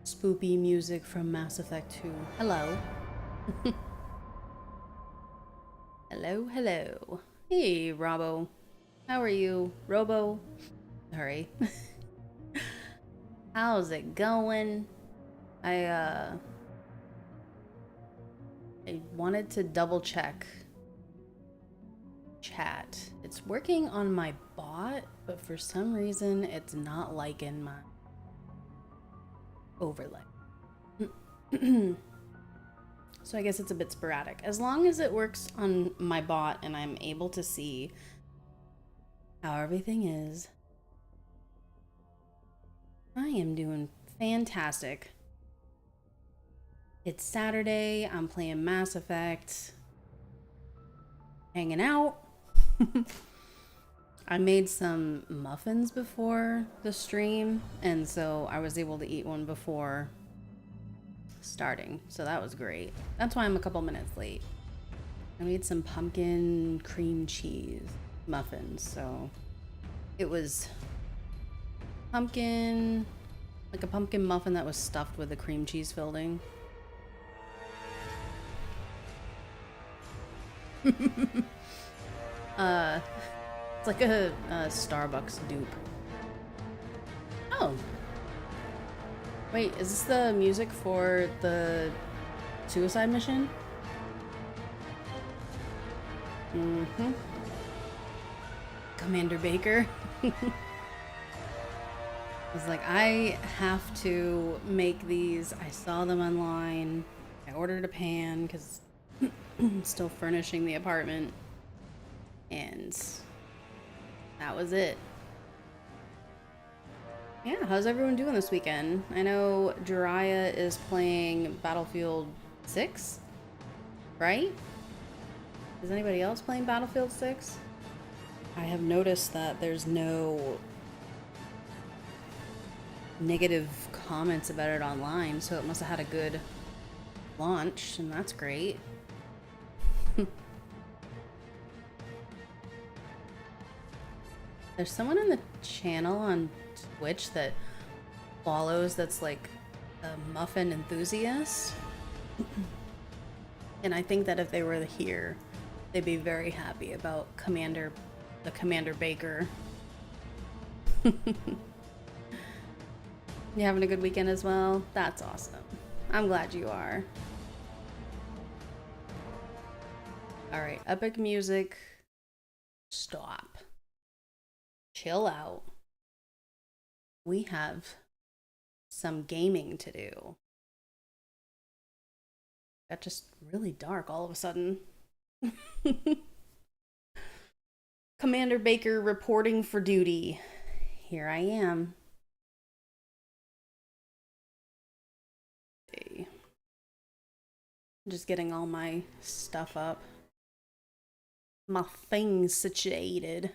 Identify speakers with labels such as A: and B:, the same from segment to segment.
A: Spoopy music from Mass Effect 2. Hello. Hello, hello. Hey, Robbo. How are you? Robo? Sorry. How's it going? I wanted to double check chat. It's working on my bot, but for some reason it's not liking my overlay. So I guess it's a bit sporadic. As long as it works on my bot and I'm able to see how everything is, I am doing fantastic. It's Saturday, I'm playing Mass Effect, hanging out. I made some muffins before the stream, and so I was able to eat one before starting, so that was great. That's why I'm a couple minutes late. I made some pumpkin cream cheese muffins, so it was pumpkin, like a pumpkin muffin that was stuffed with a cream cheese filling. It's like a Starbucks dupe. Oh. Wait, is this the music for the suicide mission? Mm-hmm. Commander Baker. I was like, I have to make these. I saw them online. I ordered a pan because I'm still furnishing the apartment. And that was it. Yeah, how's everyone doing this weekend? I know Jiraiya is playing Battlefield 6, right? Is anybody else playing Battlefield 6? I have noticed that there's no negative comments about it online, so it must have had a good launch, and that's great. There's someone in the channel on Twitch that follows that's like a muffin enthusiast. And I think that if they were here, they'd be very happy about the Commander Baker. You having a good weekend as well? That's awesome. I'm glad you are. Alright, epic music. Stop. Chill out. We have some gaming to do. Got just really dark all of a sudden. Commander Baker reporting for duty. Here I am. Okay. Just getting all my stuff up. My things situated.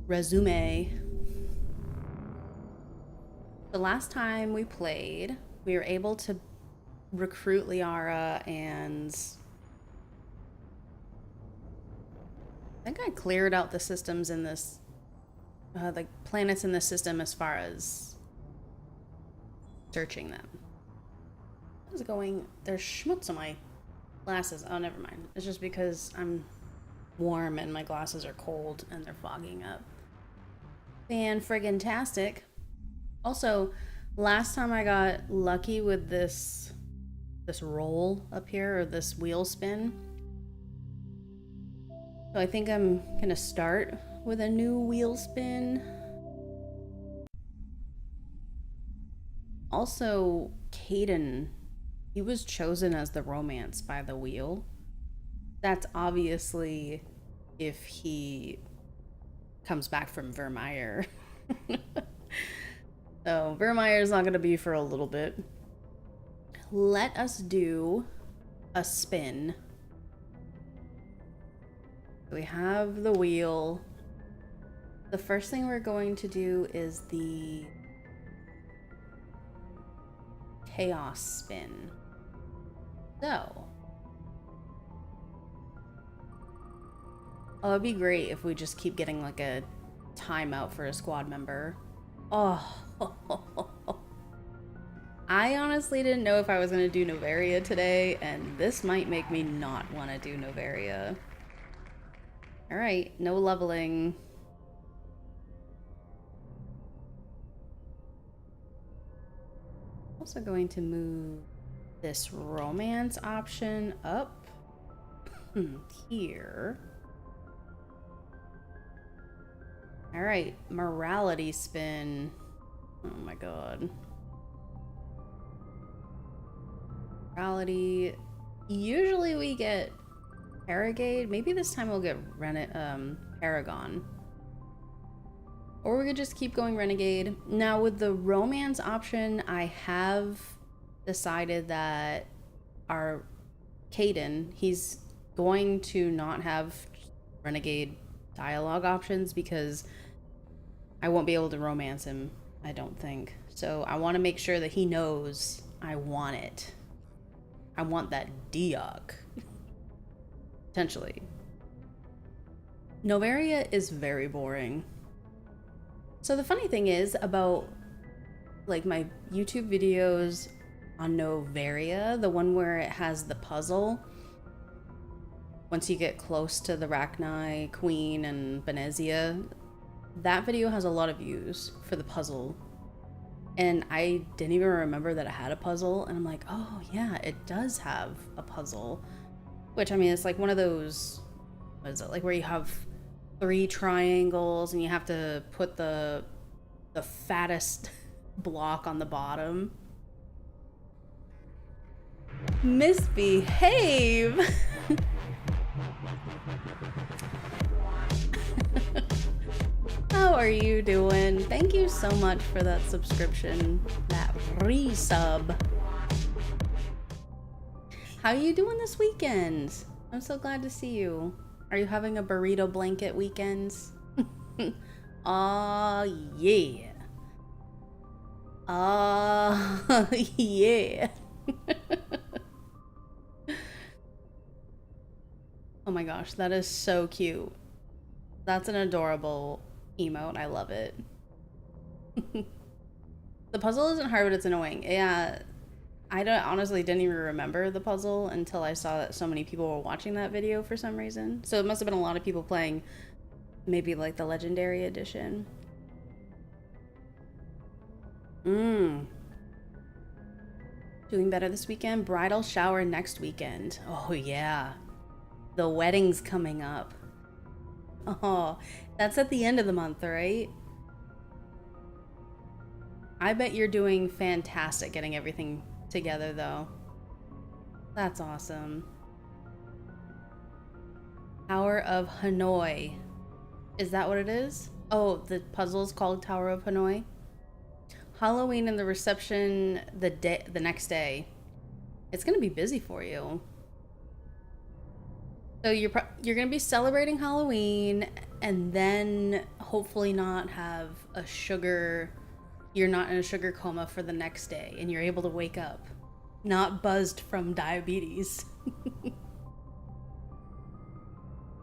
A: Resume. The last time we played, we were able to recruit Liara, and I think I cleared out the systems in this, like planets in the system as far as searching them. How's it going? There's schmutz on my glasses. Oh, never mind. It's just because I'm warm and my glasses are cold and they're fogging up. Fan-friggin-tastic. Also, last time I got lucky with this roll up here, or this wheel spin. So I think I'm gonna start with a new wheel spin. Also, Caden, he was chosen as the romance by the wheel. That's obviously if he comes back from Vermeer. So Vermeer's not gonna be for a little bit. Let us do a spin. We have the wheel. The first thing we're going to do is the chaos spin. So, oh, it'd be great if we just keep getting like a timeout for a squad member. Oh. I honestly didn't know if I was going to do Novaria today, and this might make me not want to do Novaria. Alright, no leveling. Also going to move this romance option up here. Alright, morality spin. Oh my god. Morality. Usually we get Paragade. Maybe this time we'll get Paragon. Or we could just keep going Renegade. Now with the romance option, I have decided that our Caden, he's going to not have Renegade dialogue options because I won't be able to romance him, I don't think. So I want to make sure that he knows I want it. I want that Diog. Potentially. Novaria is very boring. So the funny thing is about like my YouTube videos on Novaria, the one where it has the puzzle, once you get close to the Rachni Queen and Benezia, that video has a lot of views for the puzzle. And I didn't even remember that it had a puzzle, and I'm like, oh yeah, it does have a puzzle. Which, I mean, it's like one of those, what is it, like where you have 3 triangles and you have to put the fattest block on the bottom. Misbehave! How are you doing? Thank you so much for that subscription, that resub. How are you doing this weekend? I'm so glad to see you. Are you having a burrito blanket weekend? Aw, yeah. Yeah. Oh my gosh, that is so cute. That's an adorable emote. I love it. The puzzle isn't hard, but it's annoying. Yeah, I honestly didn't even remember the puzzle until I saw that so many people were watching that video for some reason. So it must have been a lot of people playing maybe like the Legendary Edition. Doing better this weekend. Bridal shower next weekend. Oh yeah. The wedding's coming up. Oh, that's at the end of the month, right? I bet you're doing fantastic getting everything together, though. That's awesome. Tower of Hanoi. Is that what it is? Oh, the puzzle's called Tower of Hanoi? Halloween and the reception the next day. It's gonna be busy for you. So you're gonna be celebrating Halloween and then hopefully not have a sugar. You're not in a sugar coma for the next day and you're able to wake up, not buzzed from diabetes.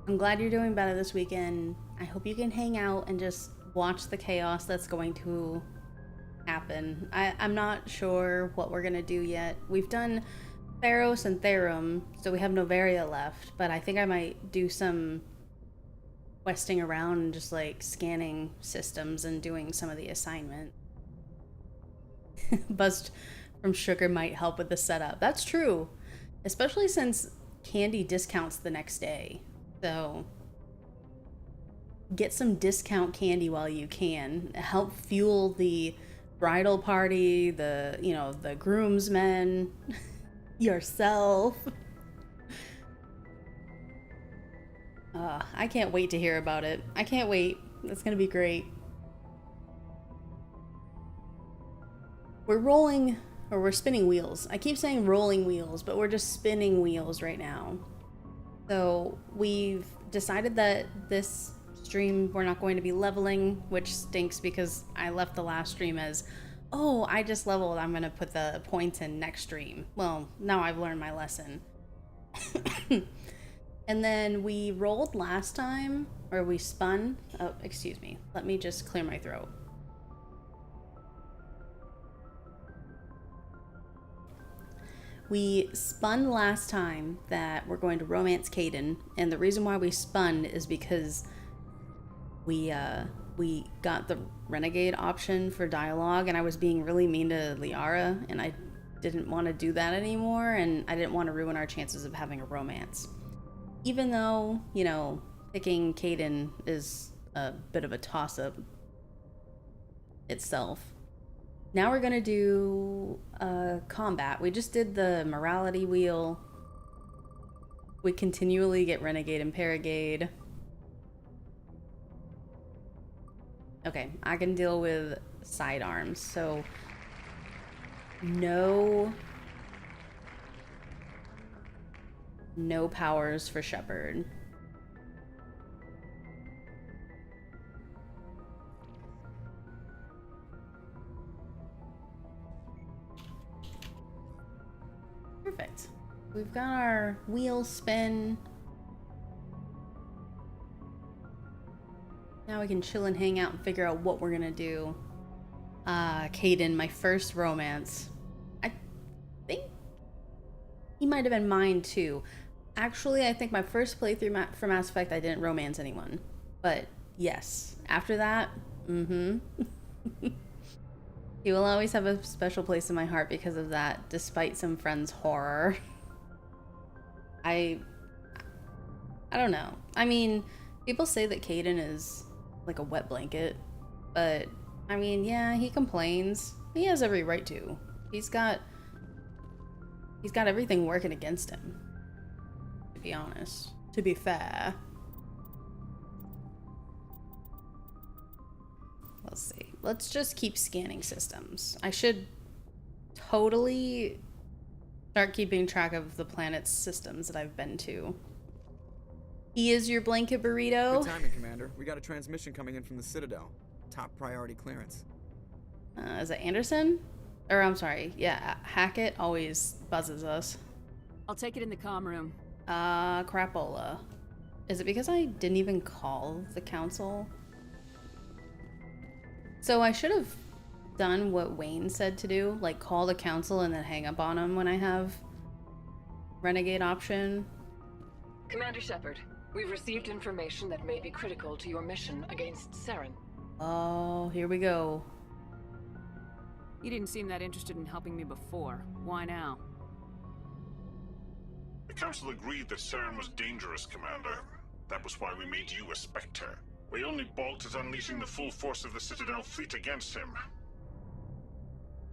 A: I'm glad you're doing better this weekend. I hope you can hang out and just watch the chaos that's going to happen. I'm not sure what we're gonna do yet. We've done Theros and Therum, so we have Novaria left, but I think I might do some questing around and just like scanning systems and doing some of the assignment. Buzzed from sugar might help with the setup. That's true, especially since candy discounts the next day. So get some discount candy while you can. Help fuel the bridal party, the groomsmen, yourself. I can't wait to hear about it. I can't wait. It's gonna be great. We're spinning wheels. I keep saying rolling wheels, but we're just spinning wheels right now. So we've decided that this stream we're not going to be leveling, which stinks because I left the last stream as, oh, I just leveled, I'm gonna put the points in next stream. Well, now I've learned my lesson. And then we rolled last time or we spun. Oh, excuse me. Let me just clear my throat. We spun last time that we're going to romance Caden, and the reason why we spun is because we got the renegade option for dialogue, and I was being really mean to Liara, and I didn't want to do that anymore, and I didn't want to ruin our chances of having a romance. Even though, you know, picking Caden is a bit of a toss-up itself. Now we're gonna do combat. We just did the morality wheel. We continually get renegade and paragade. Okay, I can deal with sidearms, so no powers for Shepard. Perfect. We've got our wheel spin. Now we can chill and hang out and figure out what we're gonna do. Caden, my first romance. I think he might have been mine too. Actually, I think my first playthrough for Mass Effect, I didn't romance anyone. But yes, after that, he will always have a special place in my heart because of that, despite some friends' horror. I don't know. I mean, people say that Caden is like a wet blanket, but I mean, yeah, he complains. He has every right to. He's got everything working against him, to be honest. To be fair. Let's see. Let's just keep scanning systems. I should totally start keeping track of the planet's systems that I've been to. He is your blanket burrito.
B: Good timing, Commander. We got a transmission coming in from the Citadel. Top priority clearance.
A: Is it Anderson? Or I'm sorry. Yeah, Hackett always buzzes us.
C: I'll take it in the comm room.
A: Crapola. Is it because I didn't even call the council? So I should have done what Wayne said to do, like call the council and then hang up on him when I have renegade option.
D: Commander Shepard, we've received information that may be critical to your mission against Saren.
A: Oh, here we go.
C: You didn't seem that interested in helping me before. Why now?
E: The Council agreed that Saren was dangerous, Commander. That was why we made you a Spectre. We only balked at unleashing the full force of the Citadel fleet against him.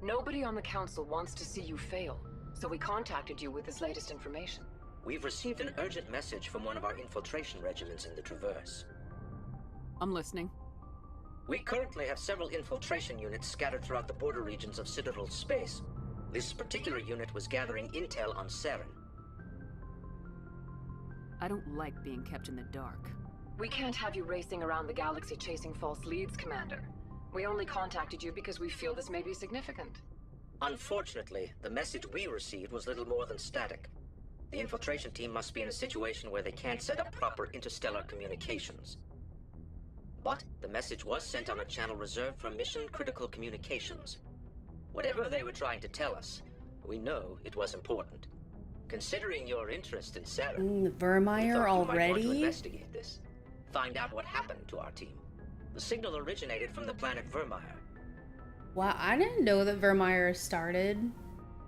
D: Nobody on the Council wants to see you fail, so we contacted you with this latest information.
F: We've received an urgent message from one of our infiltration regiments in the Traverse.
C: I'm listening.
F: We currently have several infiltration units scattered throughout the border regions of Citadel space. This particular unit was gathering intel on Saren.
C: I don't like being kept in the dark.
D: We can't have you racing around the galaxy chasing false leads, Commander. We only contacted you because we feel this may be significant.
F: Unfortunately, the message we received was little more than static. The infiltration team must be in a situation where they can't set up proper interstellar communications. But the message was sent on a channel reserved for mission-critical communications. Whatever they were trying to tell us, we know it was important. Considering your interest in Saren,
A: Vermeer
F: we thought you might want to
A: already?
F: investigate this. Find out what happened to our team. The signal originated from the planet Vermeer.
A: Wow, I didn't know that Vermeer started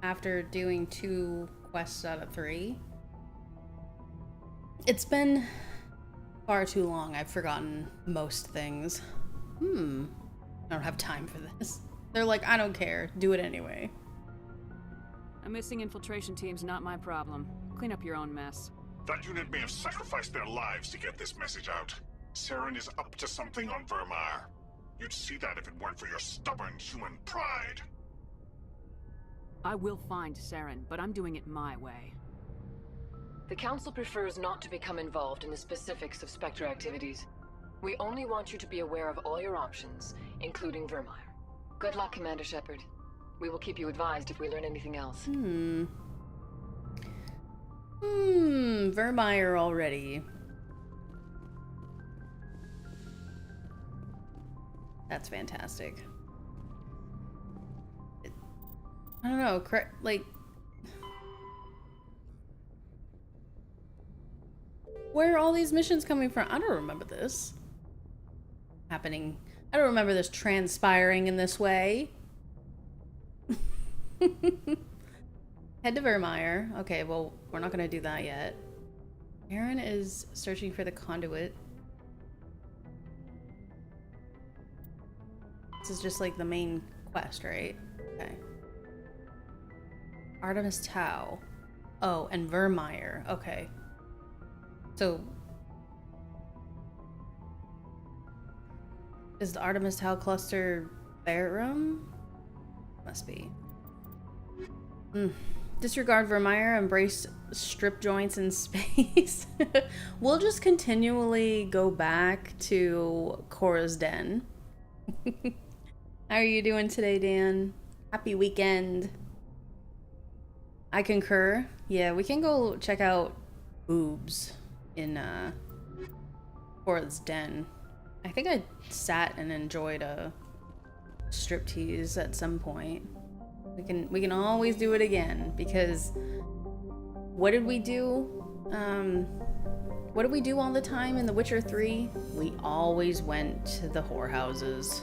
A: after doing 2 quests out of 3. It's been far too long. I've forgotten most things. I don't have time for this. They're like, I don't care. Do it anyway.
C: A missing infiltration team's not my problem. Clean up your own mess.
E: That unit may have sacrificed their lives to get this message out. Saren is up to something on Vermeer. You'd see that if it weren't for your stubborn human pride.
C: I will find Saren, but I'm doing it my way.
D: The Council prefers not to become involved in the specifics of Spectre activities. We only want you to be aware of all your options, including Vermeer. Good luck, Commander Shepard. We will keep you advised if we learn anything else.
A: Vermeer already. That's fantastic. I don't know, like... Where are all these missions coming from? I don't remember this happening. I don't remember this transpiring in this way. Head to Vermeer. Okay, well, we're not gonna do that yet. Aaron is searching for the conduit. This is just like the main quest, right? Okay. Artemis Tau. Oh, and Vermeer. Okay. So... is the Artemis Tau cluster Verum? Must be. Disregard Vermeer, embrace strip joints in space. We'll just continually go back to Cora's Den. How are you doing today, Dan? Happy weekend. I concur. Yeah, we can go check out boobs in Cora's Den. I think I sat and enjoyed a striptease at some point. We can always do it again, because what did we do? What did we do all the time in The Witcher 3? We always went to the whorehouses.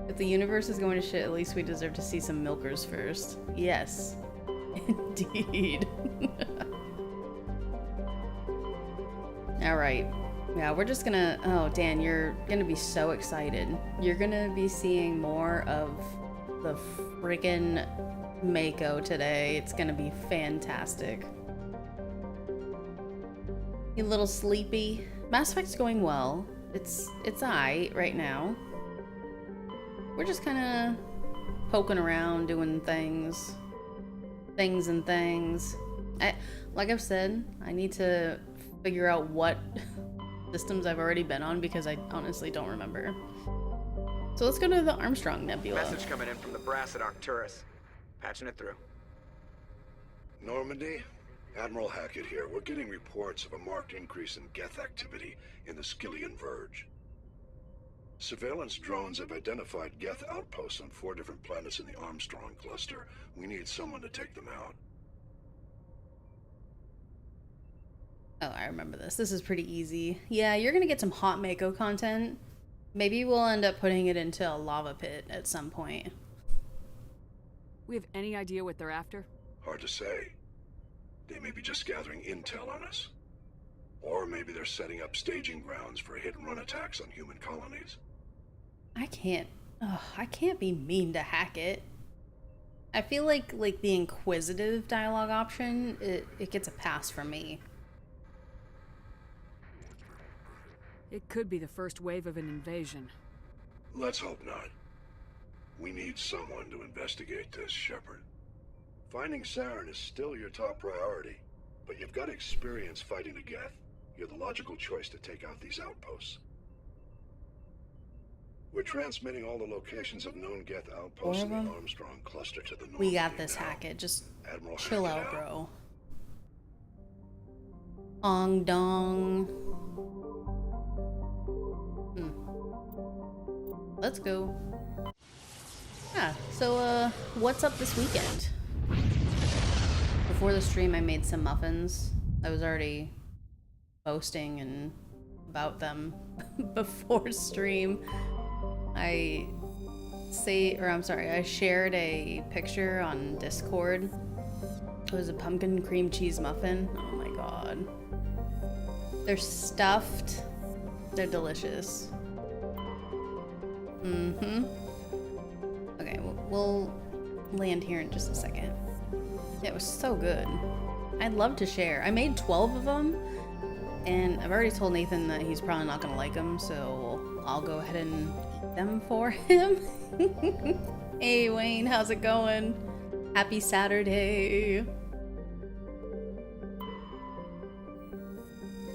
A: If the universe is going to shit, at least we deserve to see some milkers first. Yes, indeed. All right. Yeah, we're just gonna... oh, Dan, you're gonna be so excited. You're gonna be seeing more of the friggin' Mako today. It's gonna be fantastic. You a little sleepy? Mass Effect's going well. It's aight right now. We're just kind of poking around, doing things. Like I've said, I need to figure out what systems I've already been on, because I honestly don't remember. So let's go to the Armstrong Nebula.
B: Message coming in from the brass at Arcturus. Patching it through.
G: Normandy? Admiral Hackett here. We're getting reports of a marked increase in Geth activity in the Skyllian Verge. Surveillance drones have identified Geth outposts on 4 different planets in the Armstrong cluster. We need someone to take them out.
A: Oh, I remember this. This is pretty easy. Yeah, you're gonna get some hot Mako content. Maybe we'll end up putting it into a lava pit at some point.
C: We have any idea what they're after?
G: Hard to say. They may be just gathering intel on us. Or maybe they're setting up staging grounds for hit-and-run attacks on human colonies.
A: I can't be mean to Hackett. I feel like the inquisitive dialogue option, it gets a pass from me.
C: It could be the first wave of an invasion.
G: Let's hope not. We need someone to investigate this, Shepard. Finding Saren is still your top priority, but you've got experience fighting the Geth. You're the logical choice to take out these outposts. We're transmitting all the locations of known Geth outposts in the Armstrong cluster to the north.
A: We got this, Hackett. Just
G: Admiral
A: chill
G: Hackett
A: out, bro. Ong dong. Let's go. Yeah, so what's up this weekend? Before the stream I made some muffins. I was already posting and about them before stream. I shared a picture on Discord. It was a pumpkin cream cheese muffin. Oh my god. They're stuffed. They're delicious. Okay, we'll land here in just a second. It was so good. I'd love to share. I made 12 of them, and I've already told Nathan that he's probably not gonna like them, so I'll go ahead and eat them for him. Hey Wayne, how's it going? Happy Saturday.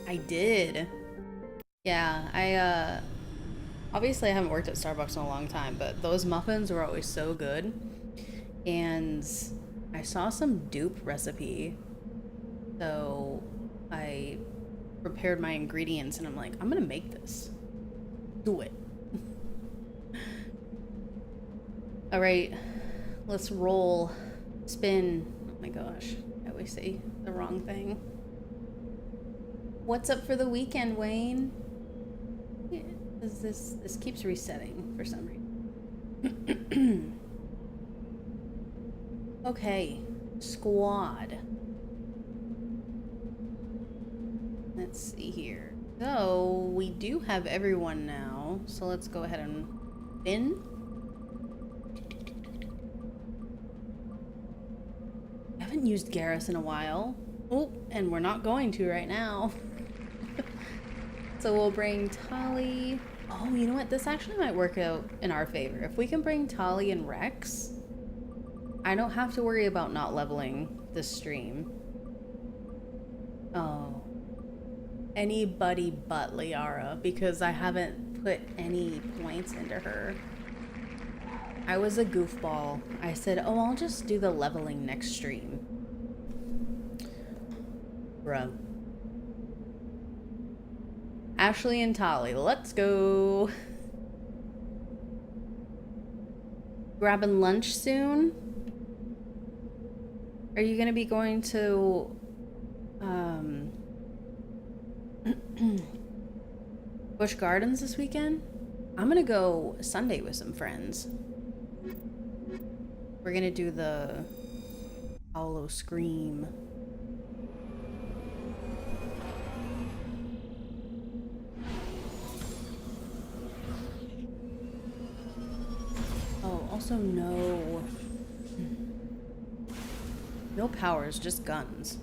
A: I did. Yeah, obviously I haven't worked at Starbucks in a long time, but those muffins were always so good. And I saw some dupe recipe, so I prepared my ingredients and I'm like, I'm gonna make this. Do it. All right, let's roll. Spin. Oh my gosh, I always say the wrong thing. What's up for the weekend, Wayne? Yeah, this keeps resetting for some reason. Okay, squad. Let's see here. So we do have everyone now, so let's go ahead and spin. I haven't used Garrus in a while. Oh, and we're not going to right now. So we'll bring Tali. Oh, you know what? This actually might work out in our favor. If we can bring Tali and Rex, I don't have to worry about not leveling this stream. Oh. Anybody but Liara, because I haven't put any points into her. I was a goofball. I said, oh, I'll just do the leveling next stream. Bruh. Ashley and Tali, let's go. Grabbing lunch soon? Are you gonna be going to Busch Gardens this weekend? I'm gonna go Sunday with some friends. We're gonna do the Paolo Scream. Oh, also no powers, just guns.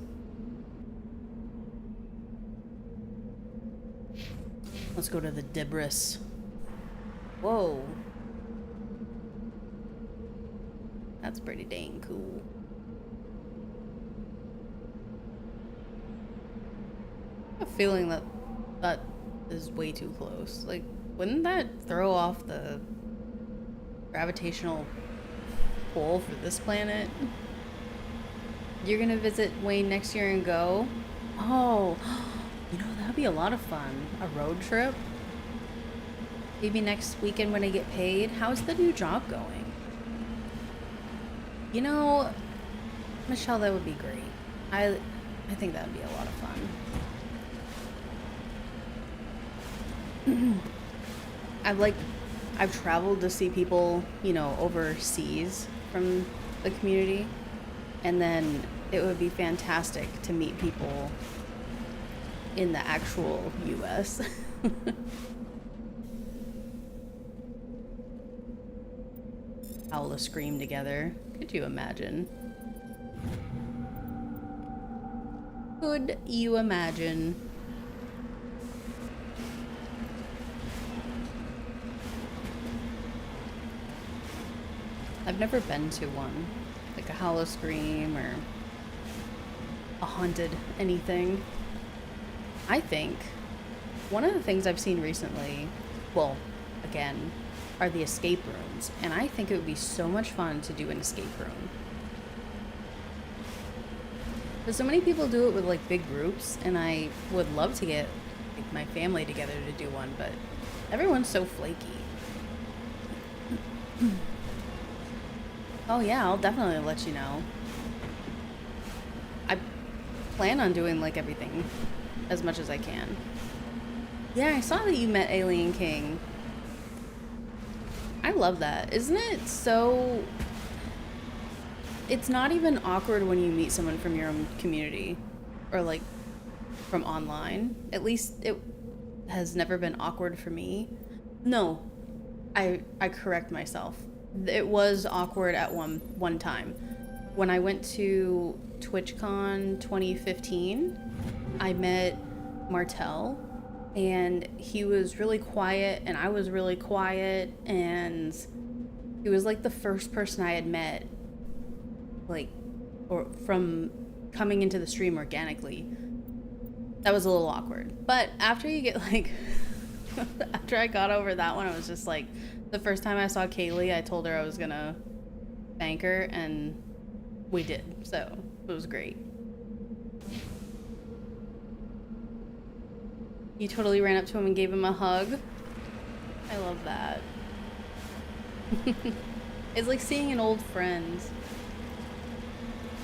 A: Let's go to the Debris. Whoa. That's pretty dang cool. I have a feeling that that is way too close. Like, wouldn't that throw off the gravitational pull for this planet? You're gonna visit Wayne next year and go? Oh, you know, that'd be a lot of fun. A road trip? Maybe next weekend when I get paid. How's the new job going? You know, Michelle, that would be great. I think that would be a lot of fun. I've traveled to see people, you know, overseas from the community, and then it would be fantastic to meet people in the actual US. Howl a scream together. Could you imagine? Could you imagine? I've never been to one, like a Howl a Scream or a haunted anything. I think one of the things I've seen recently, well, again, are the escape rooms, and I think it would be so much fun to do an escape room. Because so many people do it with like big groups, and I would love to get like, my family together to do one, but everyone's so flaky. Oh yeah, I'll definitely let you know. I plan on doing like everything as much as I can. Yeah, I saw that you met Alien King. I love that. Isn't it so... It's not even awkward when you meet someone from your own community or like from online. At least it has never been awkward for me. No, I correct myself. It was awkward at one time. When I went to TwitchCon 2015, I met Martel, and he was really quiet and I was really quiet, and he was like the first person I had met like or from coming into the stream organically. That was a little awkward. But after you get like after I got over that one, I was just like, the first time I saw Kaylee, I told her I was gonna thank her, and we did. So it was great. You totally ran up to him and gave him a hug. I love that. It's like seeing an old friend.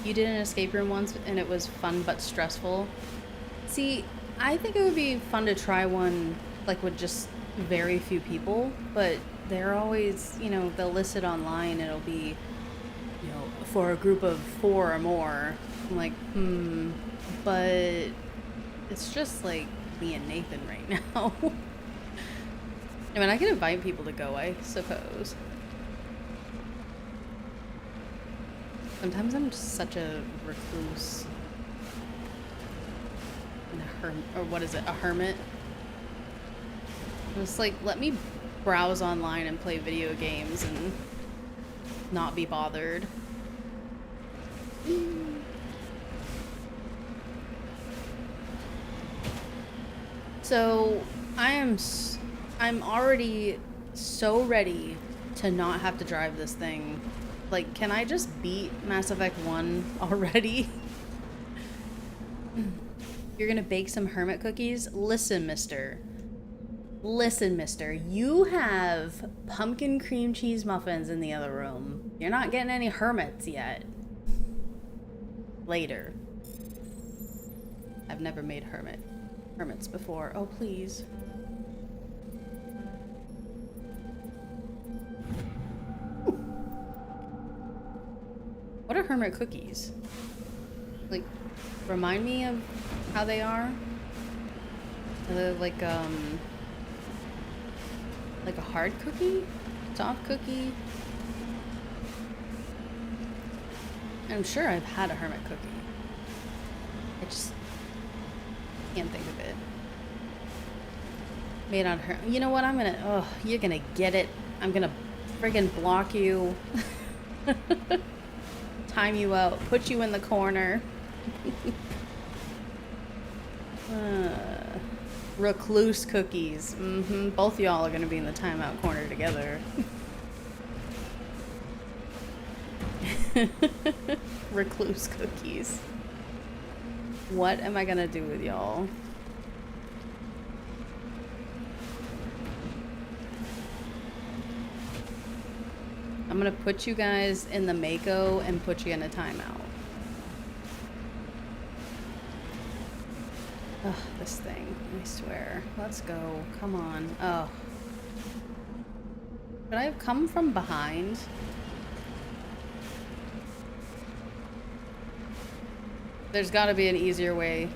A: You did an escape room once and it was fun but stressful. See, I think it would be fun to try one like with just very few people, but they're always, you know, they'll list it online. It'll be, you know, for a group of 4 or more. I'm like, but it's just like me and Nathan right now. I mean, I can invite people to go, I suppose. Sometimes I'm just such a recluse. And a what is it? A hermit? Just like, let me browse online and play video games and not be bothered. So, I'm already so ready to not have to drive this thing. Like, can I just beat Mass Effect 1 already? You're gonna bake some hermit cookies? Listen, mister. Listen, mister. You have pumpkin cream cheese muffins in the other room. You're not getting any hermits yet. Later. I've never made hermits before. Oh, please. What are hermit cookies? Like, remind me of how they are? Are they like a hard cookie? Soft cookie? I'm sure I've had a hermit cookie. I just can't think of it. Made on her. You know what? I'm gonna. Oh, you're gonna get it. I'm gonna friggin' block you. Time you out. Put you in the corner. Recluse cookies. Both y'all are gonna be in the timeout corner together. Recluse cookies. What am I gonna do with y'all? I'm gonna put you guys in the Mako and put you in a timeout. Ugh, this thing. I swear. Let's go. Come on. Oh. Could I have come from behind? There's gotta be an easier way.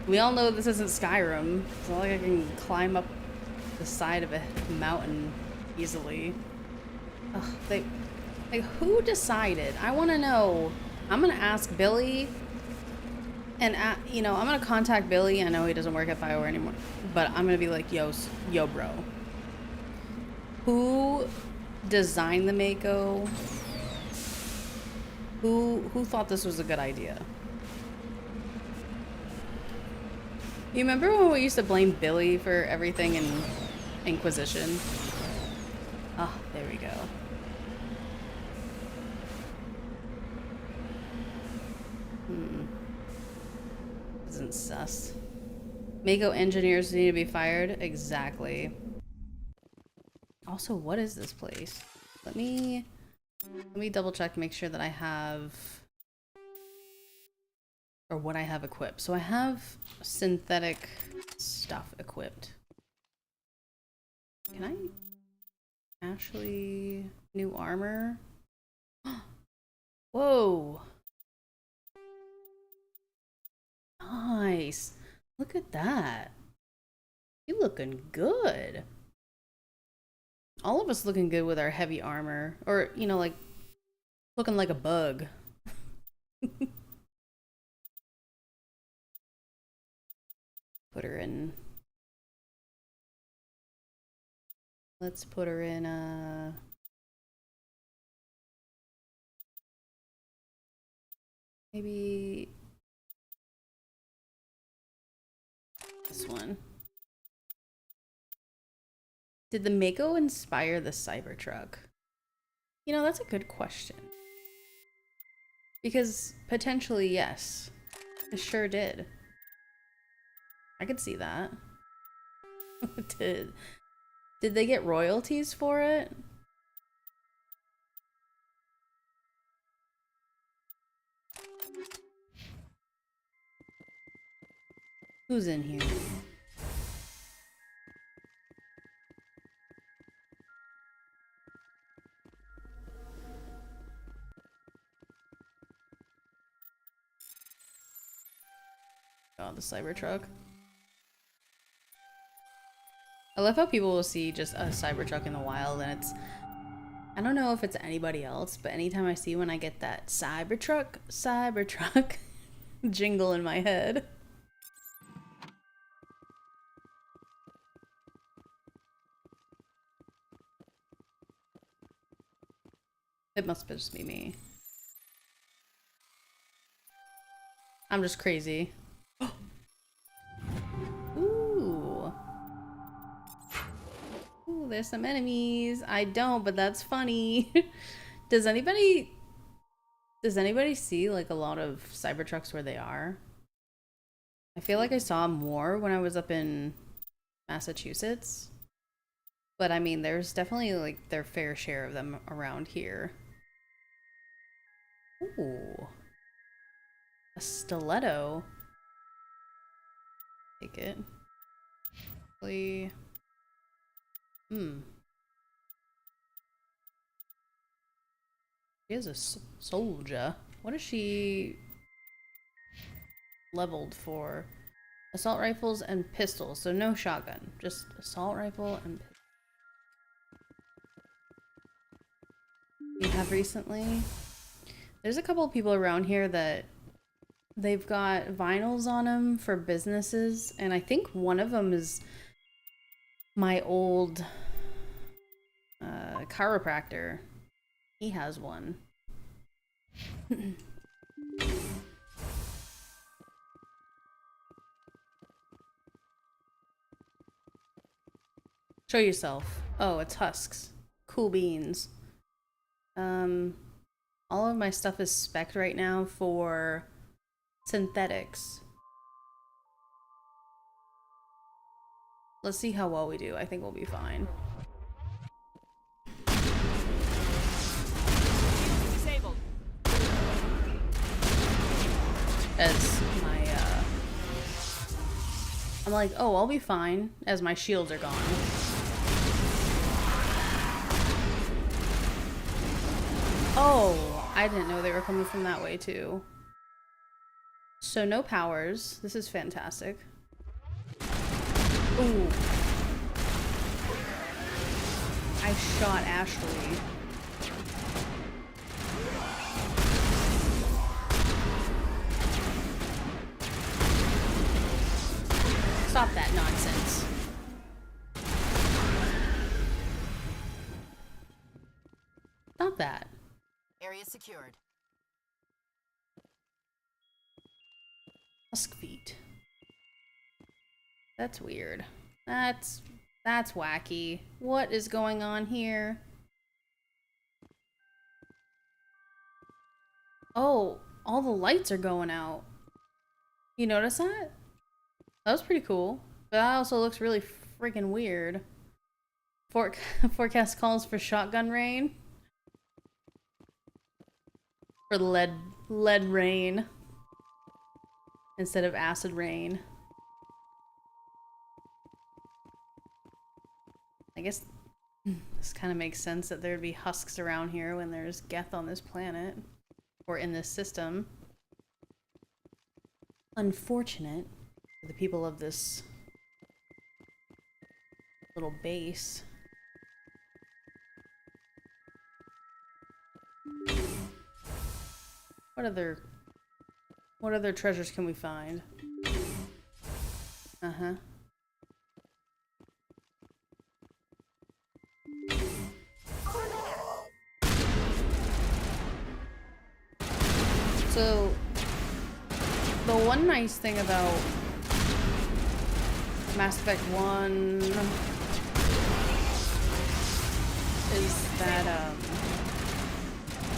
A: We all know this isn't Skyrim. It's not like I can climb up the side of a mountain easily. Ugh, like, who decided? I want to know. I'm gonna ask Billy, and you know, I'm gonna contact Billy. I know he doesn't work at BioWare anymore, but I'm gonna be like, yo, bro, who designed the Mako? Who thought this was a good idea? You remember when we used to blame Billy for everything in Inquisition? Ah, oh, there we go. Isn't sus. Mako engineers need to be fired? Exactly. Also, what is this place? Let me double check, make sure that I have, or what I have equipped. So I have synthetic stuff equipped. Can I actually new armor? Whoa. Nice. Look at that. You looking good. All of us looking good with our heavy armor. Or, you know, like, looking like a bug. Put her in. Let's put her in, maybe this one. Did the Mako inspire the Cybertruck? You know, that's a good question. Because potentially, yes. It sure did. I could see that. Did they get royalties for it? Who's in here? Oh, the Cybertruck. I love how people will see just a Cybertruck in the wild and it's... I don't know if it's anybody else, but anytime I see one, I get that Cybertruck jingle in my head. It must just be me. I'm just crazy. Ooh. Ooh, there's some enemies. I don't, but that's funny. Does anybody see like a lot of Cybertrucks where they are? I feel like I saw more when I was up in Massachusetts. But I mean, there's definitely like their fair share of them around here. Ooh. A stiletto. Take it. Hopefully. She is a soldier. What is she leveled for? Assault rifles and pistols. So no shotgun. Just assault rifle and pistol. You have recently? There's a couple of people around here that they've got vinyls on them for businesses, and I think one of them is my old chiropractor. He has one. Show yourself. Oh, it's husks. Cool beans. All of my stuff is spec'd right now for synthetics. Let's see how well we do. I think we'll be fine.
C: Disabled.
A: As my, I'm like, oh, I'll be fine, as my shields are gone. Oh, I didn't know they were coming from that way, too. So no powers. This is fantastic. Ooh. I shot Ashley. Stop that nonsense. Stop that.
H: Area secured.
A: Husk feet. That's weird. That's wacky. What is going on here? Oh, all the lights are going out. You notice that? That was pretty cool. But that also looks really freaking weird. Forecast calls for shotgun rain. For lead rain. Instead of acid rain. I guess this kind of makes sense that there'd be husks around here when there's Geth on this planet. Or in this system. Unfortunate for the people of this little base. What other treasures can we find? Uh-huh. So, the one nice thing about Mass Effect 1 is that,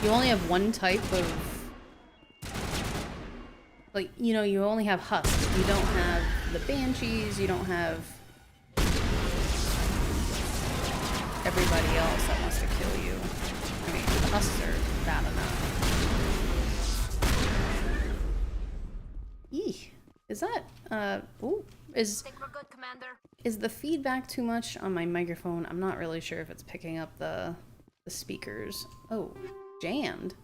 A: you only have one type of, like, you know, you only have husks. You don't have the banshees, you don't have everybody else that wants to kill you. I mean, the husks are bad enough. Eeh. Is that, ooh,
H: Think we're good, Commander?
A: is the feedback too much on my microphone? I'm not really sure if it's picking up the speakers. Oh, jammed.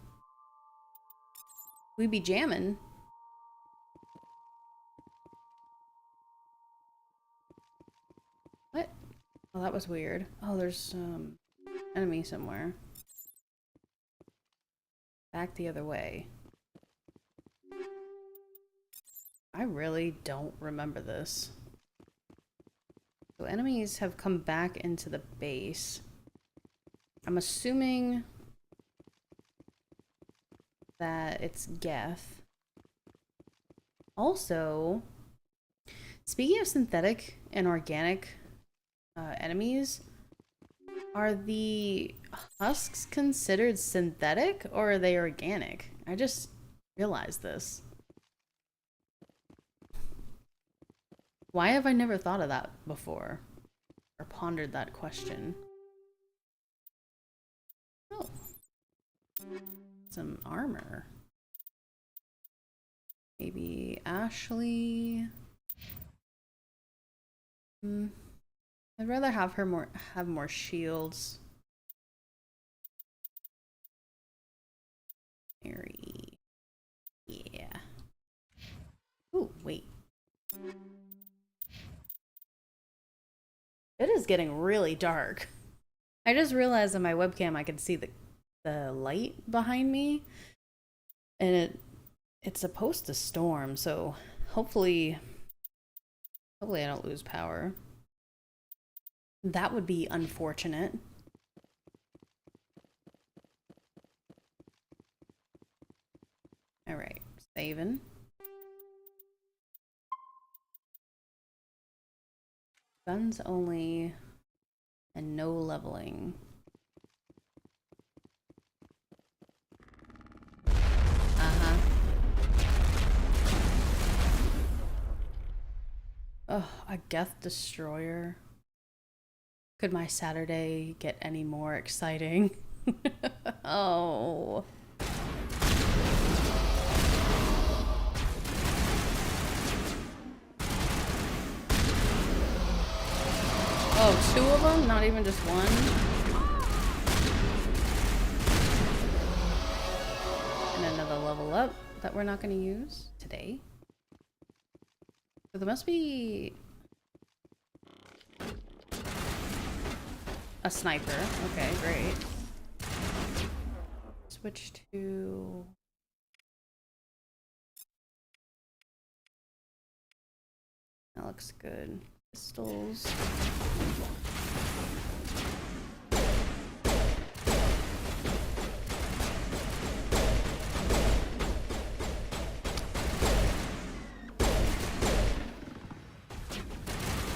A: We be jamming. What? Oh, that was weird. Oh, there's enemy somewhere. Back the other way. I really don't remember this. So enemies have come back into the base. I'm assuming that it's Geth. Also, speaking of synthetic and organic enemies, are the husks considered synthetic or are they organic? I just realized this. Why have I never thought of that before? Or pondered that question? Oh. Some armor. Maybe Ashley. I'd rather have her have more shields. Mary. Yeah. Ooh, wait. It is getting really dark. I just realized on my webcam I can see the light behind me, and it's supposed to storm, so hopefully I don't lose power. That would be unfortunate. All right, saving. Guns only and no leveling. Uh-huh. Oh, a Geth destroyer. Could my Saturday get any more exciting? Oh. Oh, 2 of them? Not even just one? And another level up that we're not going to use today. So there must be a sniper. Okay, great. Switch to... That looks good. Pistols.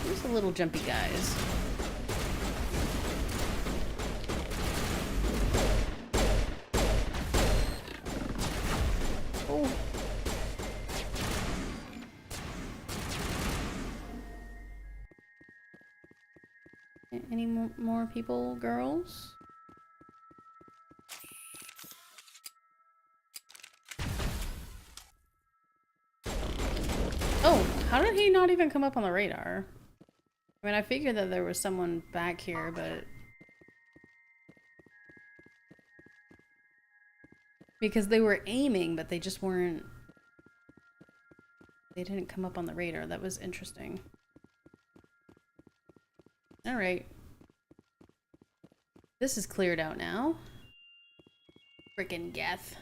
A: These are little jumpy guys. Oh. Any more people, girls? Oh, how did he not even come up on the radar? I mean, I figured that there was someone back here, but... Because they were aiming, but they just weren't... They didn't come up on the radar. That was interesting. Alright. This is cleared out now. Frickin' Geth.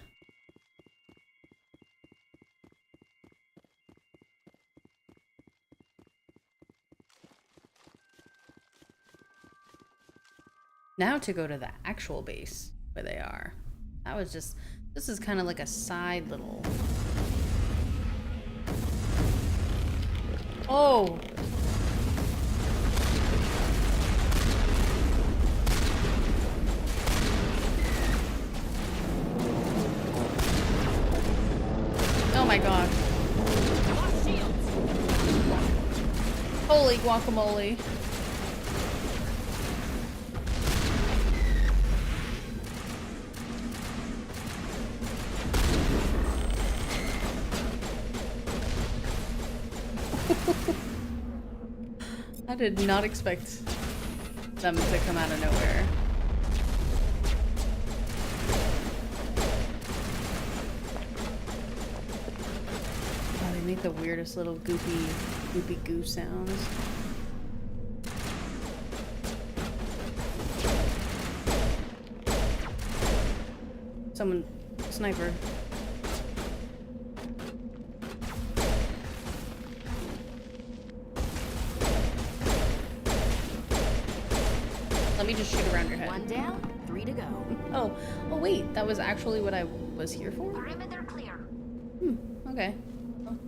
A: Now to go to the actual base where they are. That was just... This is kind of like a side little... Oh! Oh my god. Holy guacamole. I did not expect them to come out of nowhere. Oh, they make the weirdest little goopy goo sounds. Someone, sniper. Let me just shoot around your head.
H: 1 down, 3 to go.
A: Oh wait, that was actually what I was here for?
H: Perimeter clear.
A: Okay. Well,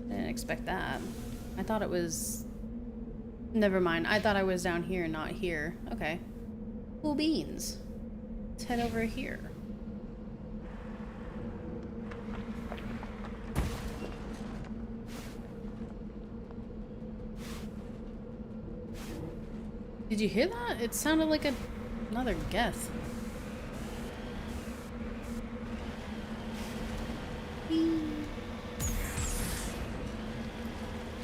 A: I didn't expect that. I thought it was... Never mind, I thought I was down here, not here. Okay. Cool beans. Let's head over here. Did you hear that? It sounded like another Geth.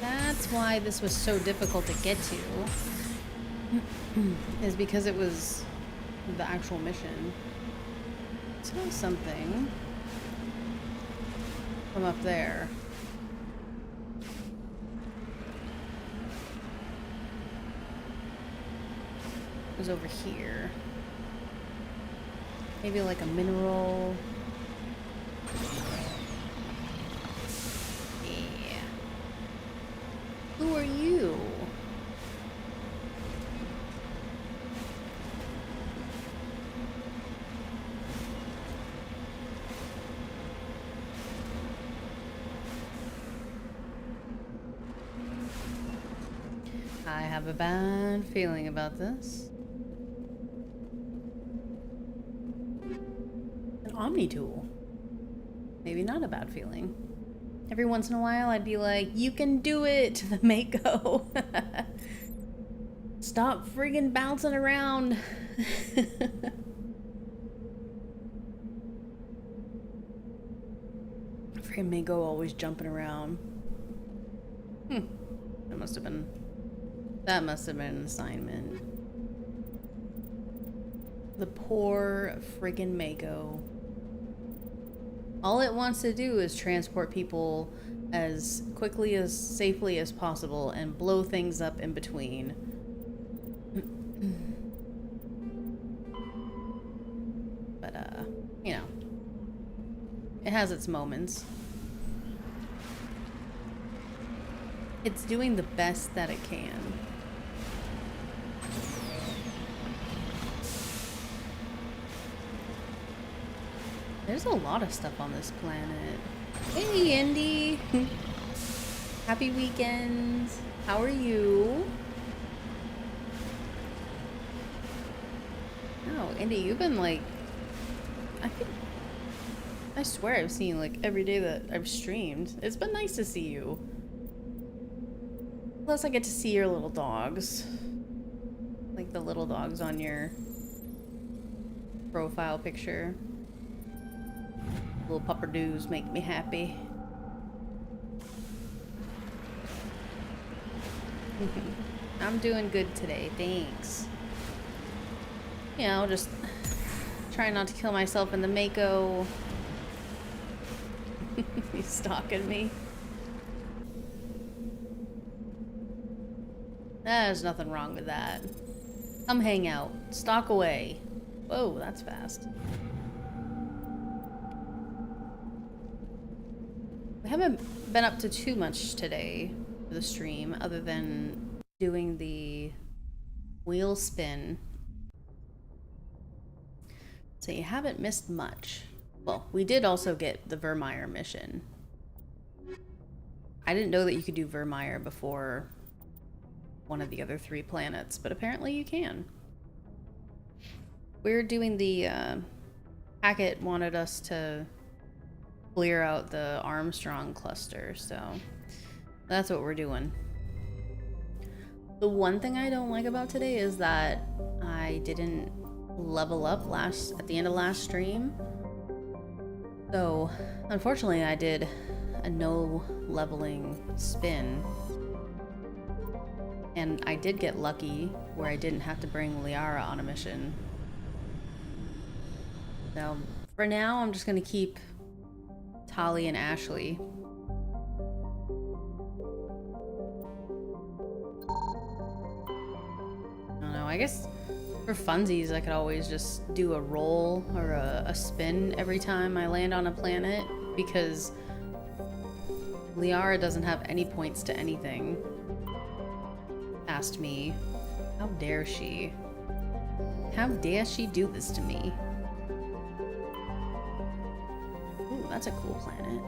A: That's why this was so difficult to get to. Is because it was the actual mission. Saw something from up there. It was over here. Maybe like a mineral. Yeah. Who are you? I have a bad feeling about this. Omni tool. Maybe not a bad feeling. Every once in a while I'd be like, you can do it to the Mako. Stop friggin' bouncing around. Friggin' Mako always jumping around. That must have been an assignment. The poor friggin' Mako. All it wants to do is transport people as quickly as safely as possible and blow things up in between. But you know, it has its moments. It's doing the best that it can. There's a lot of stuff on this planet. Hey, Indy! Happy weekend! How are you? Oh, Indy, you've been like... I swear I've seen you like every day that I've streamed. It's been nice to see you. Plus I get to see your little dogs. Like the little dogs on your profile picture. Little pupperdoos make me happy. I'm doing good today, thanks. You know, just trying not to kill myself in the Mako. He's stalking me. There's nothing wrong with that. Come hang out. Stalk away. Whoa, that's fast. I haven't been up to too much today for the stream, other than doing the wheel spin. So you haven't missed much. Well, we did also get the Vermeer mission. I didn't know that you could do Vermeer before one of the other 3 planets, but apparently you can. We're doing the Hackett wanted us to clear out the Armstrong cluster, so that's what we're doing. The one thing I don't like about today is that I didn't level up at the end of last stream. So, unfortunately, I did a no leveling spin. And I did get lucky where I didn't have to bring Liara on a mission. So, for now, I'm just gonna keep Tali and Ashley. I don't know, I guess for funsies, I could always just do a roll or a spin every time I land on a planet, because Liara doesn't have any points to anything past me. How dare she? How dare she do this to me? Ooh, that's a cool planet.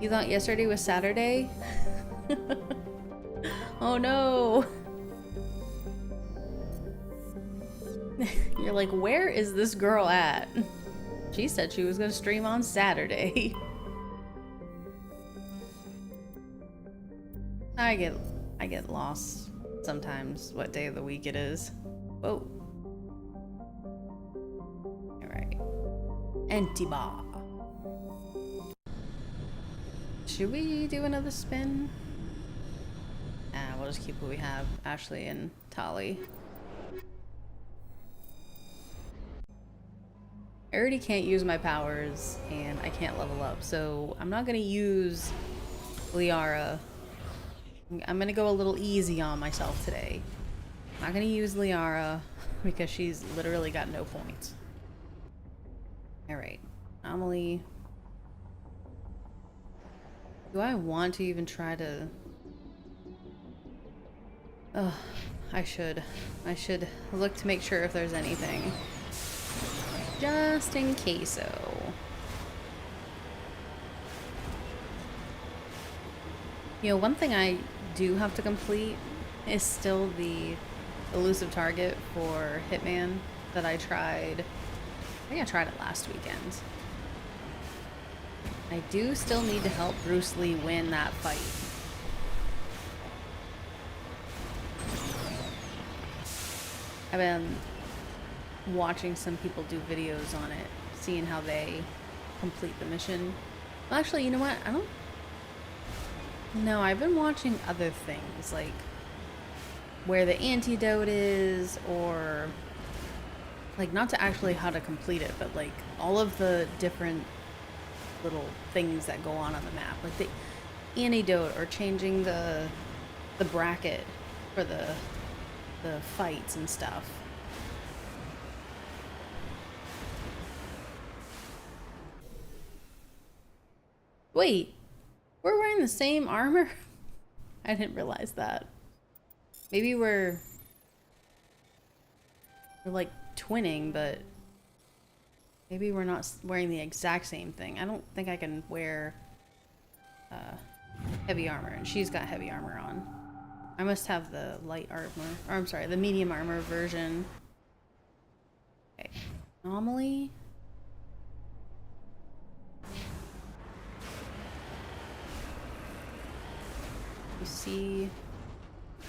A: You thought yesterday was Saturday? Oh no! You're like, where is this girl at? She said she was gonna stream on Saturday. I get lost sometimes what day of the week it is. Whoa. Alright. Antiba. Should we do another spin? Nah, we'll just keep what we have. Ashley and Tali. I already can't use my powers, and I can't level up, so I'm not gonna use Liara. I'm gonna go a little easy on myself today. I'm not gonna use Liara, because she's literally got no points. Alright, Amelie. Do I want to even try to... Ugh, I should look to make sure if there's anything. Just in case-o. You know, one thing I do have to complete is still the elusive target for Hitman that I tried. I think I tried it last weekend. I do still need to help Bruce Lee win that fight. I've been watching some people do videos on it, seeing how they complete the mission. Well, actually, you know what? No, I've been watching other things, like where the antidote is, or like not to actually how to complete it, but like all of the different little things that go on the map, like the antidote or changing the bracket for the fights and stuff. Wait, we're wearing the same armor? I didn't realize that. Maybe we're like twinning, but maybe we're not wearing the exact same thing. I don't think I can wear heavy armor, and she's got heavy armor on. I must have the light armor, or I'm sorry, the medium armor version. Okay, anomaly. You see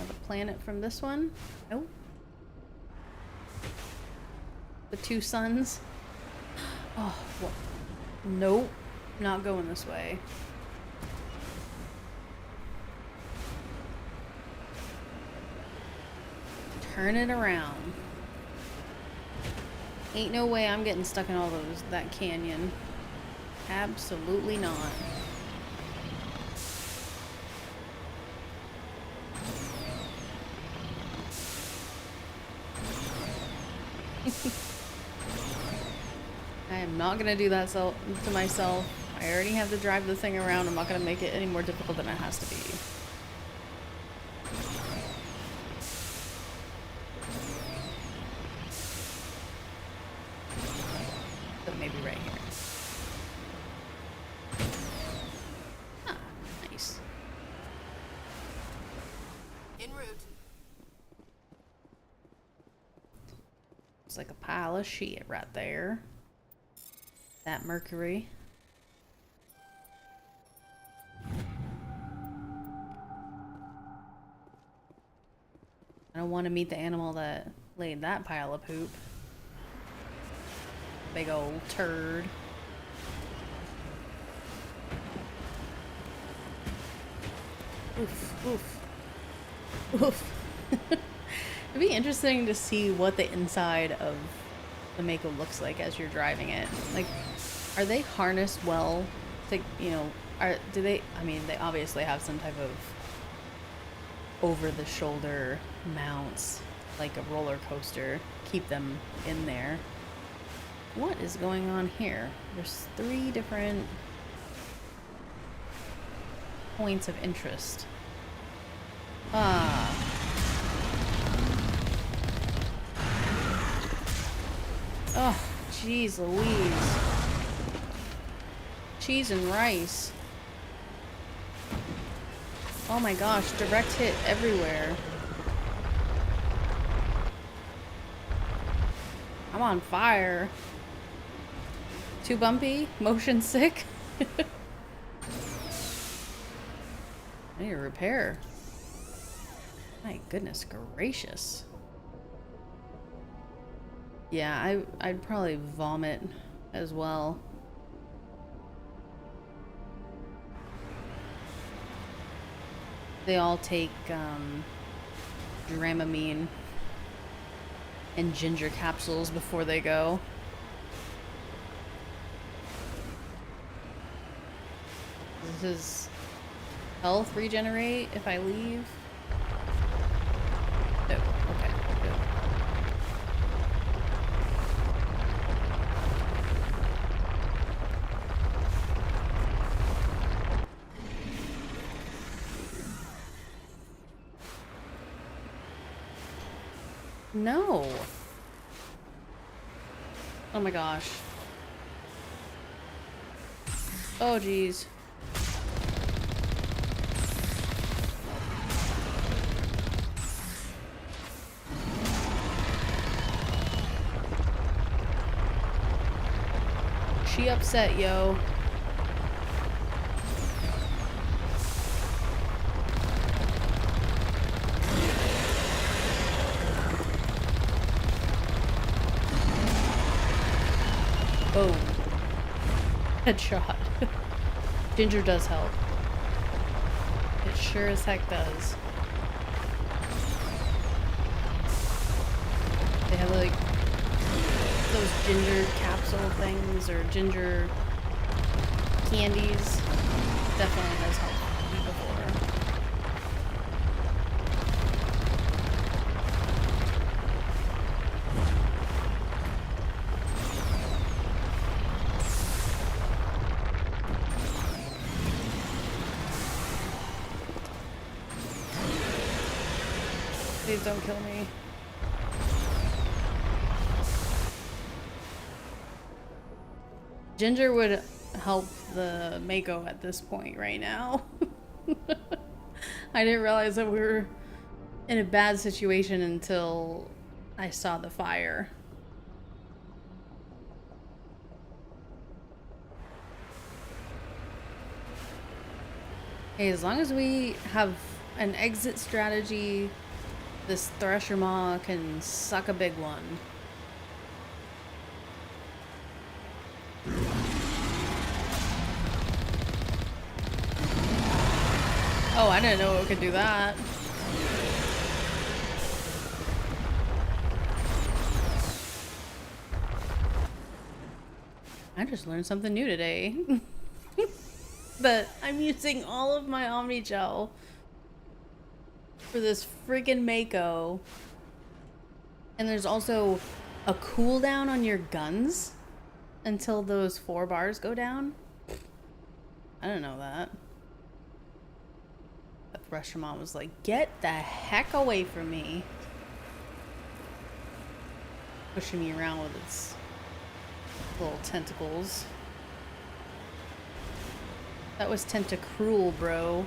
A: the planet from this one? Nope. The two suns. Oh, what? Nope. Not going this way. Turn it around. Ain't no way I'm getting stuck in all that canyon. Absolutely not. I am not gonna do that to myself. I already have to drive the thing around. I'm not gonna make it any more difficult than it has to be. So maybe right here. Ah, nice.
H: En route.
A: It's like a pile of shit right there. That Mercury. don't want to meet the animal that laid that pile of poop. Big old turd. Oof, oof. Oof. It'd be interesting to see what the inside of the Mako looks like as you're driving it. Like, are they harnessed well to, you know, do they, I mean, they obviously have some type of over-the-shoulder mounts, like a roller coaster, keep them in there. What is going on here? There's 3 different points of interest. Ah. Oh, jeez Louise. Cheese and rice. Oh my gosh, direct hit everywhere. I'm on fire. Too bumpy? Motion sick? I need a repair. My goodness gracious. Yeah, I'd probably vomit as well. They all take Dramamine and ginger capsules before they go. Does his health regenerate if I leave? No. Okay. Good. No. Oh my gosh. Oh geez. She upset, yo. Boom. Headshot. Ginger does help. It sure as heck does. They have like those ginger capsule things or ginger candies. Definitely has helped me before. Please don't kill me. Ginger would help the Mako at this point right now. I didn't realize that we were in a bad situation until I saw the fire. Hey, as long as we have an exit strategy, this Thresher Maw can suck a big one. Oh, I didn't know it could do that. I just learned something new today. That I'm using all of my Omni Gel for this freaking Mako. And there's also a cooldown on your guns until those 4 bars go down. I didn't know that. The Thresher Mom was like, get the heck away from me. Pushing me around with its little tentacles. That was Tentacruel, bro.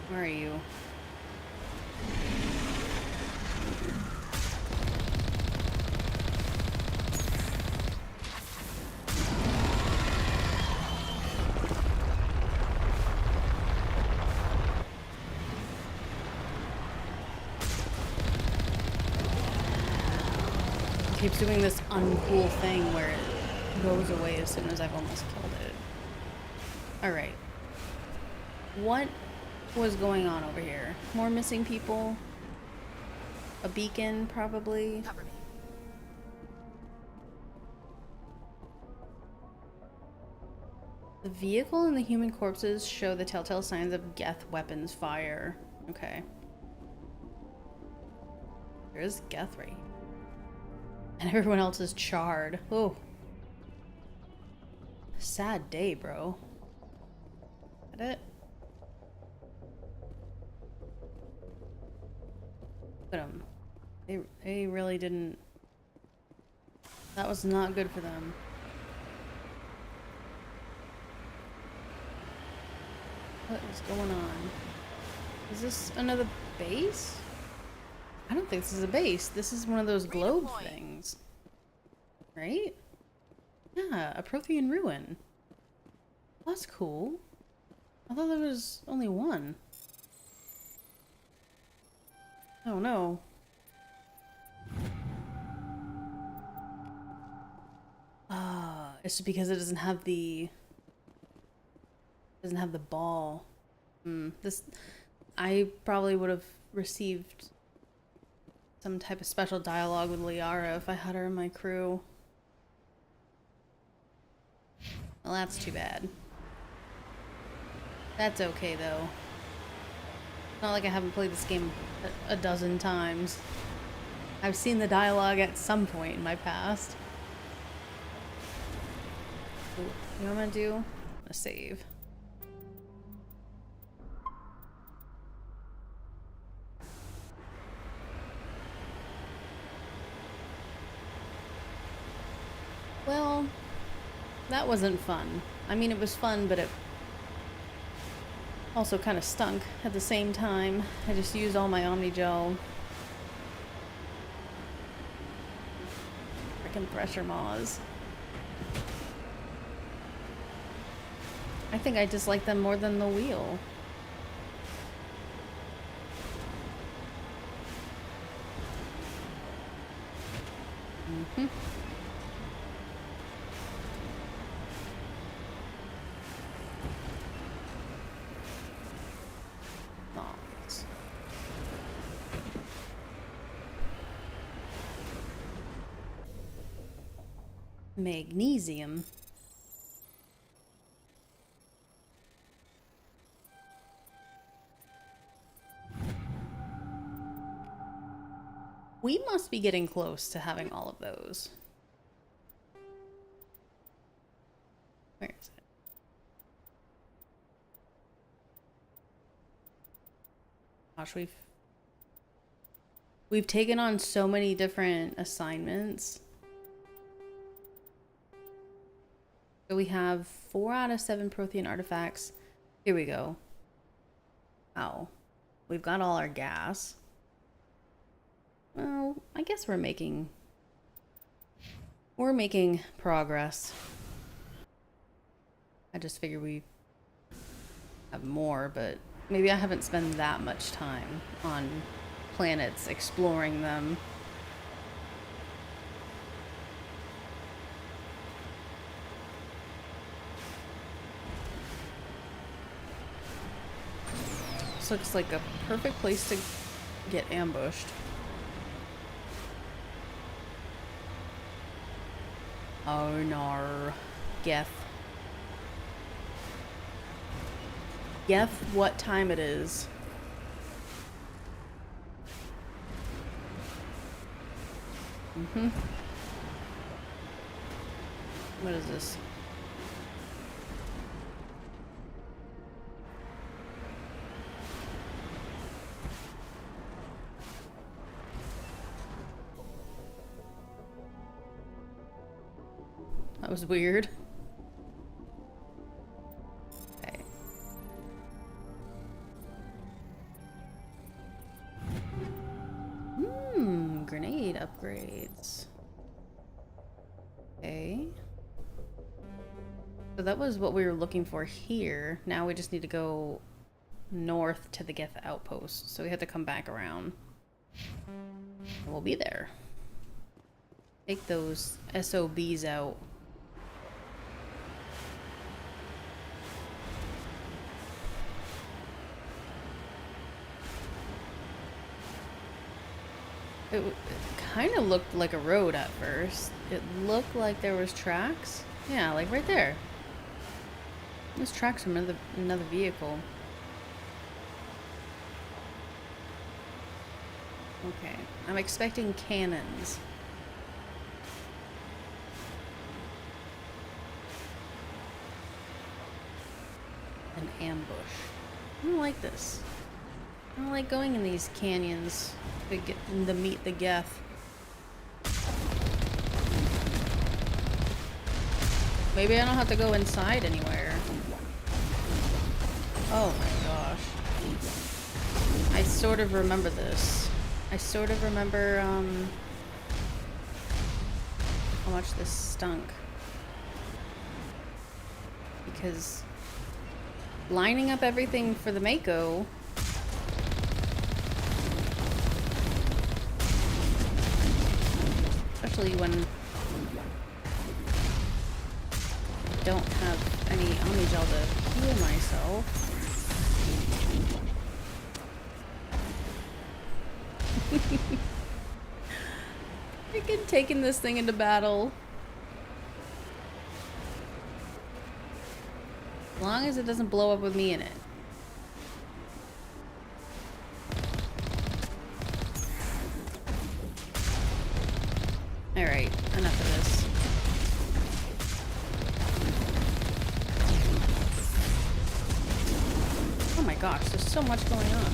A: Where are you? keeps doing this uncool thing where it goes away as soon as I've almost killed it. Alright. What was going on over here? More missing people? A beacon, probably?
H: Cover me.
A: The vehicle and the human corpses show the telltale signs of Geth weapons fire. Okay. There's Geth right here. And everyone else is charred. Oh. Sad day, bro. Is that it? But they really didn't. That was not good for them. What is going on? Is this another base? I don't think this is a base. This is one of those globe things. Right? Yeah, a Prothean ruin. That's cool. I thought there was only one. Oh no. It's just because it doesn't have the ball. I probably would have received some type of special dialogue with Liara if I had her in my crew. Well, that's too bad. That's okay though. It's not like I haven't played this game a dozen times. I've seen the dialogue at some point in my past. Ooh, you know what I'm gonna do? I'm gonna save. Well, that wasn't fun. I mean, it was fun, but it also kind of stunk at the same time. I just used all my Omni Gel. Frickin' Thresher Maws. I think I dislike them more than the wheel. Mm-hmm. Nice. Magnesium. We must be getting close to having all of those. Where is it? Gosh, we've taken on so many different assignments. So we have 4 out of 7 Prothean artifacts. Here we go. Wow. We've got all our gas. Well, I guess we're making progress. I just figure we have more, but maybe I haven't spent that much time on planets exploring them. This looks like a perfect place to get ambushed. Oh no. Geth. Geth, what time it is. Mm-hmm. What is this? That was weird. Okay. Grenade upgrades. Okay. So that was what we were looking for here. Now we just need to go north to the Geth outpost. So we have to come back around. And we'll be there. Take those SOBs out. It kind of looked like a road at first. It looked like there was tracks. Yeah, like right there. There's tracks from another vehicle. Okay, I'm expecting cannons. An ambush. I don't like this. I don't like going in these canyons to meet the Geth. Maybe I don't have to go inside anywhere. Oh my gosh. I sort of remember this. I sort of remember how much this stunk. Because lining up everything for the Mako, especially when I don't have any Omnigel to heal myself. Freaking taking this thing into battle. As long as it doesn't blow up with me in it. Alright, enough of this. Oh my gosh, there's so much going on.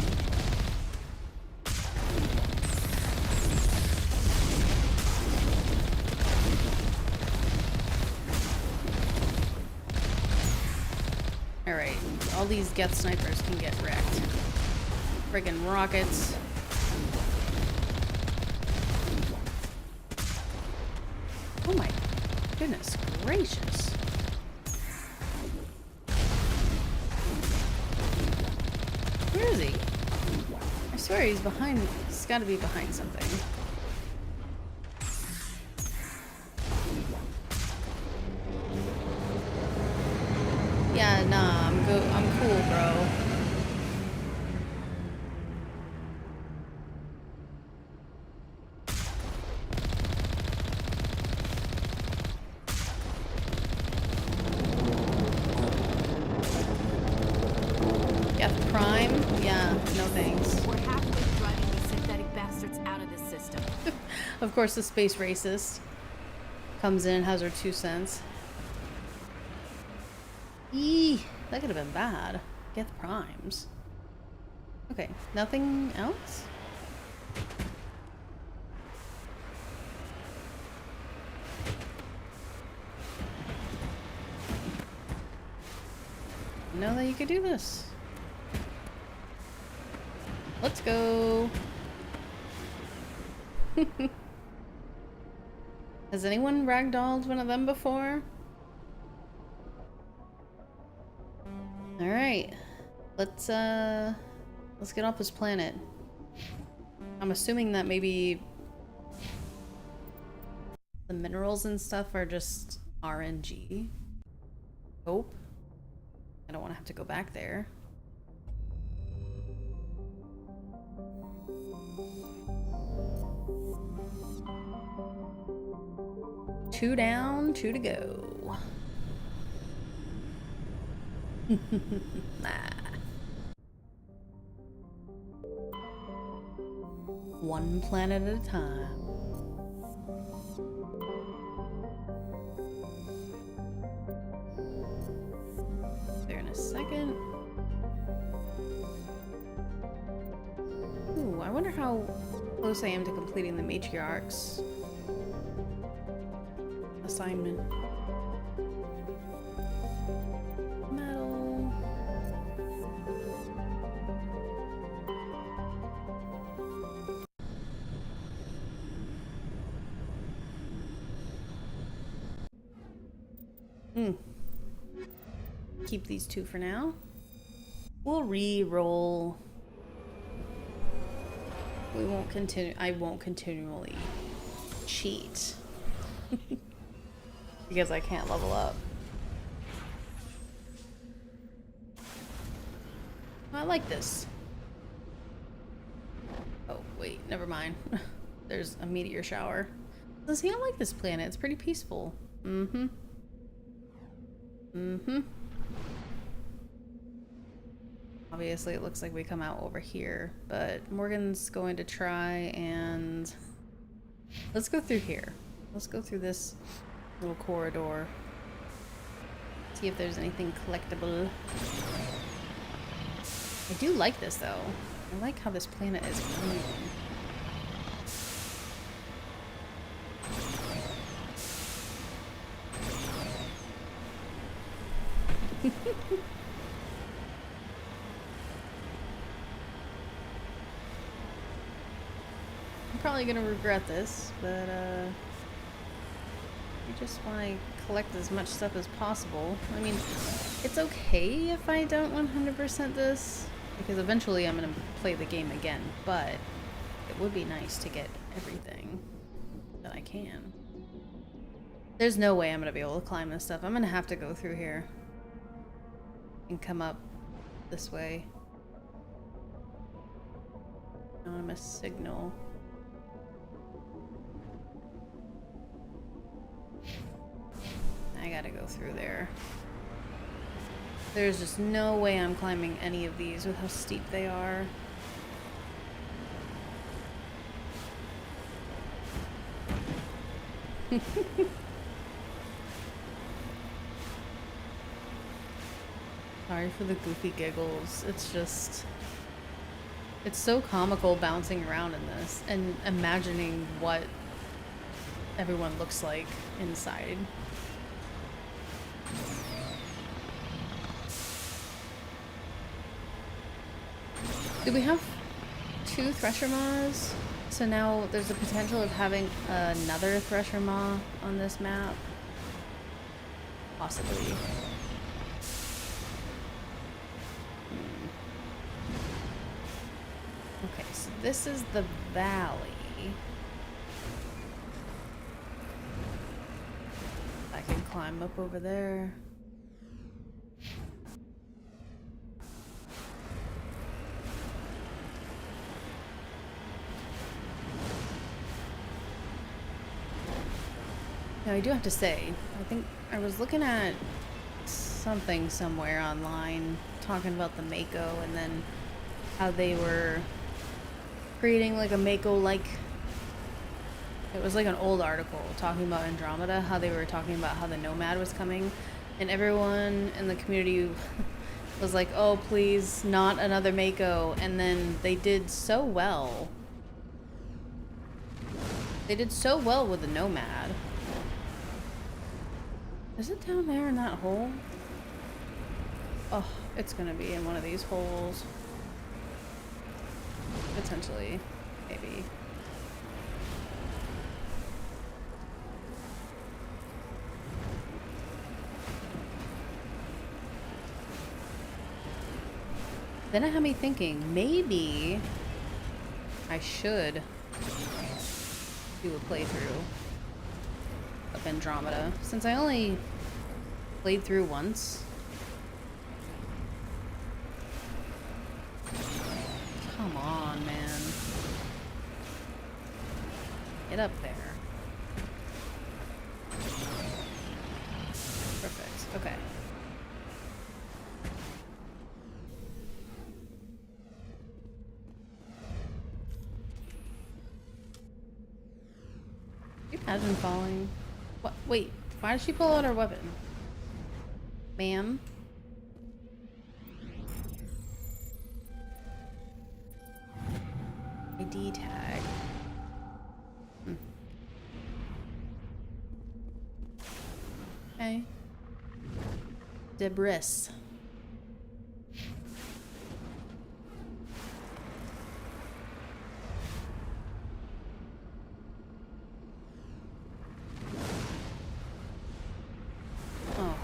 A: Alright, all these Geth snipers can get wrecked. Friggin' rockets. Oh my goodness gracious. Where is he? I swear he's behind. He's gotta be behind something. Yeah, nah, I'm cool, bro. Geth Prime? Yeah, no thanks.
H: We're halfway driving these synthetic bastards out of this system.
A: Of course, the space racist comes in and has her 2 cents. Eee, that could have been bad. Geth Primes. Okay, nothing else? Know that you could do this. Let's go. Has anyone ragdolled one of them before? Alright. Let's get off this planet. I'm assuming that maybe the minerals and stuff are just RNG. Hope. I don't want to have to go back there. Two down, 2 to go. Nah. One planet at a time. There in a second. Ooh, I wonder how close I am to completing the matriarch's assignment. Metal. Keep these 2 for now. We'll re-roll. We won't continue. I won't continually cheat. Because I can't level up. I like this. Oh, wait, never mind. There's a meteor shower. See, I like this planet. It's pretty peaceful. Mm-hmm. Mm-hmm. Obviously, it looks like we come out over here, but Morgan's going to try and... Let's go through here. Let's go through this little corridor. See if there's anything collectible. I do like this, though. I like how this planet is green. I'm probably gonna regret this, but I just want to collect as much stuff as possible. I mean, it's okay if I don't 100% this, because eventually I'm gonna play the game again, but it would be nice to get everything that I can. There's no way I'm gonna be able to climb this stuff. I'm gonna have to go through here and come up this way. Anonymous signal. I gotta go through there. There's just no way I'm climbing any of these with how steep they are. Sorry for the goofy giggles. It's just... It's so comical bouncing around in this and imagining what everyone looks like inside. Do we have 2 Thresher Maws? So now there's the potential of having another Thresher Maw on this map? Possibly. Okay, so this is the valley. I can climb up over there. Now, I do have to say, I think I was looking at something somewhere online talking about the Mako and then how they were creating like a Mako-like... It was like an old article talking about Andromeda, how they were talking about how the Nomad was coming, and everyone in the community was like, oh, please, not another Mako, and then they did so well. They did so well with the Nomad. Is it down there in that hole? Oh, it's gonna be in one of these holes. Potentially. Maybe. Then it had me thinking, maybe I should do a playthrough of Andromeda, since I only played through once. Come on, man. Get up there. Perfect. Okay. Can you imagine falling? What? Wait, why did she pull out her weapon? Ma'am? ID tag. Okay. Debris. Oh.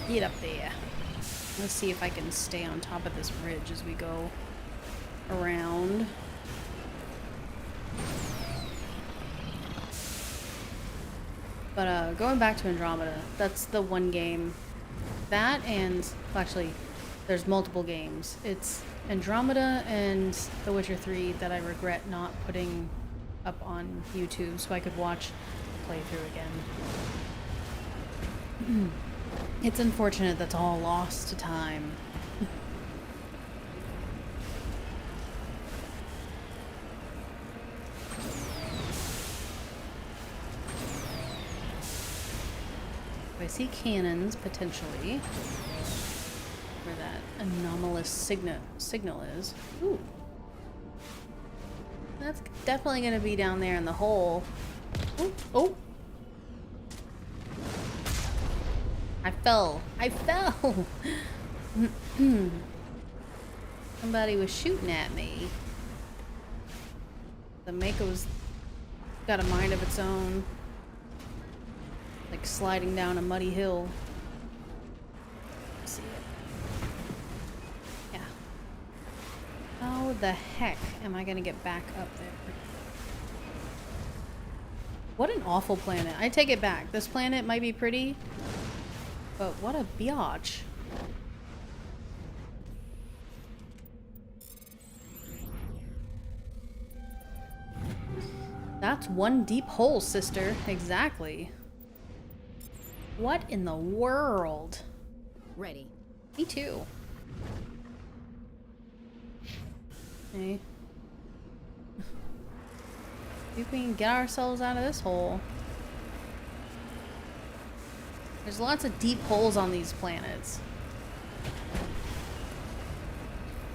A: Get up there. Let's see if I can stay on top of this ridge as we go around. But going back to Andromeda, that's the one game. That and, well, actually, there's multiple games. It's Andromeda and The Witcher 3 that I regret not putting up on YouTube so I could watch the playthrough again. It's unfortunate that's all lost to time. I see cannons, potentially. Where that anomalous signal is. Ooh. That's definitely going to be down there in the hole. Oh, oh! I fell! I fell! Somebody was shooting at me. The Mako's got a mind of its own. Like sliding down a muddy hill. See it. Yeah. How the heck am I gonna get back up there? What an awful planet. I take it back. This planet might be pretty, but what a biatch. That's one deep hole, sister. Exactly. What in the world?
H: Ready.
A: Me too. Okay. See if we can get ourselves out of this hole. There's lots of deep holes on these planets.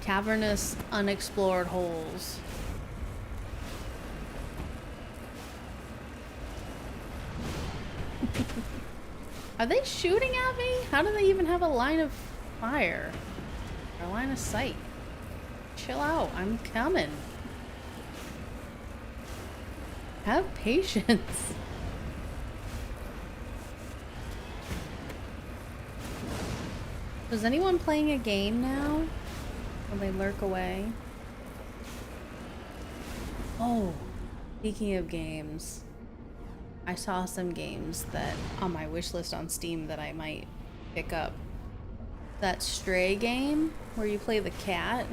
A: Cavernous, unexplored holes. Are they shooting at me? How do they even have a line of fire? Or a line of sight? Chill out, I'm coming. Have patience. Is anyone playing a game now? Will they lurk away? Oh, speaking of games. I saw some games that on my wish list on Steam that I might pick up. That Stray game where you play the cat.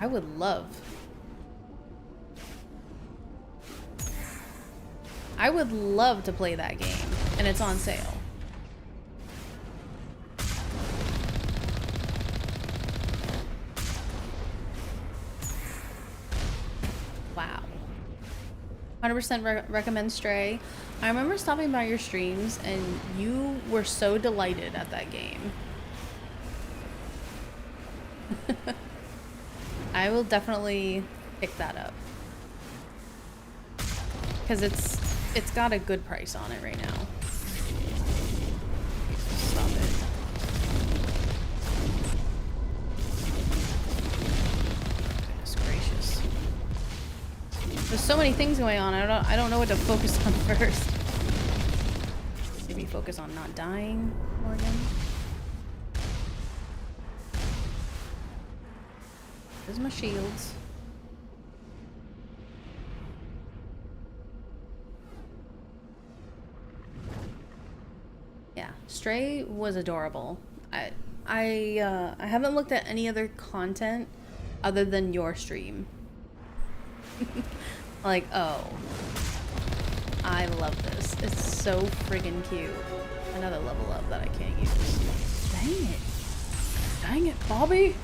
A: I would love. I would love to play that game, and it's on sale. Wow. 100% recommend Stray. I remember stopping by your streams and you were so delighted at that game. I will definitely pick that up. Because it's got a good price on it right now. Stop it. Goodness gracious. There's so many things going on. I don't know what to focus on first. Maybe focus on not dying, Morgan. There's my shields. Yeah, Stray was adorable. I haven't looked at any other content other than your stream. Like, oh, I love this. It's so friggin' cute. Another level up that I can't use. Dang it. Dang it, Bobby.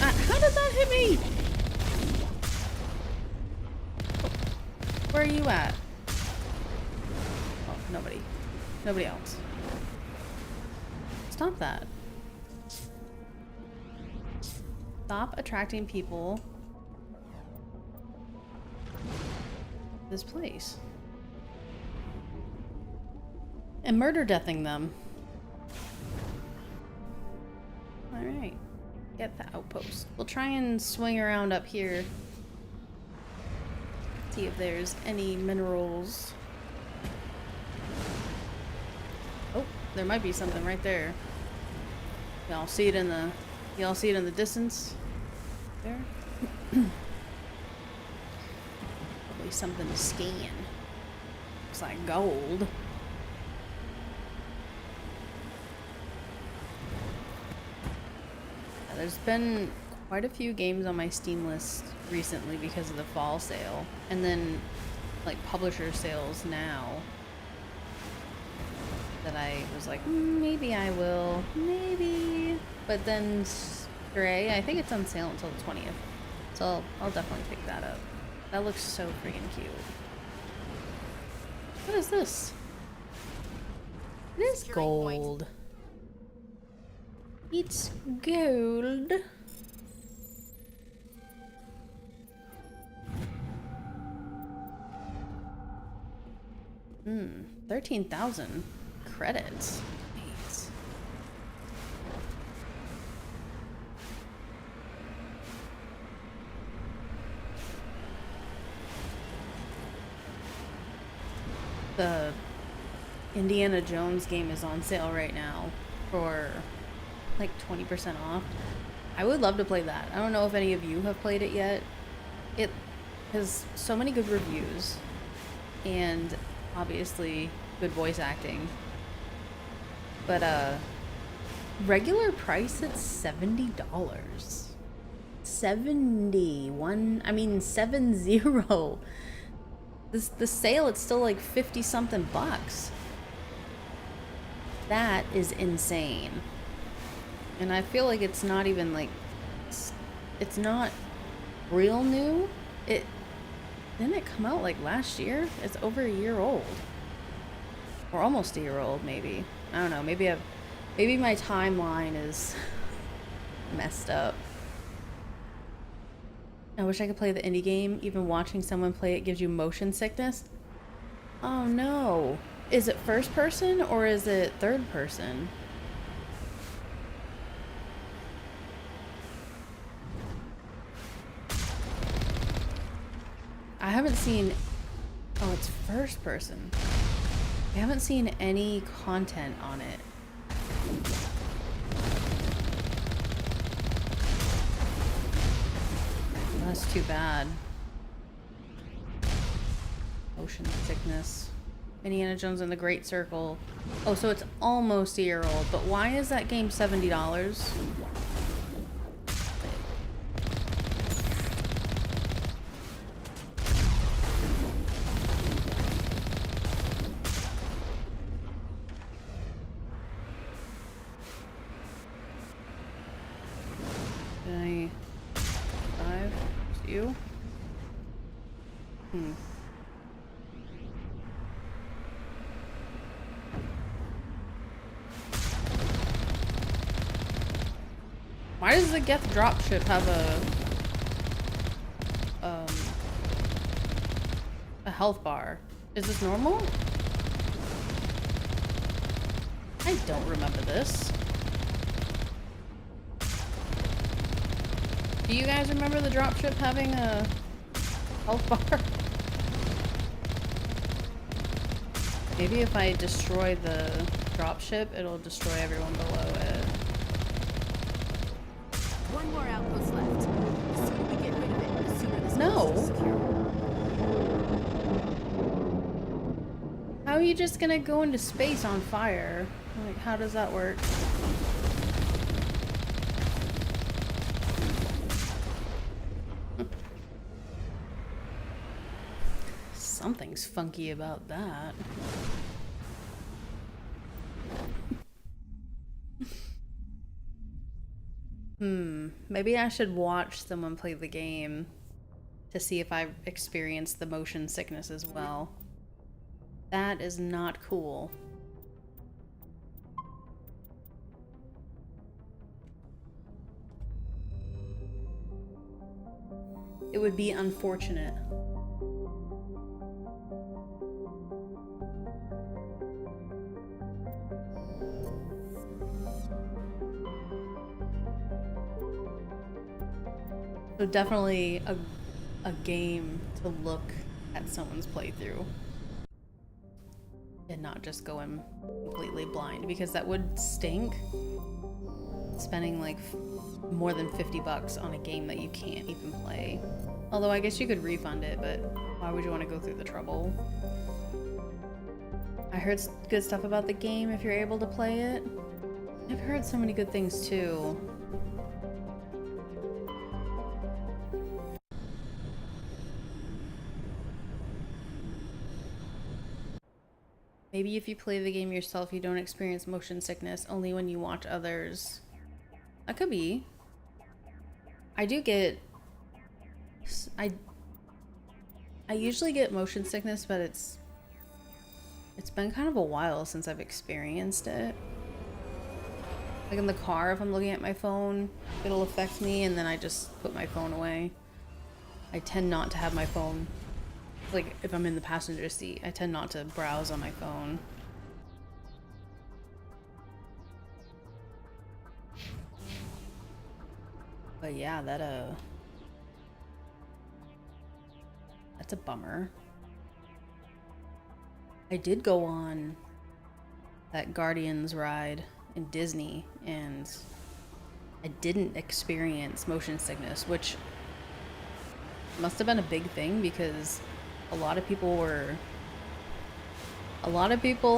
A: How did that hit me? Where are you at? Oh, nobody. Nobody else. Stop that. Stop attracting people to this place. And murder-deathing them. Alright. Get the outpost. We'll try and swing around up here. See if there's any minerals. there might be something right there. Y'all see it in the distance? There? Probably something to scan. Looks like gold. There's been quite a few games on my Steam list recently because of the fall sale, and then like publisher sales now that I was like, maybe I will, maybe. But then Stray, I think it's on sale until the 20th, so I'll definitely pick that up. That looks so freaking cute. What is this? It is gold. It's gold. 13,000 credits. Nice. The Indiana Jones game is on sale right now for like 20% off. I would love to play that. I don't know if any of you have played it yet. It has so many good reviews and obviously good voice acting. But regular price it's $70. 71, I mean 70. The sale it's still like 50 something bucks. That is insane. And I feel like it's not even like it's not real new. Didn't it come out like last year? It's over a year old. Or almost a year old, maybe. I don't know, maybe my timeline is messed up. I wish I could play the indie game. Even watching someone play it gives you motion sickness. Oh no. Is it first person or is it third person? I haven't seen... Oh, it's first person. I haven't seen any content on it. That's too bad. Motion sickness. Indiana Jones and the Great Circle. Oh, so it's almost a year old. But why is that game $70? You? Why does the Geth dropship have a health bar? Is this normal? I don't remember this. Do you guys remember the dropship having a health bar? Maybe if I destroy the dropship, it'll destroy everyone below it.
H: One more outpost left. The sooner we get rid of it, the sooner this
A: No.
H: coast is secure.
A: How are you just gonna go into space on fire? Like, how does that work? Something's funky about that. Maybe I should watch someone play the game to see if I've experienced the motion sickness as well. That is not cool. It would be unfortunate. So definitely a game to look at someone's playthrough. and not just go in completely blind, because that would stink. Spending like more than 50 bucks on a game that you can't even play. Although I guess you could refund it, but why would you want to go through the trouble? I heard good stuff about the game if you're able to play it. I've heard so many good things too. Maybe if you play the game yourself, you don't experience motion sickness, only when you watch others. That could be. I do get... I usually get motion sickness, but it's been kind of a while since I've experienced it. Like in the car, if I'm looking at my phone, it'll affect me, and then I just put my phone away. I tend not to have my phone, like if I'm in the passenger seat, I tend not to browse on my phone. But yeah, that's a bummer. I did go on that Guardians ride in Disney, and I didn't experience motion sickness, which must have been a big thing because a lot of people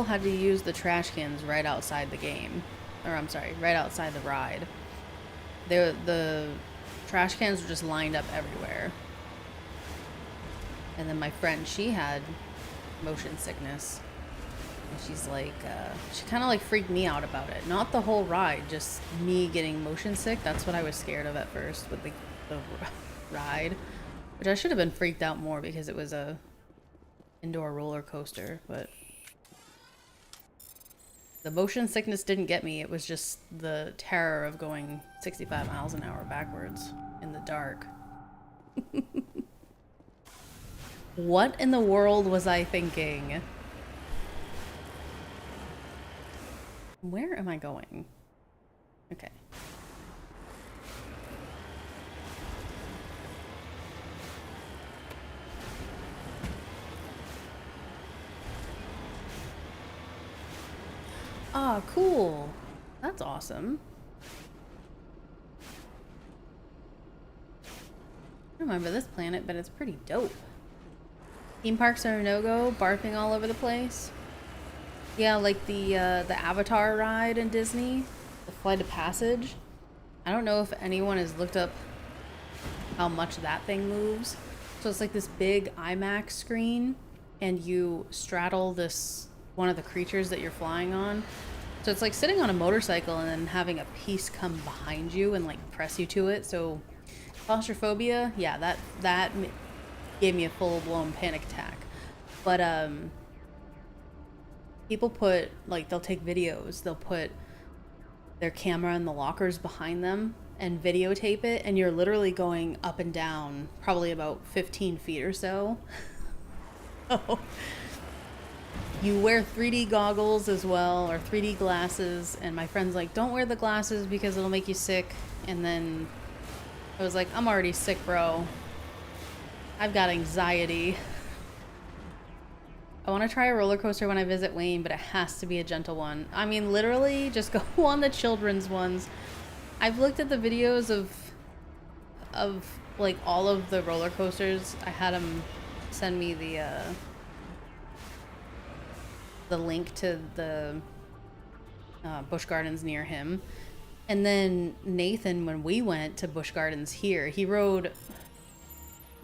A: had to use the trash cans right outside the game. Or I'm sorry, right outside the ride. The trash cans were just lined up everywhere. And then my friend, she had motion sickness. And she's like, she kind of like freaked me out about it. Not the whole ride, just me getting motion sick. That's what I was scared of at first with the ride. Which I should have been freaked out more because it was a indoor roller coaster, but the motion sickness didn't get me. It was just the terror of going 65 miles an hour backwards in the dark. What in the world was I thinking? Where am I going? Okay. Ah, cool. That's awesome. I don't remember this planet, but it's pretty dope. Theme parks are a no-go, barfing all over the place. Yeah, like the Avatar ride in Disney, the Flight of Passage. I don't know if anyone has looked up how much that thing moves. So it's like this big IMAX screen, and you straddle this one of the creatures that you're flying on. So it's like sitting on a motorcycle and then having a piece come behind you and like press you to it. So claustrophobia, yeah, that gave me a full-blown panic attack. But people put, like, they'll take videos, they'll put their camera in the lockers behind them and videotape it, and you're literally going up and down probably about 15 feet or so. You wear 3D goggles as well, or 3D glasses, and my friend's like, don't wear the glasses because it'll make you sick. And then I was like, I'm already sick, bro. I've got anxiety. I want to try a roller coaster when I visit Wayne, but it has to be a gentle one. I mean, literally, just go on the children's ones. I've looked at the videos of like all of the roller coasters. I had him send me the link to the Busch Gardens near him. And then Nathan, when we went to Busch Gardens here, he rode,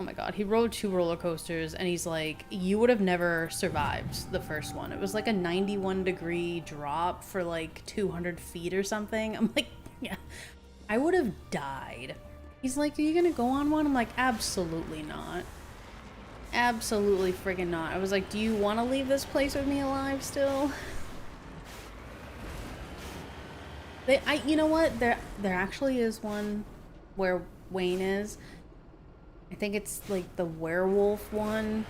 A: oh my god, he rode 2 roller coasters, and he's like, you would have never survived the first one. It was like a 91-degree drop for like 200 feet or something. I'm like, yeah, I would have died. He's like, are you gonna go on one? I'm like, absolutely not. Absolutely friggin' not. I was like, do you want to leave this place with me alive still? You know what? There actually is one where Wayne is. I think it's like the werewolf one.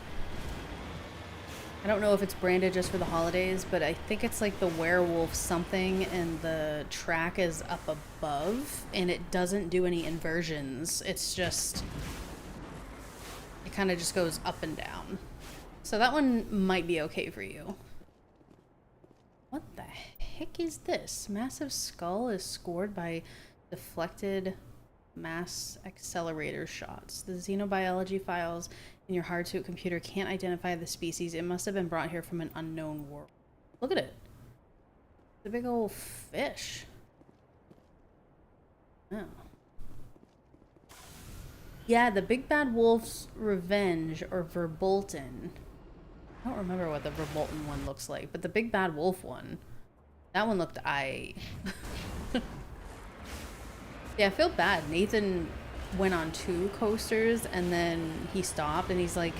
A: I don't know if it's branded just for the holidays, but I think it's like the werewolf something, and the track is up above, and it doesn't do any inversions. It's just, it kind of just goes up and down. So that one might be okay for you. heck is this? Massive skull is scored by deflected mass accelerator shots. The xenobiology files in your hardsuit computer can't identify the species. It must have been brought here from an unknown world. Look at it. It's a big old fish. Oh. Yeah, the Big Bad Wolf's Revenge, or Verbolten. I don't remember what the Verbolten one looks like, but the Big Bad Wolf one, that one looked Yeah, I feel bad. Nathan went on 2 coasters and then he stopped and he's like,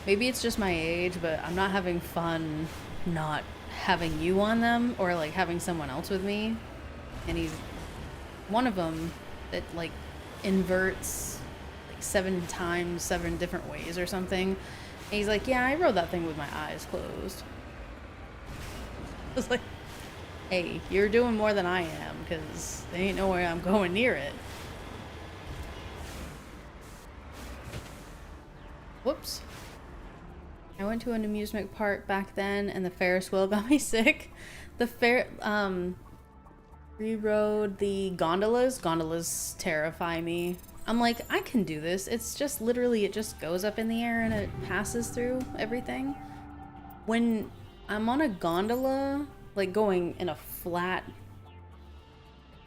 A: maybe it's just my age, but I'm not having fun not having you on them or like having someone else with me. And he's one of them that like inverts like 7 times 7 different ways or something. And he's like, yeah, I rode that thing with my eyes closed. I was like, hey, you're doing more than I am, because there ain't no way I'm going near it. Whoops. I went to an amusement park back then, and the Ferris wheel got me sick. We rode the gondolas. Gondolas terrify me. I'm like, I can do this. It's just literally, it just goes up in the air and it passes through everything. When I'm on a gondola, like going in a flat,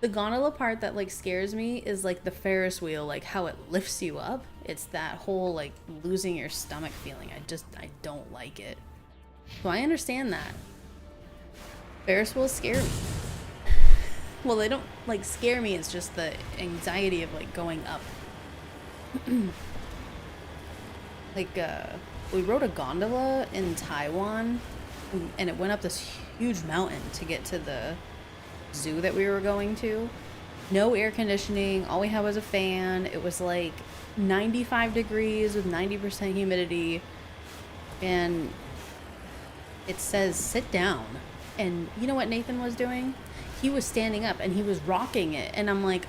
A: the gondola part that like scares me is like the Ferris wheel, like how it lifts you up. It's that whole like losing your stomach feeling. I don't like it. So I understand that. Ferris wheels scare me. Well, they don't like scare me, it's just the anxiety of like going up. Like we rode a gondola in Taiwan and it went up this huge mountain to get to the zoo that we were going to. No air conditioning, all we had was a fan. It was like 95 degrees with 90% humidity, and it says sit down. And you know what Nathan was doing? He was standing up and he was rocking it, and I'm like,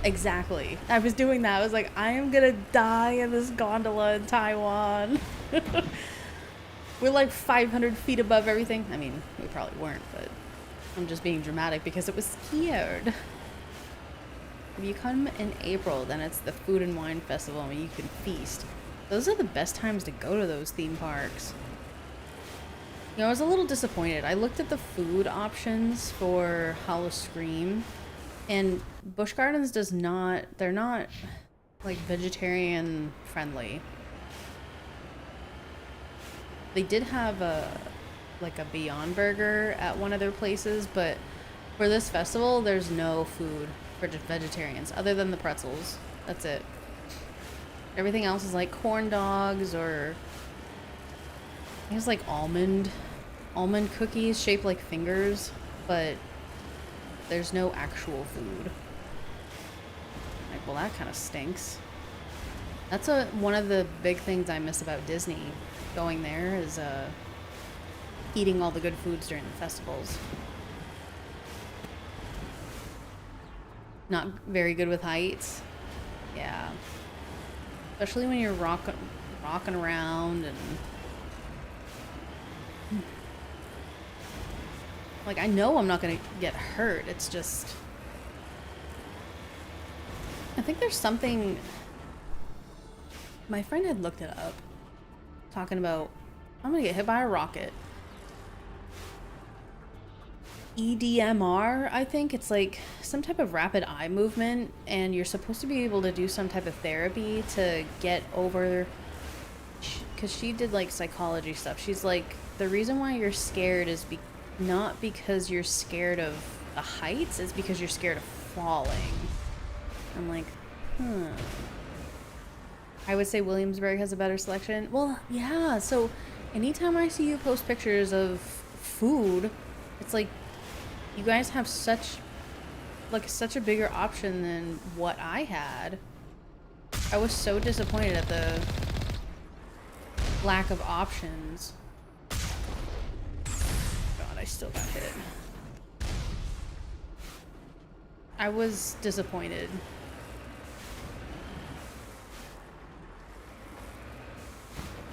A: exactly. I was doing that. I was like, I am gonna die in this gondola in Taiwan. We're like 500 feet above everything. I mean, we probably weren't, but I'm just being dramatic because it was scared. If you come in April, then it's the Food and Wine Festival and you can feast. Those are the best times to go to those theme parks. You know, I was a little disappointed. I looked at the food options for Howl-O-Scream, and Busch Gardens they're not like vegetarian friendly. They did have a Beyond Burger at one of their places, but for this festival, there's no food for vegetarians other than the pretzels. That's it. Everything else is like corn dogs, or I think it's like almond cookies shaped like fingers, but there's no actual food. Like, well, that kind of stinks. That's one of the big things I miss about Disney. Going there is eating all the good foods during the festivals. Not very good with heights. Yeah. Especially when you're rocking around and like, I know I'm not gonna get hurt. It's just, I think there's something, my friend had looked it up, talking about, I'm gonna get hit by a rocket. EDMR, I think it's like some type of rapid eye movement, and you're supposed to be able to do some type of therapy to get over, because she did like psychology stuff. She's like, the reason why you're scared is not because you're scared of the heights, it's because you're scared of falling. I'm like, I would say Williamsburg has a better selection. Well, yeah, so anytime I see you post pictures of food, it's like, you guys have such a bigger option than what I had. I was so disappointed at the lack of options. God, I still got hit. I was disappointed.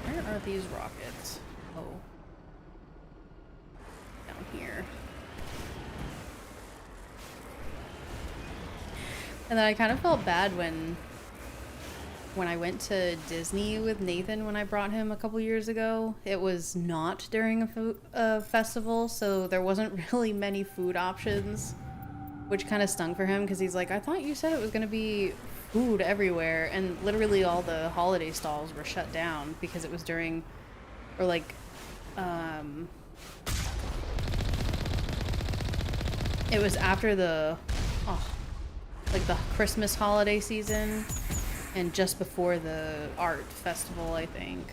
A: Where are these rockets? Oh. Down here. And then I kind of felt bad when I went to Disney with Nathan when I brought him a couple years ago. It was not during a festival, so there wasn't really many food options, which kind of stung for him because he's like, I thought you said it was going to be food everywhere, and literally all the holiday stalls were shut down because it was during, or like, it was after the, like the Christmas holiday season and just before the art festival, I think.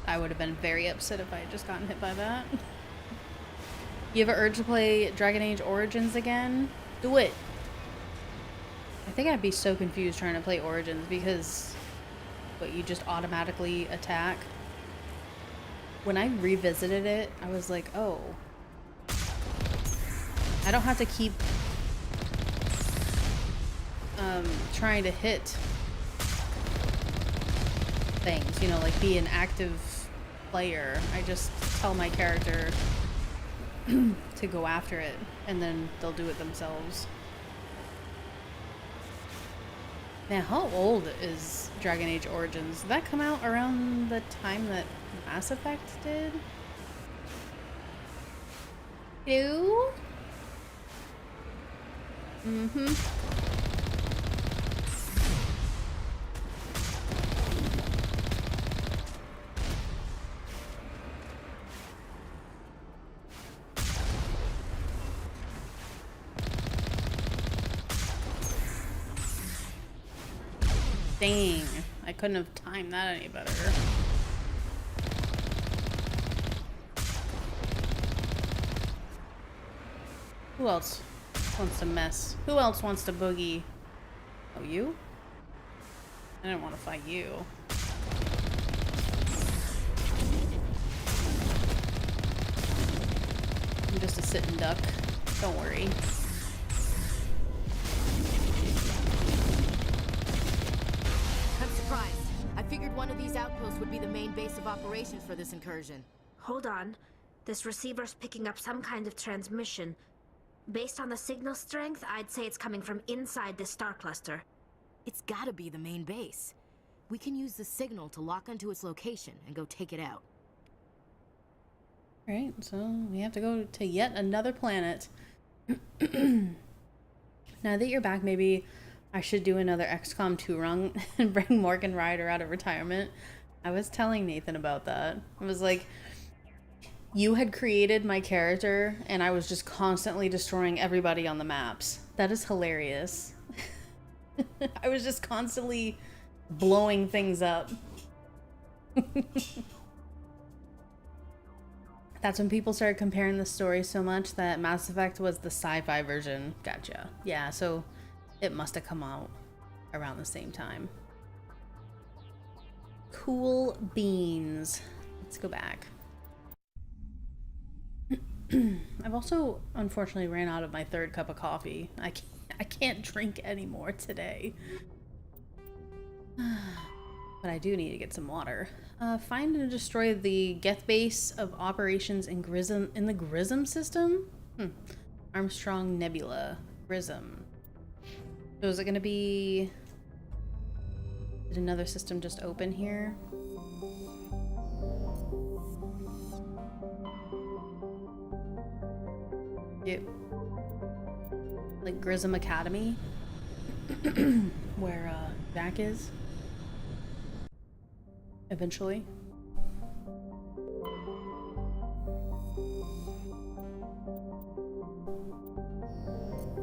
A: I would have been very upset if I had just gotten hit by that. You have an urge to play Dragon Age Origins again? Do it. I think I'd be so confused trying to play Origins because what, you just automatically attack? When I revisited it, I was like, oh. I don't have to keep trying to hit things, you know, like be an active player. I just tell my character to go after it, and then they'll do it themselves. Man, how old is Dragon Age Origins? Did that come out around the time that Mass Effect did? Ew? Mm-hmm. Dang, I couldn't have timed that any better. Who else wants to mess? Who else wants to boogie? Oh, you? I didn't want to fight you. I'm just a sitting duck. Don't worry.
H: I figured one of these outposts would be the main base of operations for this incursion.
I: Hold on. This receiver's picking up some kind of transmission. Based on the signal strength, I'd say it's coming from inside this star cluster.
H: It's gotta be the main base. We can use the signal to lock onto its location and go take it out.
A: Alright, so we have to go to yet another planet. Now that you're back, maybe I should do another XCOM 2 run and bring Morgan Ryder out of retirement. I was telling Nathan about that. I was like, you had created my character and I was just constantly destroying everybody on the maps. That is hilarious. I was just constantly blowing things up. That's when people started comparing the story so much that Mass Effect was the sci-fi version. Gotcha. Yeah, so it must have come out around the same time. Cool beans. Let's go back. I've also unfortunately ran out of my third cup of coffee. I can't drink anymore today. But I do need to get some water. Find and destroy the Geth base of operations in the Grism system? Armstrong Nebula. Grism. So is it going to be... Did another system just open here? Yep. Like Grism Academy? Where Jack is? Eventually.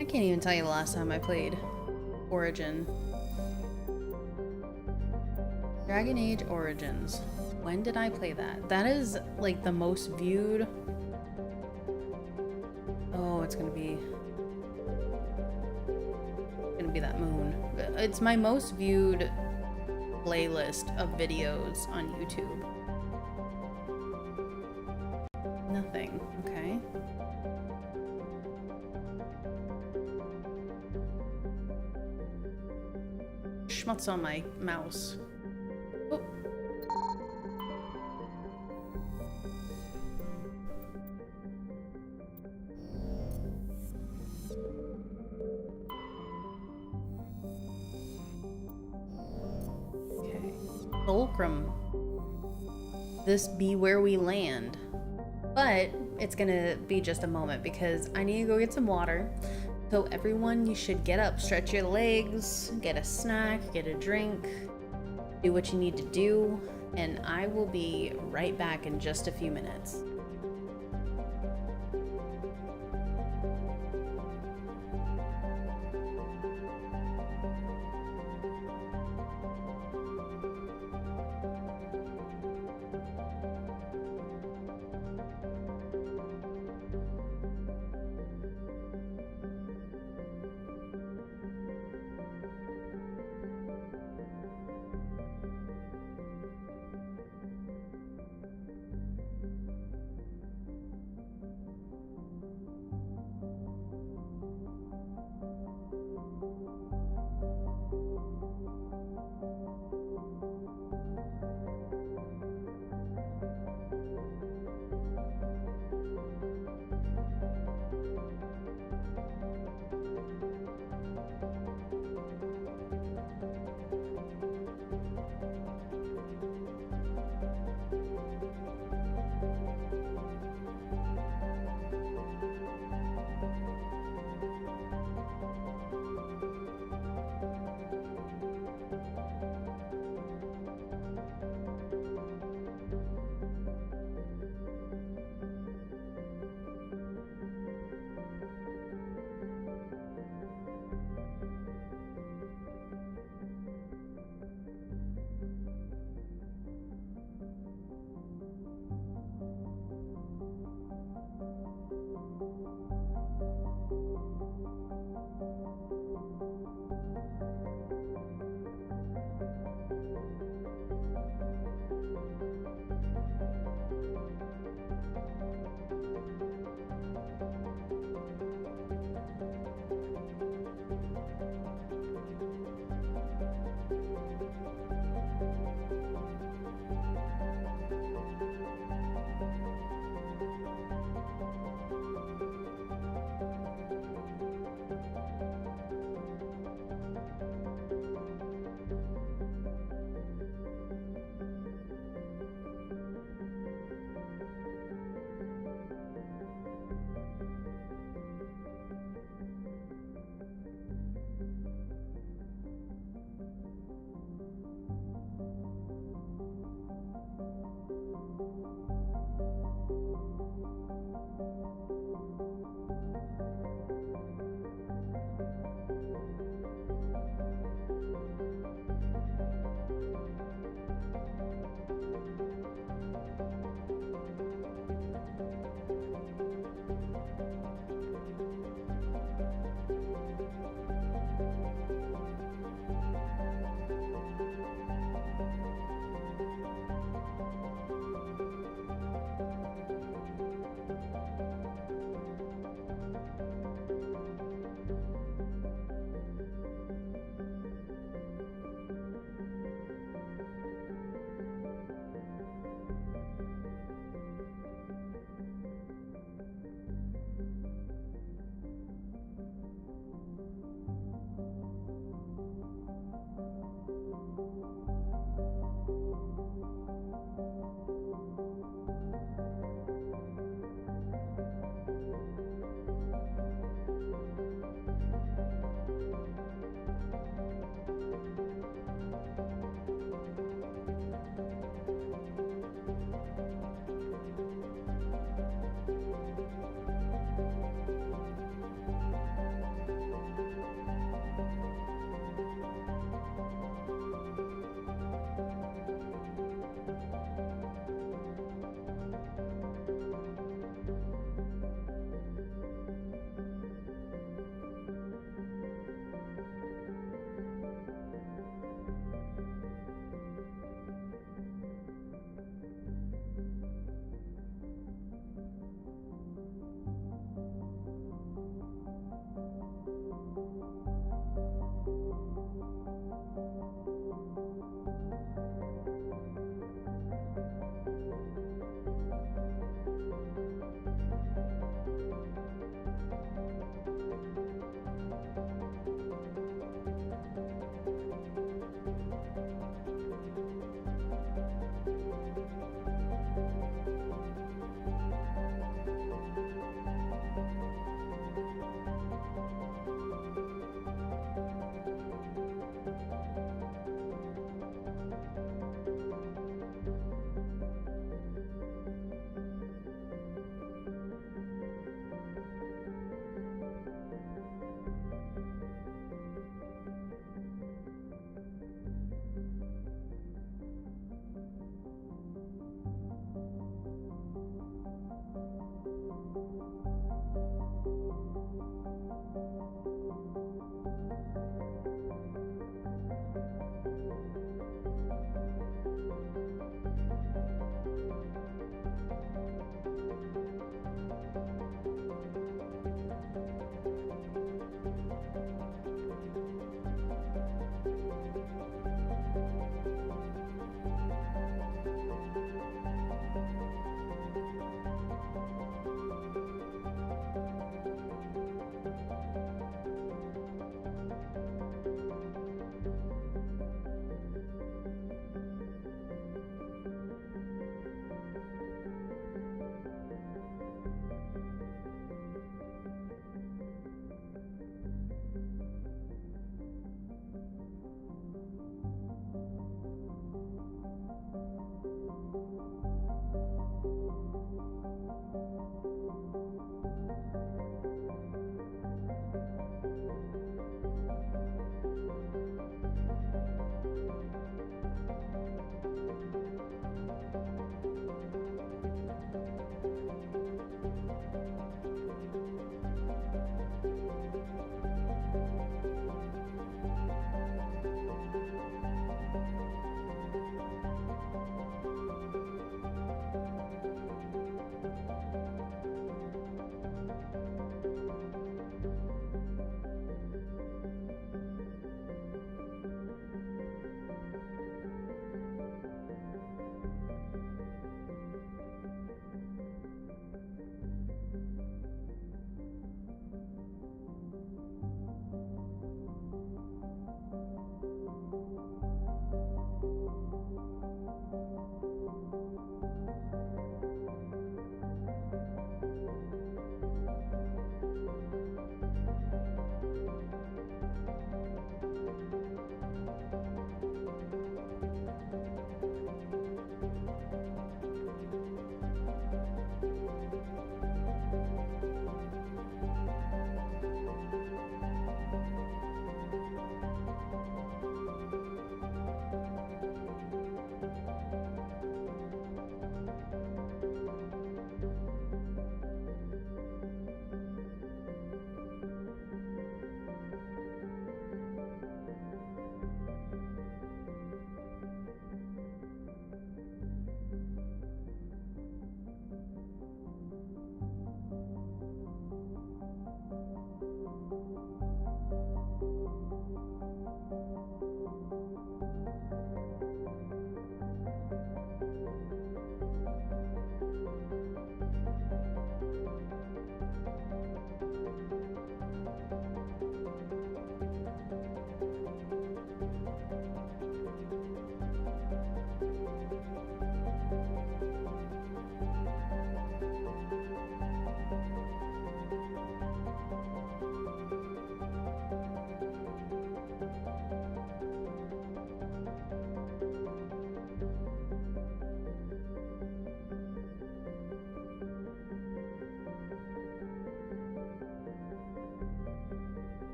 A: I can't even tell you the last time I played Origin. Dragon Age Origins. When did I play that? That is like the most viewed. Oh, it's gonna be that moon. It's my most viewed playlist of videos on YouTube. Nothing. Okay. Schmutz on my mouse. Oh. fulcrum. This be where we land. But it's gonna be just a moment because I need to go get some water. So everyone, you should get up, stretch your legs, get a snack, get a drink, do what you need to do, and I will be right back in just a few minutes.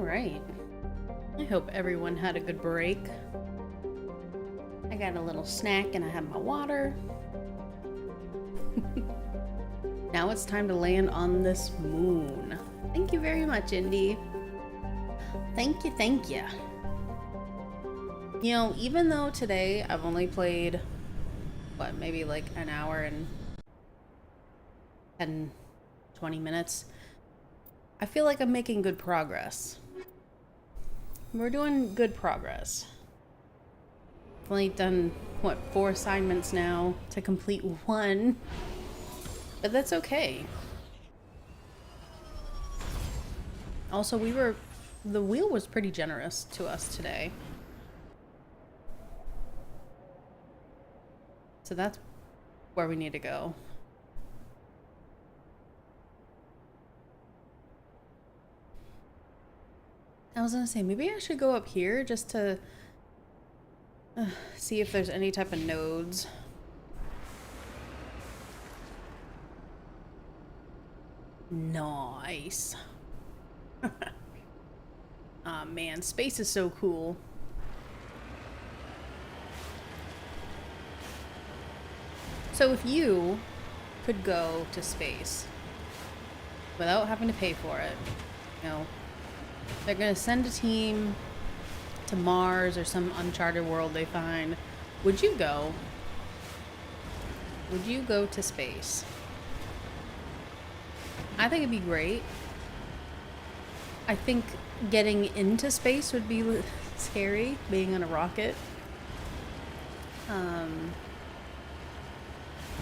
A: Alright. I hope everyone had a good break. I got a little snack and I have my water. Now it's time to land on this moon. Thank you very much, Indy. Thank you, thank you. You know, even though today I've only played, what, maybe like an hour and 10, 20 minutes, I feel like I'm making good progress. We're doing good progress. I've only done, what, 4 assignments now to complete 1. But that's okay. Also, the wheel was pretty generous to us today. So that's where we need to go. I was gonna say, maybe I should go up here just to see if there's any type of nodes. Nice. Aw, man, space is so cool. So if you could go to space without having to pay for it, you know, they're gonna send a team to Mars or some uncharted world they find, would you go? Would you go to space? I think it'd be great. I think getting into space would be scary, being on a rocket.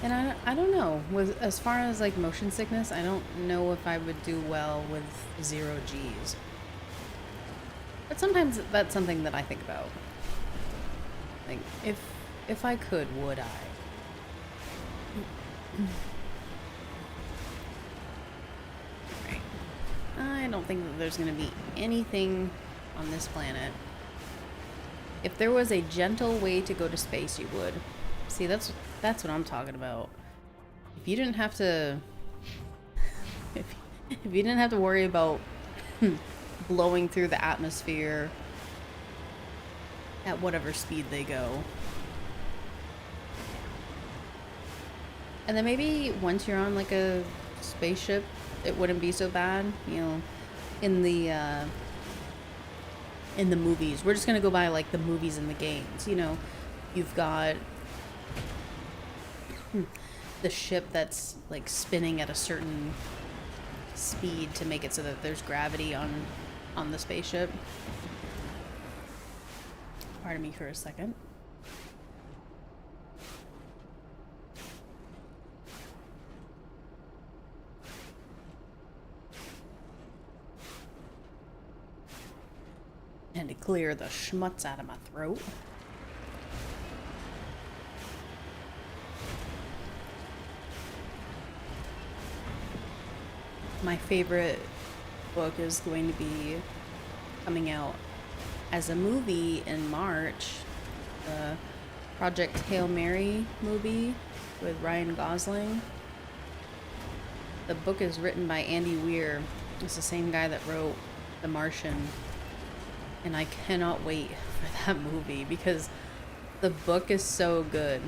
A: And I don't know. As far as like motion sickness, I don't know if I would do well with 0 Gs. But sometimes that's something that I think about. Like, if I could, would I? Right. I don't think that there's going to be anything on this planet. If there was a gentle way to go to space, you would. See, that's what I'm talking about. If you didn't have to... if you didn't have to worry about blowing through the atmosphere at whatever speed they go. And then maybe once you're on like a spaceship, it wouldn't be so bad, you know, in the movies. We're just gonna go by like the movies and the games, you know. You've got the ship that's like spinning at a certain speed to make it so that there's gravity on the spaceship. Pardon me for a second. And to clear the schmutz out of my throat. My favorite book is going to be coming out as a movie in March. The Project Hail Mary movie with Ryan Gosling. The book is written by Andy Weir. It's the same guy that wrote The Martian. And I cannot wait for that movie because the book is so good.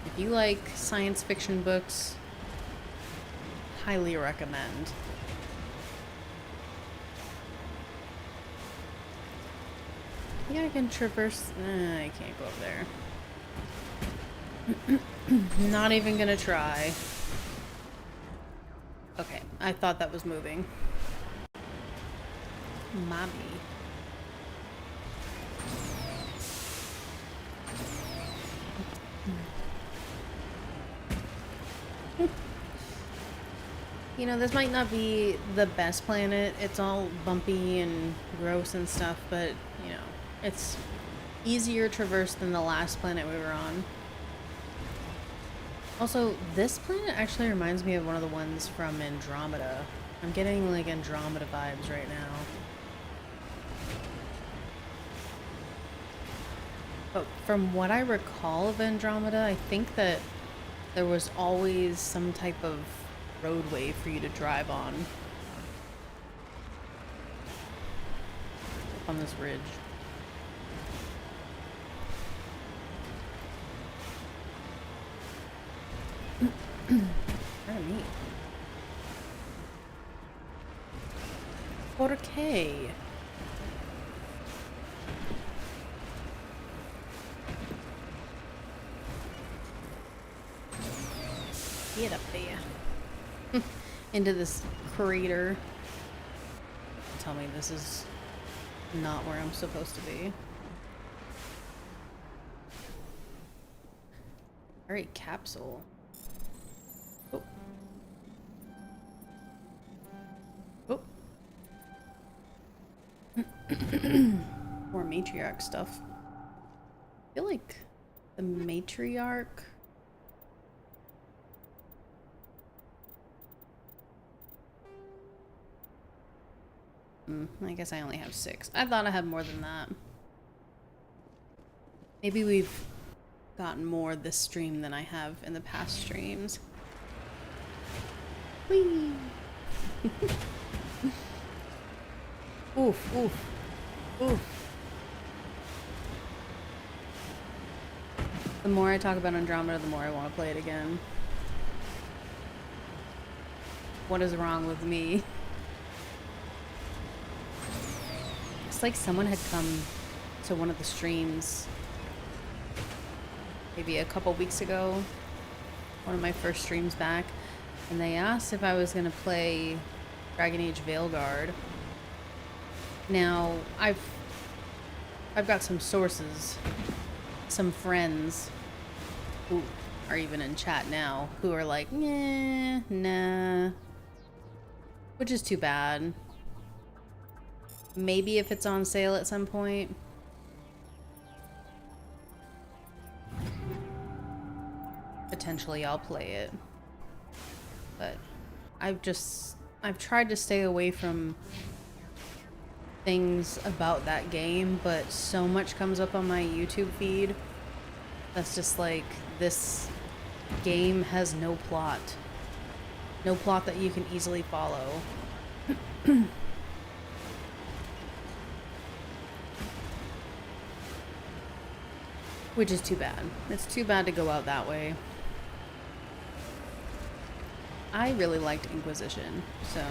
A: If you like science fiction books, highly recommend. Yeah, I can traverse. I can't go up there. Not even gonna try. Okay, I thought that was moving. Mobby. You know, this might not be the best planet. It's all bumpy and gross and stuff, but, you know, it's easier traversed than the last planet we were on. Also, this planet actually reminds me of one of the ones from Andromeda. I'm getting, like, Andromeda vibes right now. But from what I recall of Andromeda, I think that there was always some type of roadway for you to drive on. on this ridge. Very neat. 4K. Get up there. Into this crater. Tell me this is not where I'm supposed to be. Alright, capsule. Oh. Oh. More matriarch stuff. I feel like the matriarch. I guess I only have 6. I thought I had more than that. Maybe we've gotten more this stream than I have in the past streams. Whee! Oof, oof, oof. The more I talk about Andromeda, the more I want to play it again. What is wrong with me? It's like someone had come to one of the streams maybe a couple weeks ago, one of my first streams back, and they asked if I was going to play Dragon Age Veilguard. Now, I've got some sources, some friends who are even in chat now who are like, nah, which is too bad. Maybe if it's on sale at some point. Potentially I'll play it. But I've tried to stay away from things about that game, but so much comes up on my YouTube feed that's just like, this game has no plot. No plot that you can easily follow. Which is too bad. It's too bad to go out that way. I really liked Inquisition, so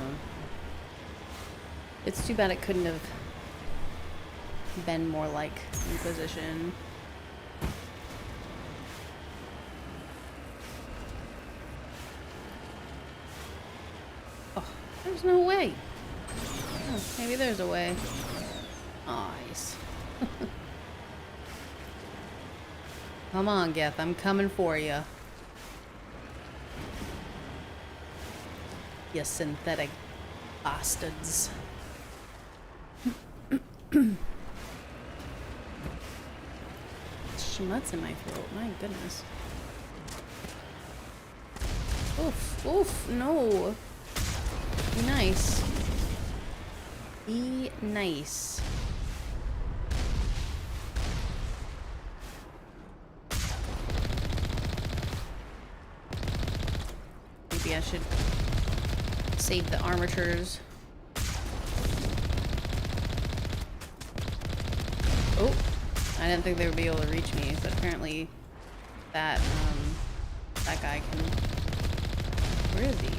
A: it's too bad it couldn't have been more like Inquisition. Oh, there's no way. Oh, maybe there's a way. Nice. Come on, Geth, I'm coming for you. You synthetic bastards. Schmutz in my throat, my goodness. Oof, oof, no. Be nice. Be nice. Maybe I should save the armatures. Oh, I didn't think they would be able to reach me, but apparently that that guy can. Where is he?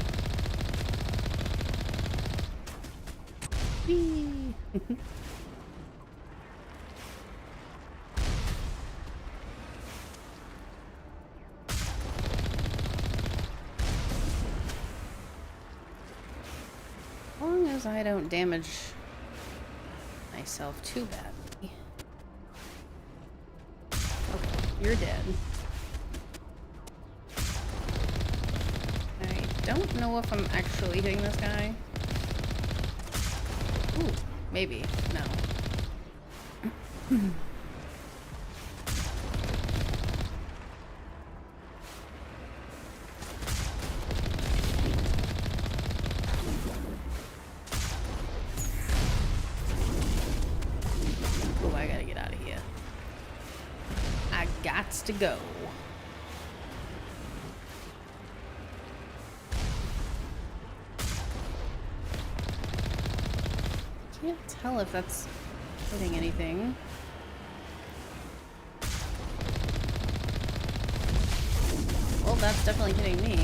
A: Whee! As long as I don't damage myself too badly. Okay, you're dead. I don't know if I'm actually hitting this guy. Ooh, maybe. No. To go. Can't tell if that's hitting anything. Well, that's definitely hitting me.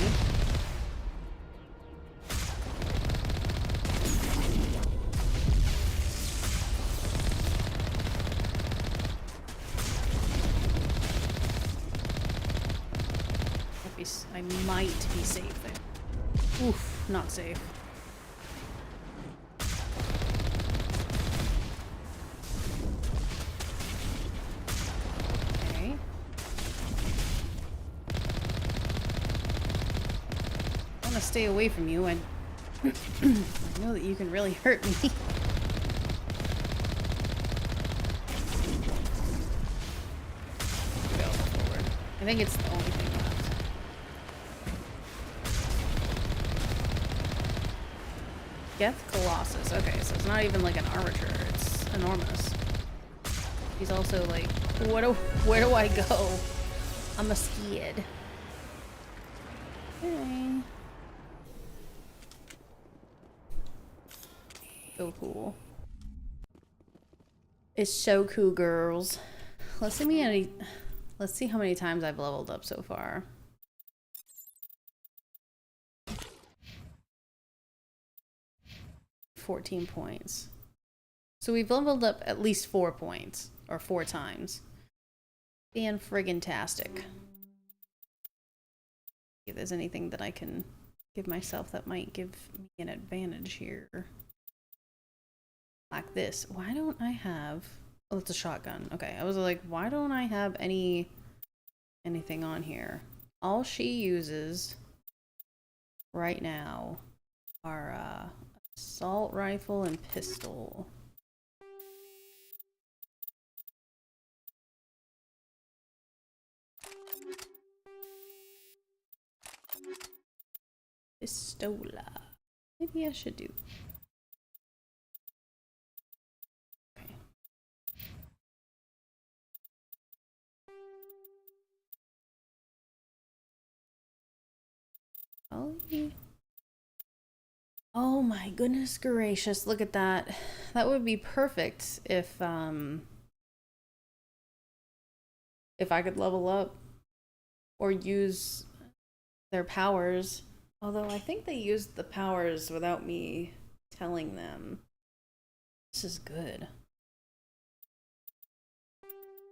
A: I might be safe there. Oof, not safe. Okay. I want to stay away from you. I know that you can really hurt me. Go forward. I think it's the only thing left. Geth Colossus. Okay, so it's not even like an armature. It's enormous. He's also like, where do I go? I'm a skid. Okay. So cool. It's so cool, girls. Let's see how many times I've leveled up so far. 14 points. So we've leveled up at least 4 points, or 4 times. Fan friggin-tastic. If there's anything that I can give myself that might give me an advantage here. Like this. Why don't I have... Oh, it's a shotgun. Okay, I was like, why don't I have anything on here? All she uses right now are assault rifle and pistol. Pistola. Maybe I should do. Okay. Oh my goodness gracious, look at that. That would be perfect if I could level up or use their powers. Although I think they used the powers without me telling them. This is good.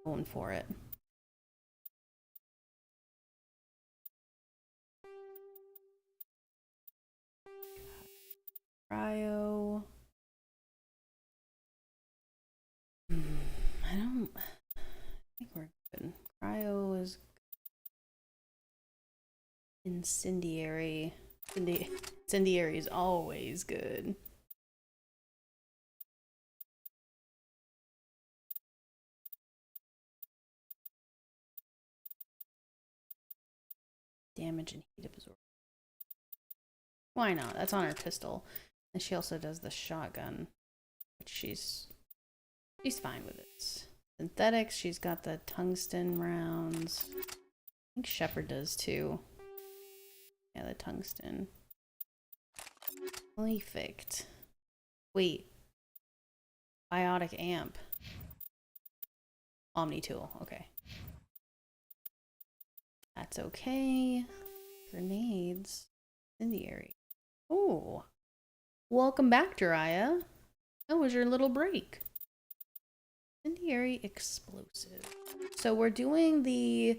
A: Going for it. Cryo. I think we're good. Cryo is incendiary. Incendiary is always good. Damage and heat absorption. Why not? That's on her pistol. And she also does the shotgun, which she's fine with it. Synthetics, she's got the tungsten rounds. I think Shepard does too. Yeah, the tungsten. Perfect. Wait. Biotic amp. Omni tool. Okay. That's okay. Grenades. Incendiary. Oh. Welcome back, Jiraiya. How was your little break? Incendiary explosive. So we're doing the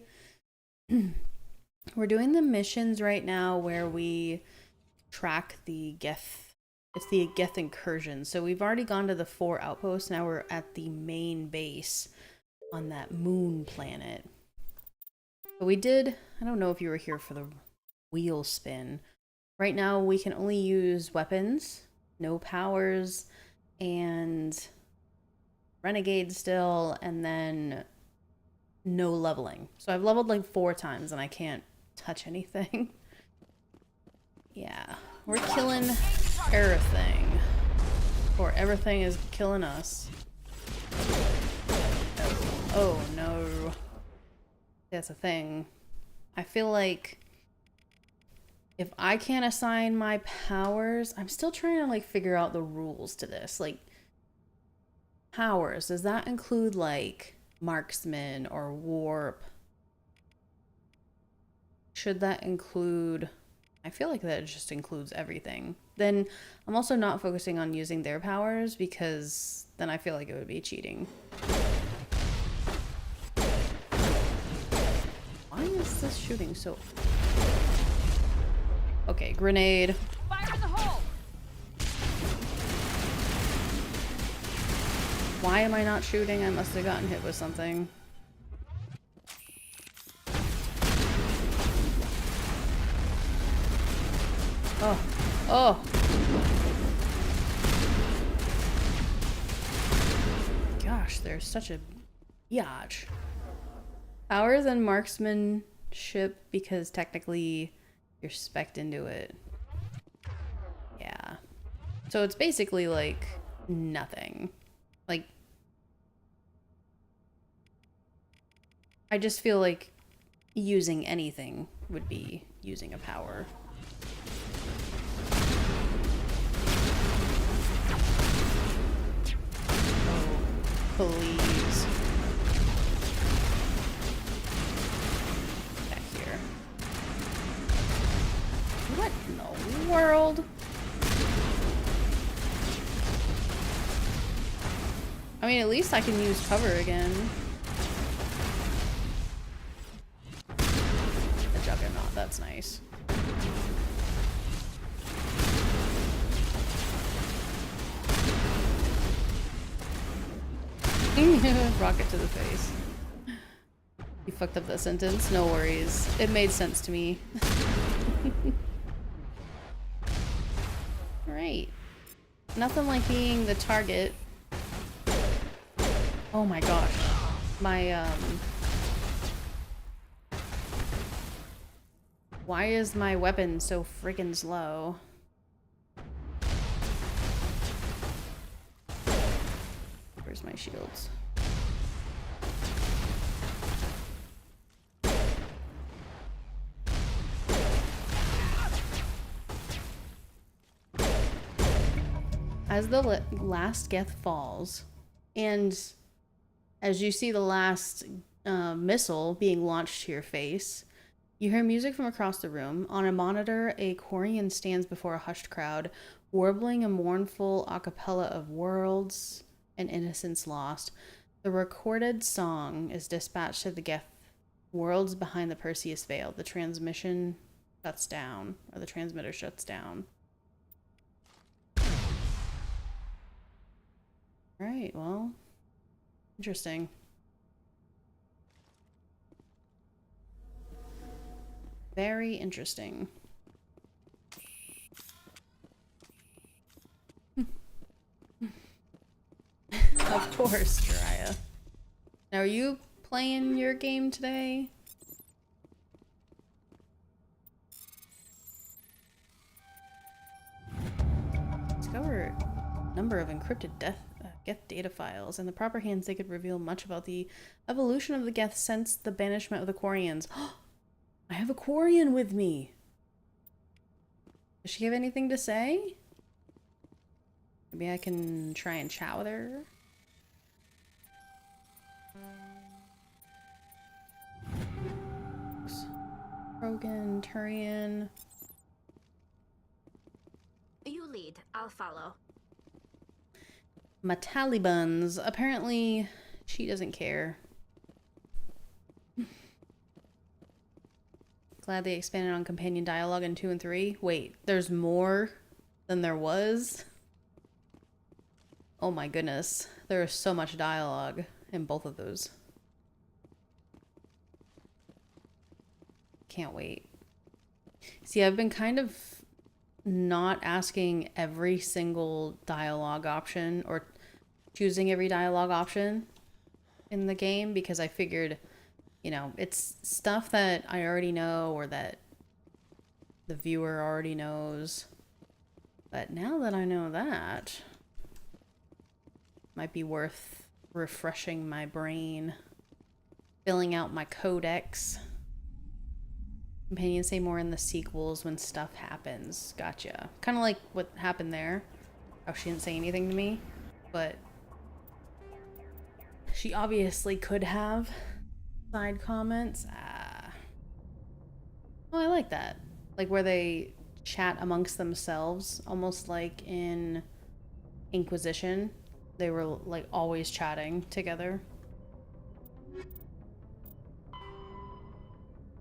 A: missions right now where we track the Geth. It's the Geth incursion. So we've already gone to the 4 outposts. Now we're at the main base on that moon planet. But we did, I don't know if you were here for the wheel spin. Right now we can only use weapons, no powers, and renegade still, and then no leveling. So I've leveled like 4 times and I can't touch anything. Yeah, we're killing everything. Or everything is killing us. Oh no. That's a thing. I feel like if I can't assign my powers, I'm still trying to like figure out the rules to this. Like, powers, does that include like marksman or warp? Should that include... I feel like that just includes everything. Then I'm also not focusing on using their powers because then I feel like it would be cheating. Why is this shooting so... Okay, grenade.
C: Fire in the hole!
A: Why am I not shooting? I must have gotten hit with something. Oh. Oh. Gosh, there's such a biatch. Powers and marksmanship because technically you're spec'd into it. Yeah. So it's basically like nothing. Like, I just feel like using anything would be using a power. Please. Back here. What in the world? I mean, at least I can use cover again. The juggernaut, that's nice. Rocket to the face. You fucked up that sentence? No worries. It made sense to me. Right. Nothing like being the target. Oh my gosh. My, why is my weapon so freaking slow? Where's my shields? As the last Geth falls, and as you see the last missile being launched to your face, you hear music from across the room. On a monitor, a Quarian stands before a hushed crowd, warbling a mournful a cappella of worlds and innocence lost. The recorded song is dispatched to the Geth worlds behind the Perseus Veil. The transmission shuts down, or the transmitter shuts down. Right, well, interesting. Very interesting. Of course, Jiraiya. Now, are you playing your game today? Discover number of encrypted Geth data files. In the proper hands, they could reveal much about the evolution of the Geth since the banishment of the Quarians. I have a Quarian with me. Does she have anything to say? Maybe I can try and chat with her. Krogan, Turian.
I: You lead. I'll follow.
A: My Talibans. Apparently, she doesn't care. Glad they expanded on companion dialogue in 2 and 3. Wait, there's more than there was? Oh my goodness. There is so much dialogue in both of those. Can't wait. See, I've been kind of not asking every single dialogue option or choosing every dialogue option in the game because I figured, you know, it's stuff that I already know or that the viewer already knows. But now that I know that, might be worth refreshing my brain, filling out my codex. Companions say more in the sequels when stuff happens. Gotcha. Kind of like what happened there. Oh, she didn't say anything to me, but She obviously could have side comments. Oh, I like that. Like where they chat amongst themselves, almost like in Inquisition. They were like always chatting together.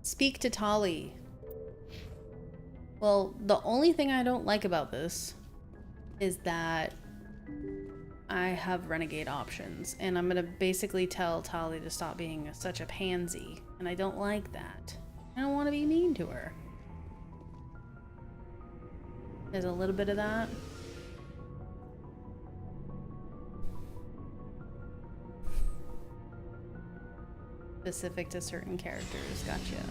A: Speak to Tali. Well, the only thing I don't like about this is that I have renegade options, and I'm gonna basically tell Tali to stop being such a pansy, and I don't like that. I don't want to be mean to her. There's a little bit of that. Specific to certain characters. Gotcha.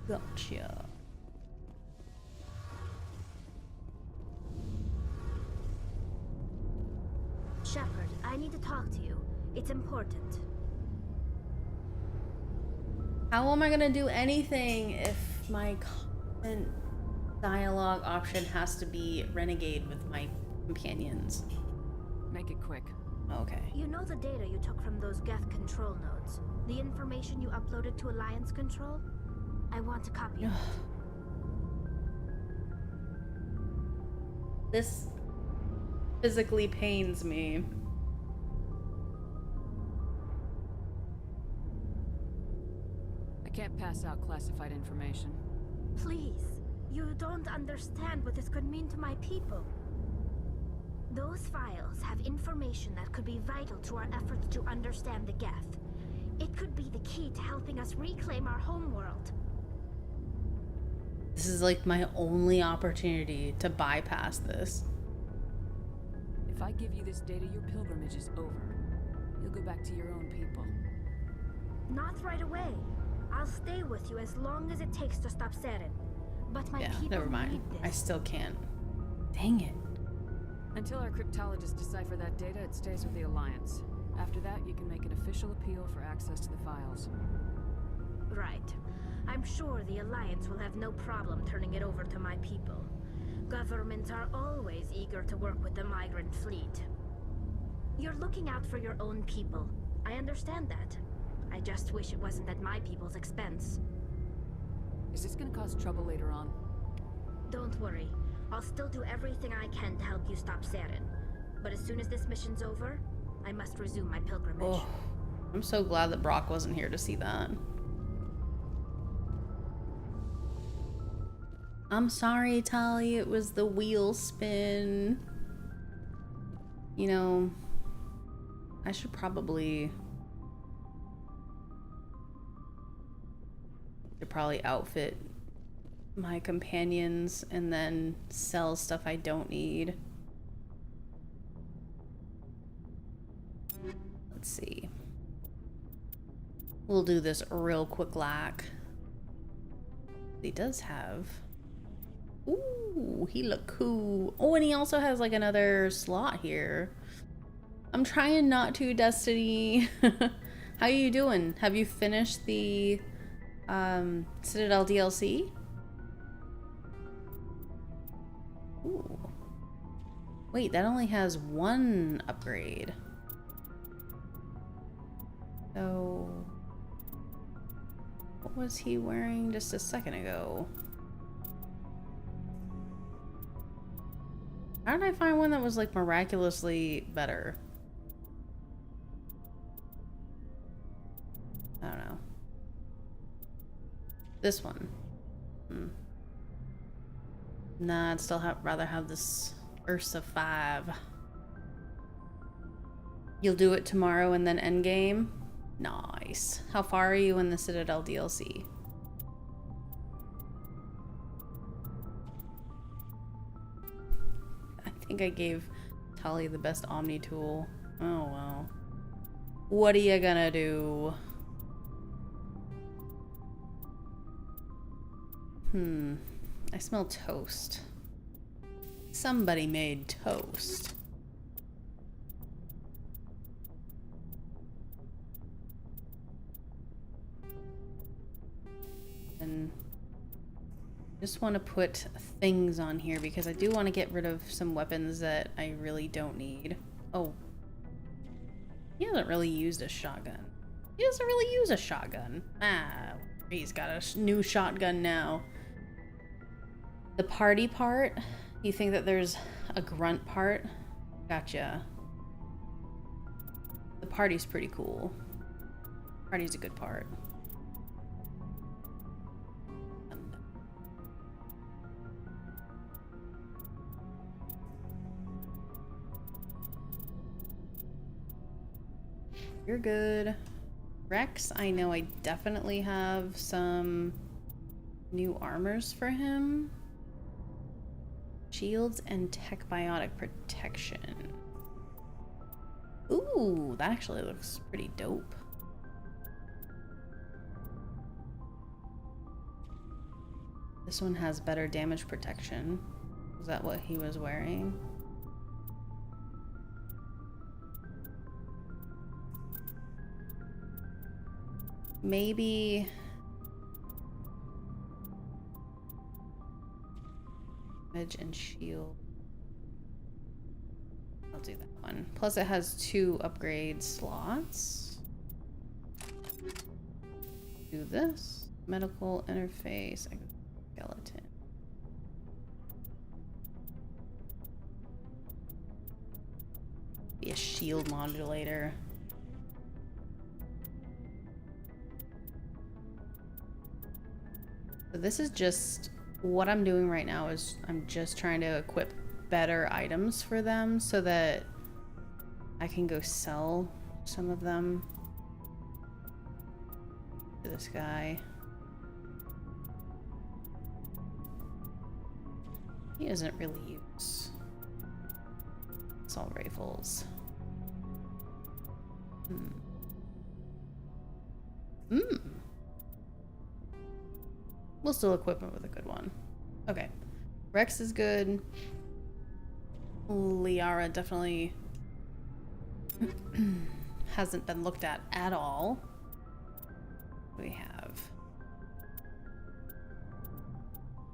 A: Gotcha.
I: Shepard, I need to talk to you. It's important.
A: How am I gonna do anything if my constant dialogue option has to be renegade with my companions?
C: Make it quick.
A: Okay.
I: You know the data you took from those Geth control nodes? The information you uploaded to Alliance Control? I want a copy of it.
A: This physically pains me.
C: I can't pass out classified information.
I: Please. You don't understand what this could mean to my people. Those files have information that could be vital to our efforts to understand the Geth. It could be the key to helping us reclaim our homeworld.
A: This is like my only opportunity to bypass this.
C: If I give you this data, your pilgrimage is over. You'll go back to your own people.
I: Not right away. I'll stay with you as long as it takes to stop Saren. But my people
A: never mind.
I: need this.
A: I still can't. Dang it.
C: Until our cryptologists decipher that data, it stays with the Alliance. After that, you can make an official appeal for access to the files.
I: Right. I'm sure the Alliance will have no problem turning it over to my people. Governments are always eager to work with the migrant fleet. You're looking out for your own people. I understand that. I just wish it wasn't at my people's expense.
C: Is this gonna cause trouble later on?
I: Don't worry. I'll still do everything I can to help you stop Saren. But as soon as this mission's over, I must resume my pilgrimage.
A: Oh, I'm so glad that Brock wasn't here to see that. I'm sorry, Tali. It was the wheel spin. You know, I should probably outfit my companions and then sell stuff I don't need. Let's see. We'll do this real quick lack. He does have... Ooh, he look cool. Oh, and he also has like another slot here. I'm trying not to, Destiny. How you doing? Have you finished the Citadel DLC? Ooh. Wait, that only has one upgrade. So, what was he wearing just a second ago? How did I find one that was like miraculously better? I don't know. This one. Nah, I'd still rather have this Ursa 5. You'll do it tomorrow and then endgame? Nice. How far are you in the Citadel DLC? I think I gave Tali the best Omni tool. Oh well. What are you gonna do? I smell toast. Somebody made toast. And just want to put things on here because I do want to get rid of some weapons that I really don't need. Oh. He hasn't really used a shotgun. He doesn't really use a shotgun. Ah, he's got a new shotgun now. The party part, you think that there's a grunt part? Gotcha. The party's pretty cool. Party's a good part. You're good. Rex, I know I definitely have some new armors for him. Shields and tech biotic protection. Ooh, that actually looks pretty dope. This one has better damage protection. Is that what he was wearing? Maybe damage and shield. I'll do that one. Plus it has 2 upgrade slots. Do this. Medical interface. Skeleton. Be a shield modulator. So this is just what I'm doing right now is I'm just trying to equip better items for them so that I can go sell some of them to this guy. He doesn't really use assault rifles. We'll still equip him with a good one. Okay. Rex is good. Liara definitely hasn't been looked at all. We have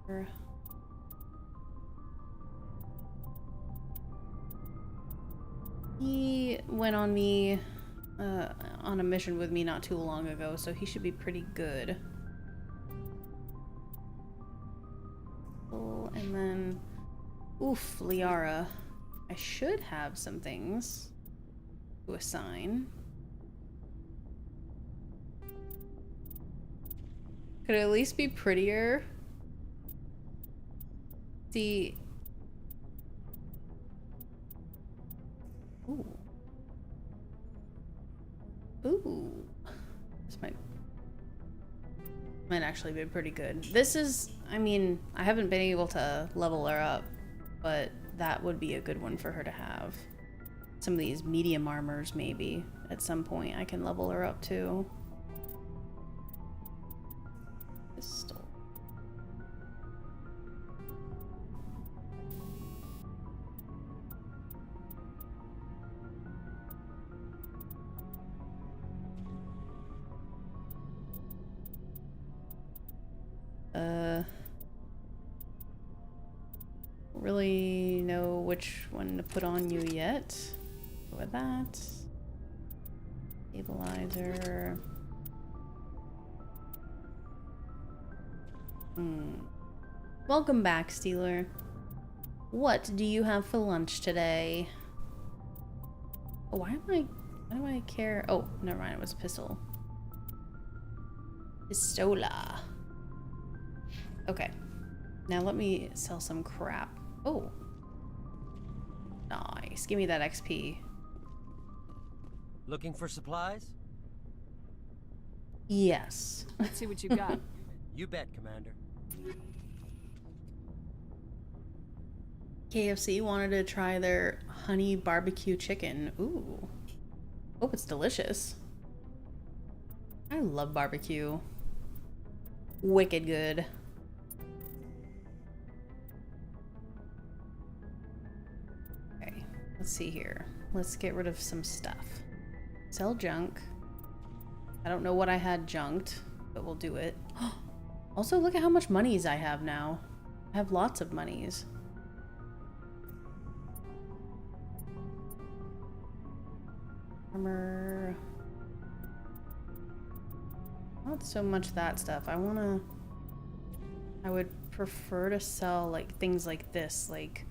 A: her. He went on me on a mission with me not too long ago, so he should be pretty good. And then, oof, Liara. I should have some things to assign. Could it at least be prettier? See. Ooh. Ooh. This might actually be pretty good. This is, I mean, I haven't been able to level her up, but that would be a good one for her to have. Some of these medium armors, maybe, at some point I can level her up to. Pistol. Really know which one to put on you yet. Go with that. Stabilizer. Welcome back, Steeler. What do you have for lunch today? Oh, why do I care? Oh, never mind, it was a pistol. Pistola. Okay. Now let me sell some crap. Oh. Nice. Give me that XP.
J: Looking for supplies?
A: Yes.
C: Let's see what you got.
J: You bet, Commander.
A: KFC wanted to try their honey barbecue chicken. Ooh. Hope it's delicious. I love barbecue. Wicked good. Let's see here. Let's get rid of some stuff. Sell junk. I don't know what I had junked, but we'll do it. Also, look at how much monies I have now. I have lots of monies. Armor. Not so much that stuff. I would prefer to sell like things like this, like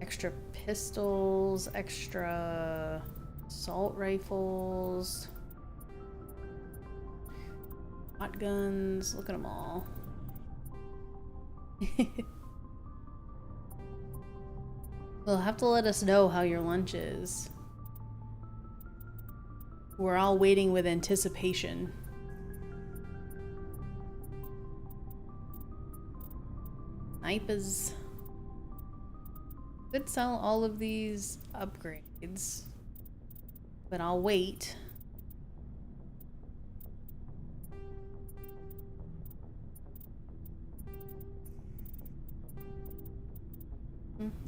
A: extra pistols, extra assault rifles, shotguns. Look at them all. You'll have to let us know how your lunch is. We're all waiting with anticipation. Snipers. Could sell all of these upgrades, but I'll wait.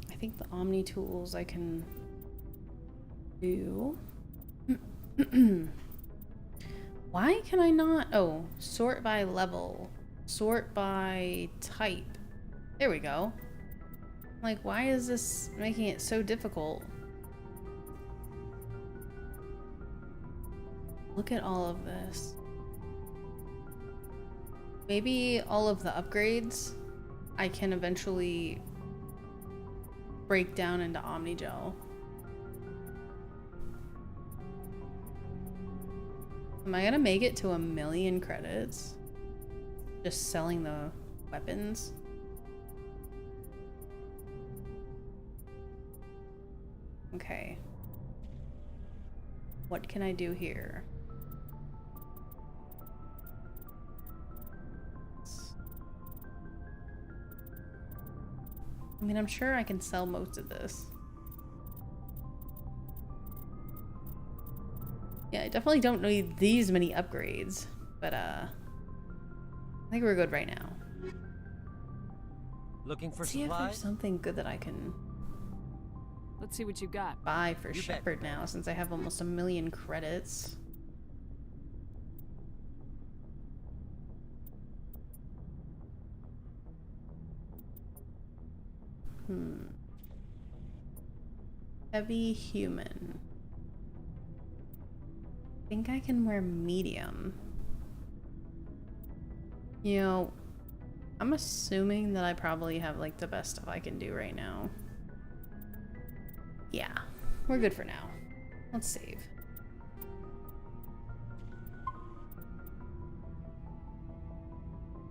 A: I think the Omni tools I can do. Why can I not? Oh, sort by level, sort by type. There we go. Like, why is this making it so difficult? Look at all of this. Maybe all of the upgrades I can eventually break down into Omnigel. Am I gonna make it to 1,000,000 credits? Just selling the weapons? Okay. What can I do here? I mean, I'm sure I can sell most of this. Yeah, I definitely don't need these many upgrades, but I think we're good right now.
J: Looking for
A: See if
J: supplies?
A: there's something good that I can
C: Let's see what you got.
A: buy for
J: You bet.
A: Shepard now, since I have almost 1,000,000 credits. Heavy human. I think I can wear medium. You know, I'm assuming that I probably have like the best stuff I can do right now. Yeah, we're good for now. Let's save.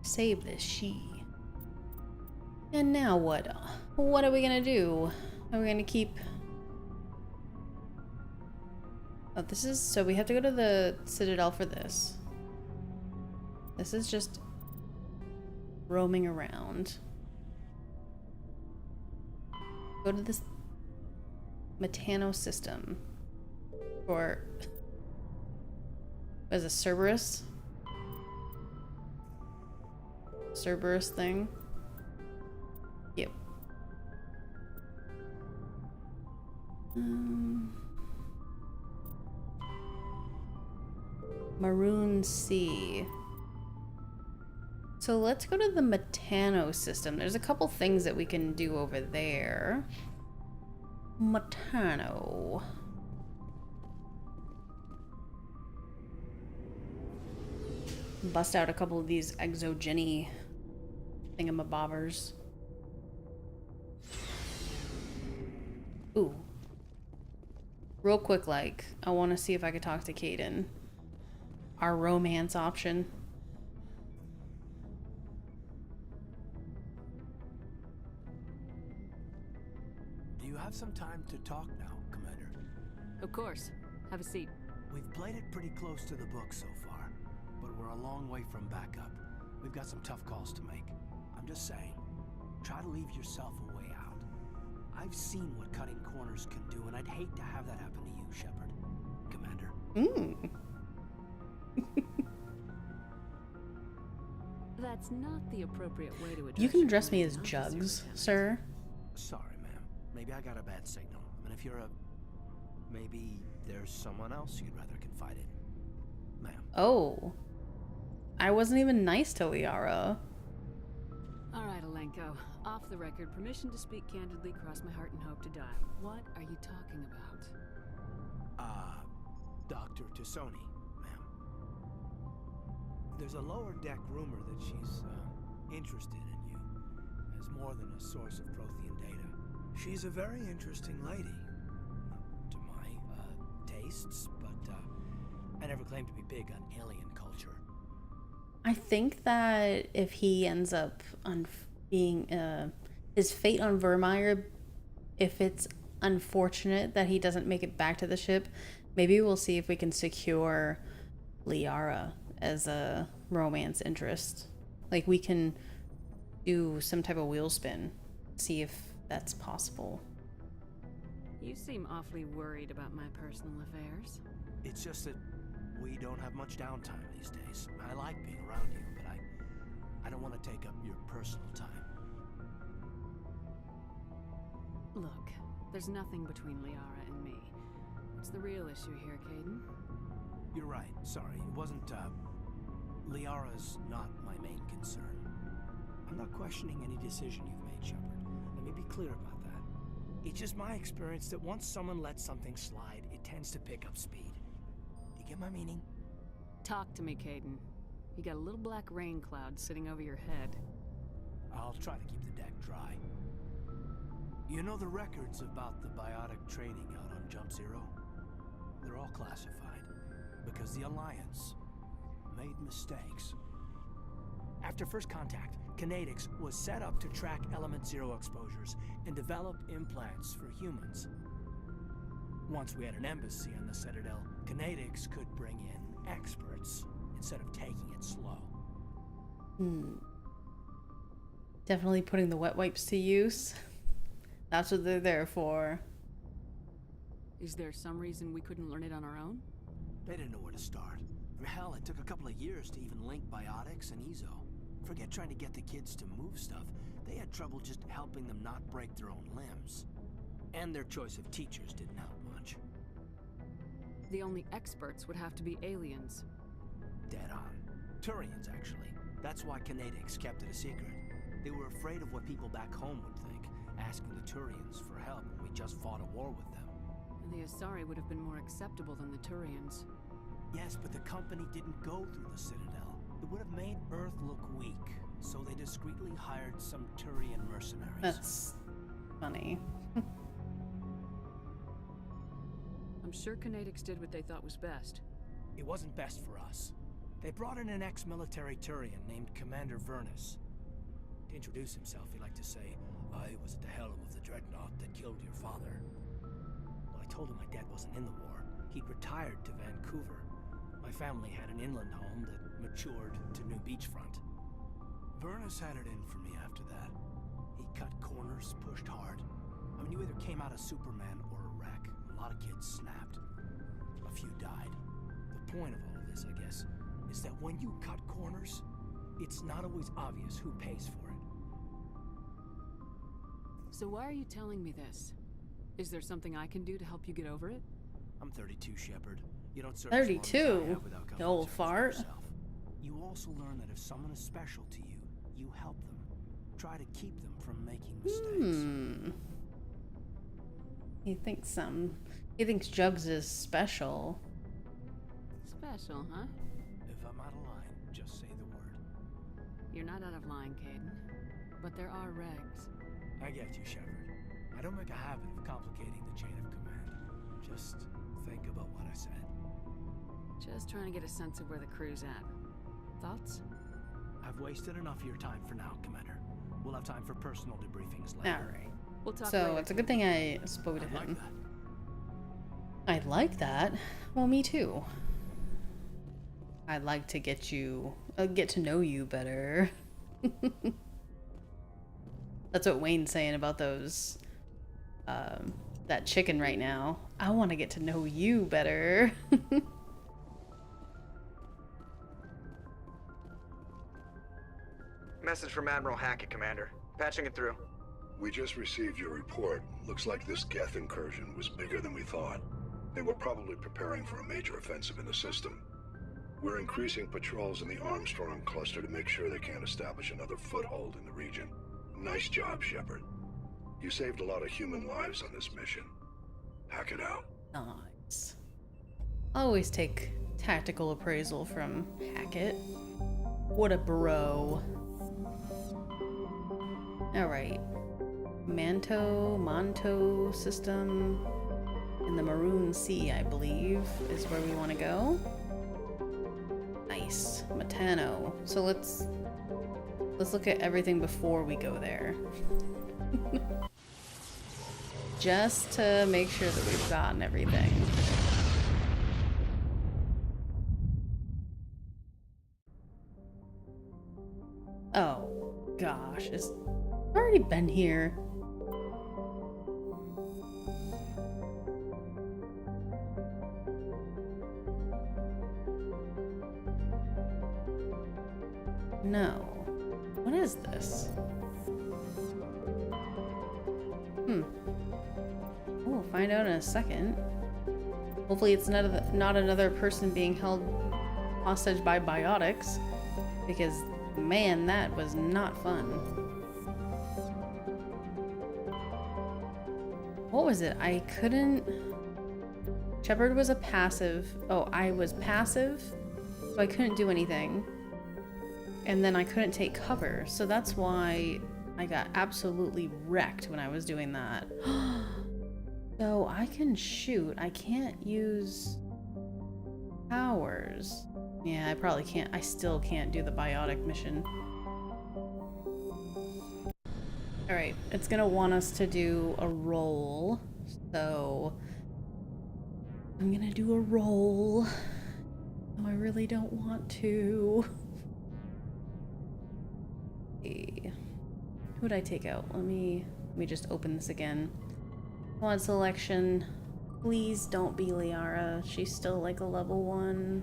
A: Save this she. And now what? What are we gonna do? Are we gonna keep... Oh, this is... So we have to go to the Citadel for this. This is just roaming around. Go to this Metano system. Or... What is it, Cerberus? Cerberus thing? Yep. Maroon Sea. So let's go to the Metano system. There's a couple things that we can do over there. Metano. Bust out a couple of these exogeny thingamabobbers. Ooh. Real quick, like, I want to see if I could talk to Kaden. Our romance option.
K: Do you have some time to talk now, Commander?
C: Of course. Have a seat.
K: We've played it pretty close to the book so far, but we're a long way from backup. We've got some tough calls to make. I'm just saying, try to leave yourself a way out. I've seen what cutting corners can do, and I'd hate to have that happen to you, Shepard. Commander.
C: That's not the appropriate way to address
A: You can
C: your
A: address me
C: point
A: as
C: in
A: Jugs,
C: officer.
A: sir.
K: Sorry, ma'am. Maybe I got a bad signal. And if you're a... Maybe there's someone else you'd rather confide in. Ma'am.
A: Oh. I wasn't even nice to Liara.
C: All right, Elaine. Franco. Off the record, permission to speak candidly, cross my heart and hope to die. What are you talking about?
K: Dr. Tassoni, ma'am. There's a lower deck rumor that she's, interested in you as more than a source of Prothean data. She's a very interesting lady. To my, tastes, but, I never claimed to be big on alien culture.
A: I think that if he ends up being his fate on Vermeer, if it's unfortunate that he doesn't make it back to the ship, maybe we'll see if we can secure Liara as a romance interest. Like, we can do some type of wheel spin, see if that's possible.
C: You seem awfully worried about my personal affairs.
K: It's just that we don't have much downtime these days. I like being around you, but I don't want to take up your personal time.
C: Look, there's nothing between Liara and me. What's the real issue here, Caden?
K: You're right. Sorry. It wasn't, Liara's not my main concern. I'm not questioning any decision you've made, Shepard. Let me be clear about that. It's just my experience that once someone lets something slide, it tends to pick up speed. Do you get my meaning?
C: Talk to me, Caden. You got a little black rain cloud sitting over your head.
K: I'll try to keep the deck dry. You know the records about the biotic trading out on Jump Zero? They're all classified because the Alliance made mistakes. After first contact, Kinetics was set up to track Element Zero exposures and develop implants for humans. Once we had an embassy on the Citadel, Kinetics could bring in experts instead of taking it slow.
A: Definitely putting the wet wipes to use. That's what they're there for.
C: Is there some reason we couldn't learn it on our own?
K: They didn't know where to start. Hell, it took a couple of years to even link biotics and Ezo. Forget trying to get the kids to move stuff. They had trouble just helping them not break their own limbs. And their choice of teachers didn't help much.
C: The only experts would have to be aliens.
K: Dead on. Turians, actually. That's why Kinetics kept it a secret. They were afraid of what people back home would think, asking the Turians for help when we just fought a war with them.
C: And the Asari would have been more acceptable than the Turians.
K: Yes, but the company didn't go through the Citadel. It would have made Earth look weak, so they discreetly hired some Turian mercenaries.
A: That's funny.
C: I'm sure Kinetics did what they thought was best.
K: It wasn't best for us. They brought in an ex-military Turian named Commander Vernus. To introduce himself, he liked to say, "I was at the helm of the dreadnought that killed your father." Well, I told him my dad wasn't in the war. He'd retired to Vancouver. My family had an inland home that matured to New Beachfront. Vernus had it in for me after that. He cut corners, pushed hard. I mean, you either came out a Superman or a wreck. A lot of kids snapped. A few died. The point of all of this, I guess, is that when you cut corners, it's not always obvious who pays for it.
C: So why are you telling me this? Is there something I can do to help you get over it?
K: I'm 32, Shepard. You don't serve
A: 32? The old fart.
K: You also learn that if someone is special to you, you help them. Try to keep them from making mistakes.
A: He thinks Jugs is special.
C: Special, huh?
K: If I'm out of line, just say the word.
C: You're not out of line, Caden. But there are regs.
K: I get you, Shepard. I don't make a habit of complicating the chain of command. Just think about what I said.
C: Just trying to get a sense of where the crew's at. Thoughts?
K: I've wasted enough of your time for now, Commander. We'll have time for personal debriefings later.
A: Alright.
C: We'll talk
A: So
C: later.
A: it's a good thing I spoke to
K: I'd
A: him.
K: like that.
A: I like that. Well, me too. I'd like to get to know you better. That's what Wayne's saying about those, that chicken right now. I want to get to know you better.
B: Message from Admiral Hackett, Commander. Patching it through.
G: We just received your report. Looks like this Geth incursion was bigger than we thought. They were probably preparing for a major offensive in the system. We're increasing patrols in the Armstrong cluster to make sure they can't establish another foothold in the region. Nice job, Shepard. You saved a lot of human lives on this mission. Hack it out.
A: Nice. Always take tactical appraisal from Hackett. What a bro. Alright. Manto system in the Maroon Sea, I believe, is where we want to go. Nice. Matano. So let's look at everything before we go there. Just to make sure that we've gotten everything. Oh gosh, it's already been here. No. What is this? We'll find out in a second. Hopefully it's not another person being held hostage by biotics, because man, that was not fun. What was it? I couldn't... Shepard was a passive. Oh, I was passive, so I couldn't do anything. And then I couldn't take cover, so that's why I got absolutely wrecked when I was doing that. So I can shoot. I can't use powers. Yeah, I probably can't. I still can't do the biotic mission. Alright, it's gonna want us to do a roll. So I'm gonna do a roll. No, I really don't want to. Who would I take out? Let me just open this again. Quad selection. Please don't be Liara. She's still like a level 1.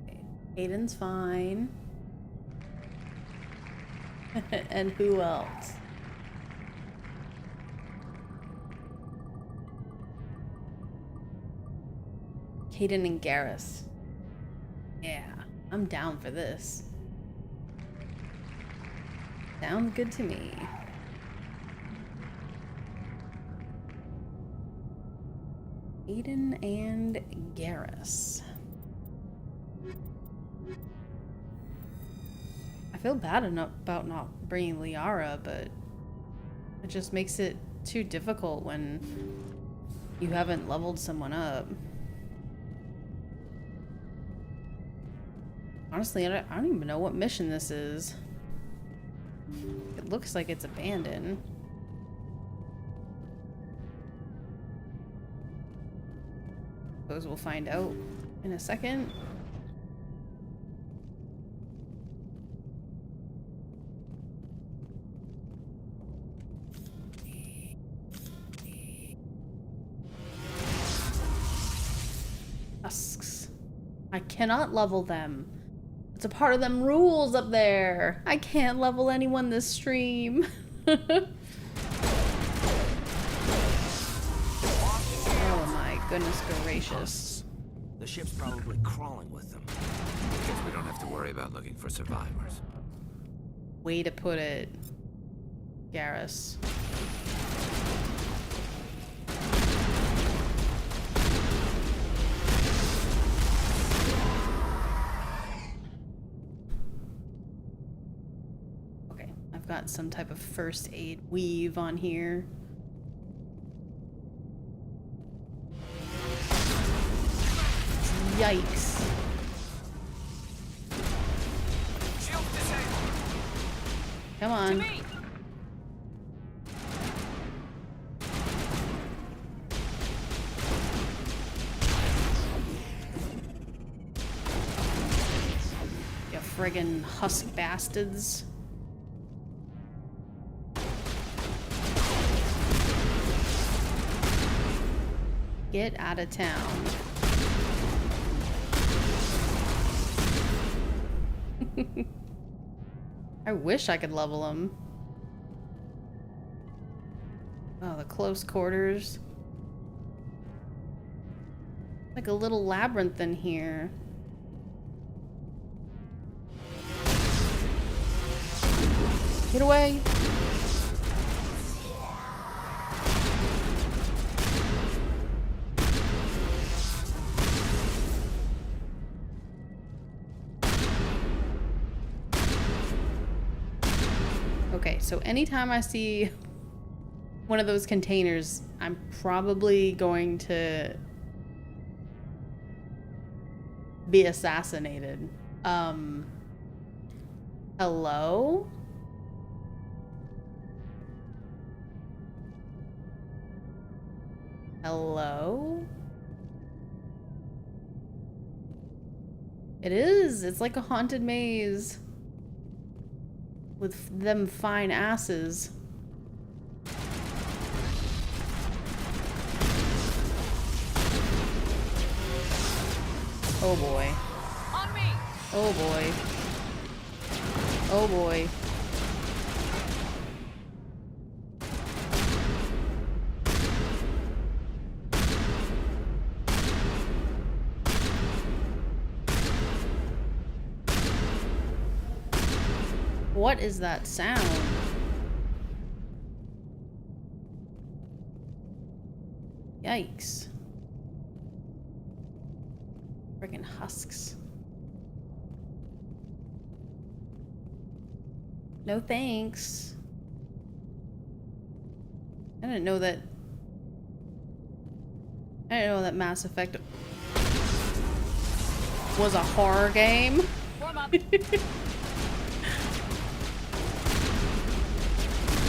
A: Okay. Aiden's fine. And who else? Kaden and Garrus. Yeah. I'm down for this. Sounds good to me. Aiden and Garrus. I feel bad about not bringing Liara, but it just makes it too difficult when you haven't leveled someone up. Honestly, I don't even know what mission this is. It looks like it's abandoned. Suppose we'll find out in a second. Husks. I cannot level them. It's a part of them rules up there. I can't level anyone this stream. Oh my goodness gracious.
K: The ship's probably crawling with them.
L: Guess we don't have to worry about looking for survivors.
A: Way to put it, Garrus. Got some type of first aid weave on here. Yikes. Come on. You friggin' husk bastards. Get out of town. I wish I could level him. Oh, the close quarters. Like a little labyrinth in here. Get away. Okay, so anytime I see one of those containers, I'm probably going to be assassinated. Hello? Hello? It is. It's like a haunted maze. With them fine asses. Oh boy.
C: On me.
A: Oh boy. Oh boy. What is that sound? Yikes. Freaking husks. No thanks. I didn't know that Mass Effect was a horror game.
C: Warm up.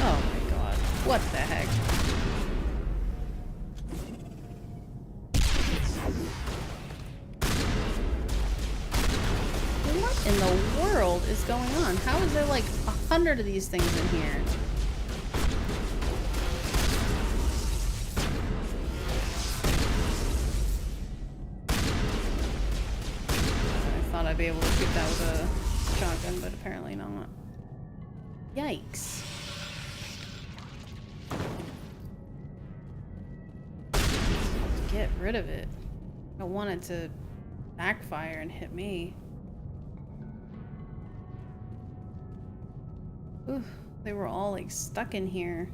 A: Oh my god. What the heck? What in the world is going on? How is there like 100 of these things in here? I thought I'd be able to shoot that with a shotgun, but apparently not. Yikes. Get rid of it. I want it to backfire and hit me. Ooh, they were all like stuck in here.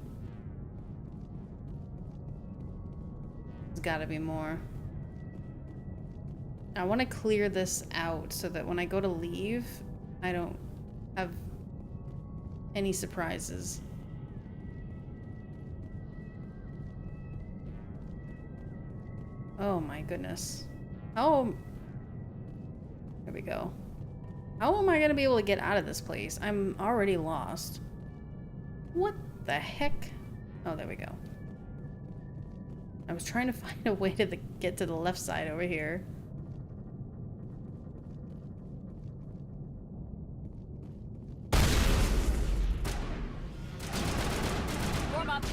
A: There's gotta be more. I want to clear this out so that when I go to leave, I don't have any surprises. Oh my goodness. How... There we go. How am I gonna be able to get out of this place? I'm already lost. What the heck? Oh, there we go. I was trying to find a way to get to the left side over here.
C: Warm up.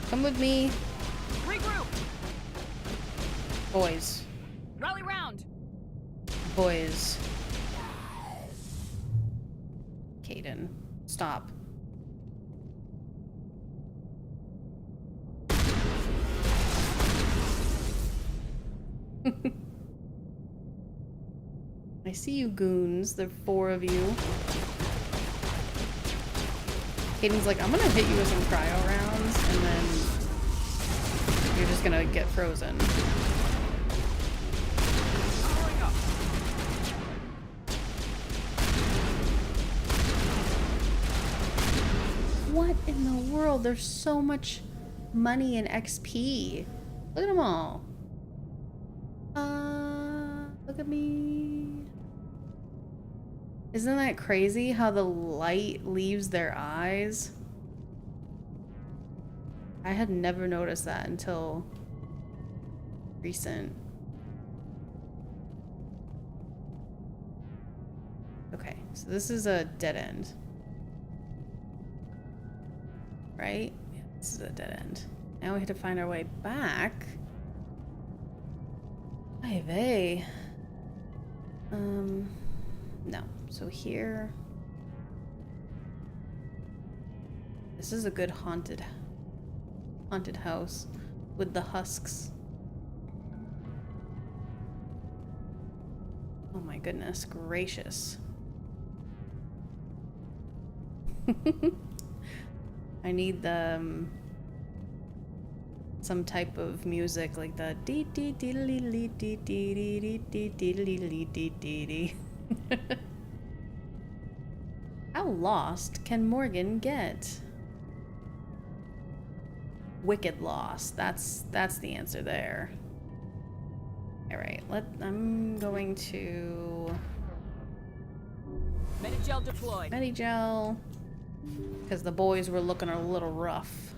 A: Come with me.
C: Regroup.
A: Boys.
C: Rally round.
A: Boys. Caden, stop. I see you goons. There are 4 of you. Caden's like, I'm gonna hit you with some cryo rounds, and then you're just gonna get frozen. What in the world? There's so much money and XP. Look at them all. Look at me. Isn't that crazy how the light leaves their eyes? I had never noticed that until recent. Okay, so this is a dead end. Right? Yeah, this is a dead end. Now we have to find our way back. Ay vey. No. So here. This is a good haunted house with the husks. Oh my goodness gracious. I need the some type of music like the dee dee dee dee dee dee dee dee dee dee dee dee dee. How lost can Morgan get? Wicked lost. That's the answer there. All right, I'm going to
C: Medigel deployed.
A: Medigel, because the boys were looking a little rough.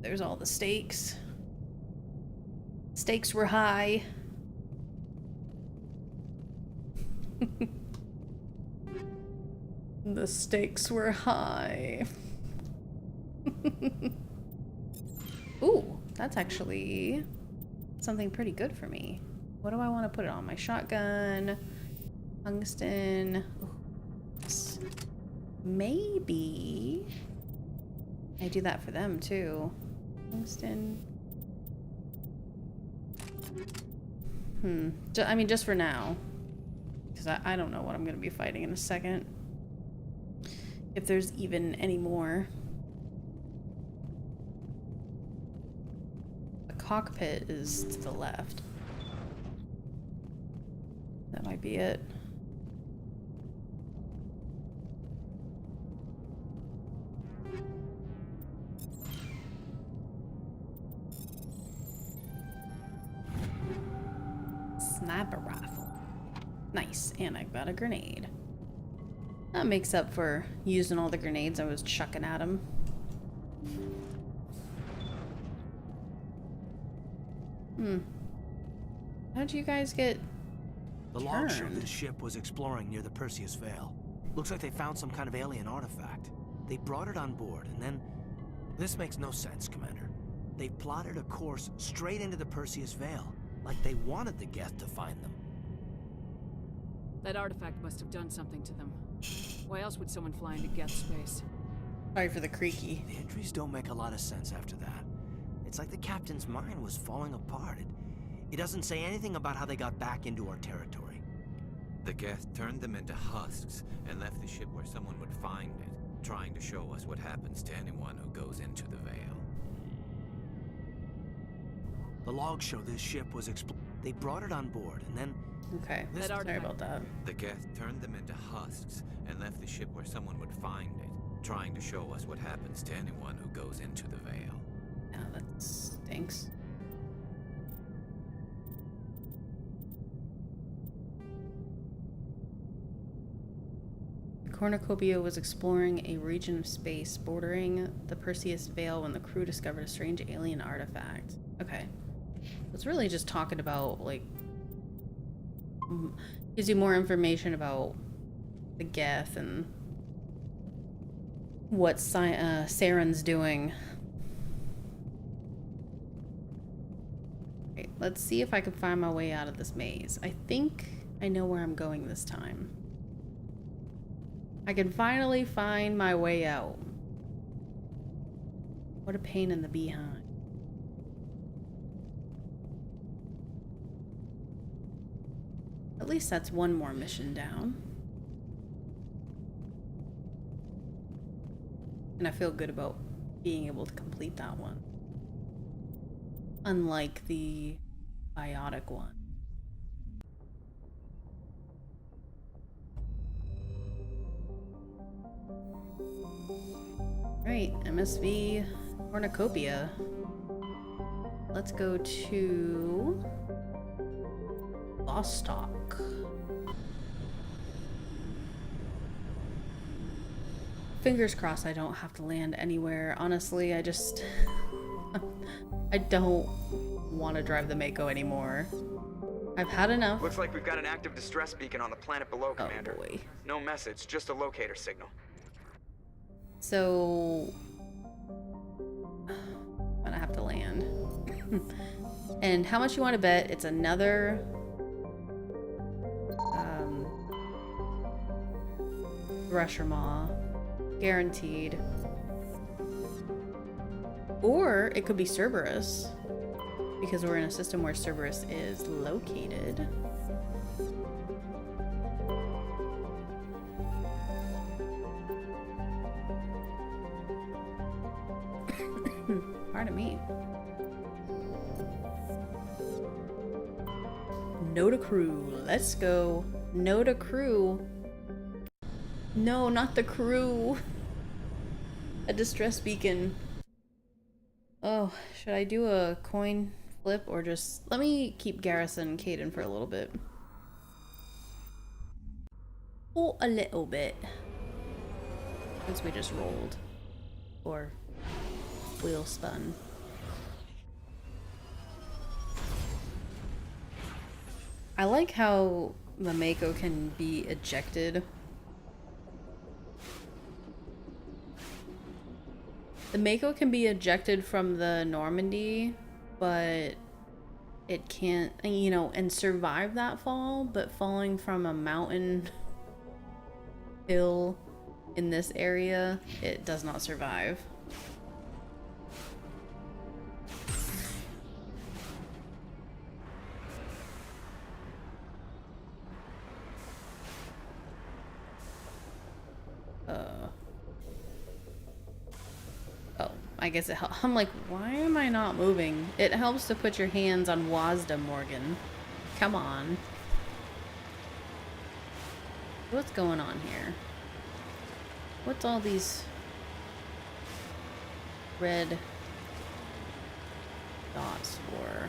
A: There's all the stakes. Stakes were high. The stakes were high. Ooh, that's actually something pretty good for me. What do I want to put it on? My shotgun, tungsten. Ooh, yes. Maybe I do that for them too. Tungsten. I mean, just for now, because I don't know what I'm going to be fighting in a second. If there's even any more. The cockpit is to the left. That might be it. Sniper rifle. Nice, and I got a grenade. That makes up for using all the grenades I was chucking at him. How'd you guys get
K: The log showed
A: turned?
K: that a ship was exploring near the Perseus Veil. Looks like they found some kind of alien artifact. They brought it on board, and then... This makes no sense, Commander. They plotted a course straight into the Perseus Veil, like they wanted the Geth to find them.
C: That artifact must have done something to them. Why else would someone fly into Geth space?
A: Sorry for the creaky.
K: The entries don't make a lot of sense after that. It's like the captain's mind was falling apart. It doesn't say anything about how they got back into our territory.
L: The Geth turned them into husks and left the ship where someone would find it, trying to show us what happens to anyone who goes into the Veil.
K: The logs show this ship was They brought it on board, and then...
A: Okay, sorry about that.
L: The Geth turned them into husks and left the ship where someone would find it, trying to show us what happens to anyone who goes into the Veil.
A: Yeah, that stinks. The cornucopia was exploring a region of space bordering the Perseus Veil when the crew discovered a strange alien artifact. Okay. It's really just talking about, like, gives you more information about the Geth and what Saren's doing. Okay, let's see if I can find my way out of this maze. I think I know where I'm going this time. I can finally find my way out. What a pain in the behind. At least that's one more mission down. And I feel good about being able to complete that one. Unlike the biotic one. Right, MSV Cornucopia. Let's go to Vostok. Fingers crossed I don't have to land anywhere. Honestly, I just... I don't want to drive the Mako anymore. I've had enough.
M: Looks like we've got an active distress beacon on the planet below, Commander.
A: Oh boy.
M: No message, just a locator signal.
A: So... I'm gonna have to land. And how much you want to bet it's another... Rusher Maw. Guaranteed. Or it could be Cerberus, because we're in a system where Cerberus is located. Pardon me. Note a crew. Let's go. Note a crew. No, not the crew. A distress beacon. Oh, should I do a coin flip or just... Let me keep Garrison and Caden for a little bit. Oh, a little bit. Since we just rolled. Or wheel spun. I like how the Mako can be ejected. The Mako can be ejected from the Normandy, but it can't, you know, and survive that fall, but falling from a mountain hill in this area, it does not survive. Oh, I guess it helps. I'm like, why am I not moving? It helps to put your hands on WASDA, Morgan. Come on. What's going on here? What's all these red dots for?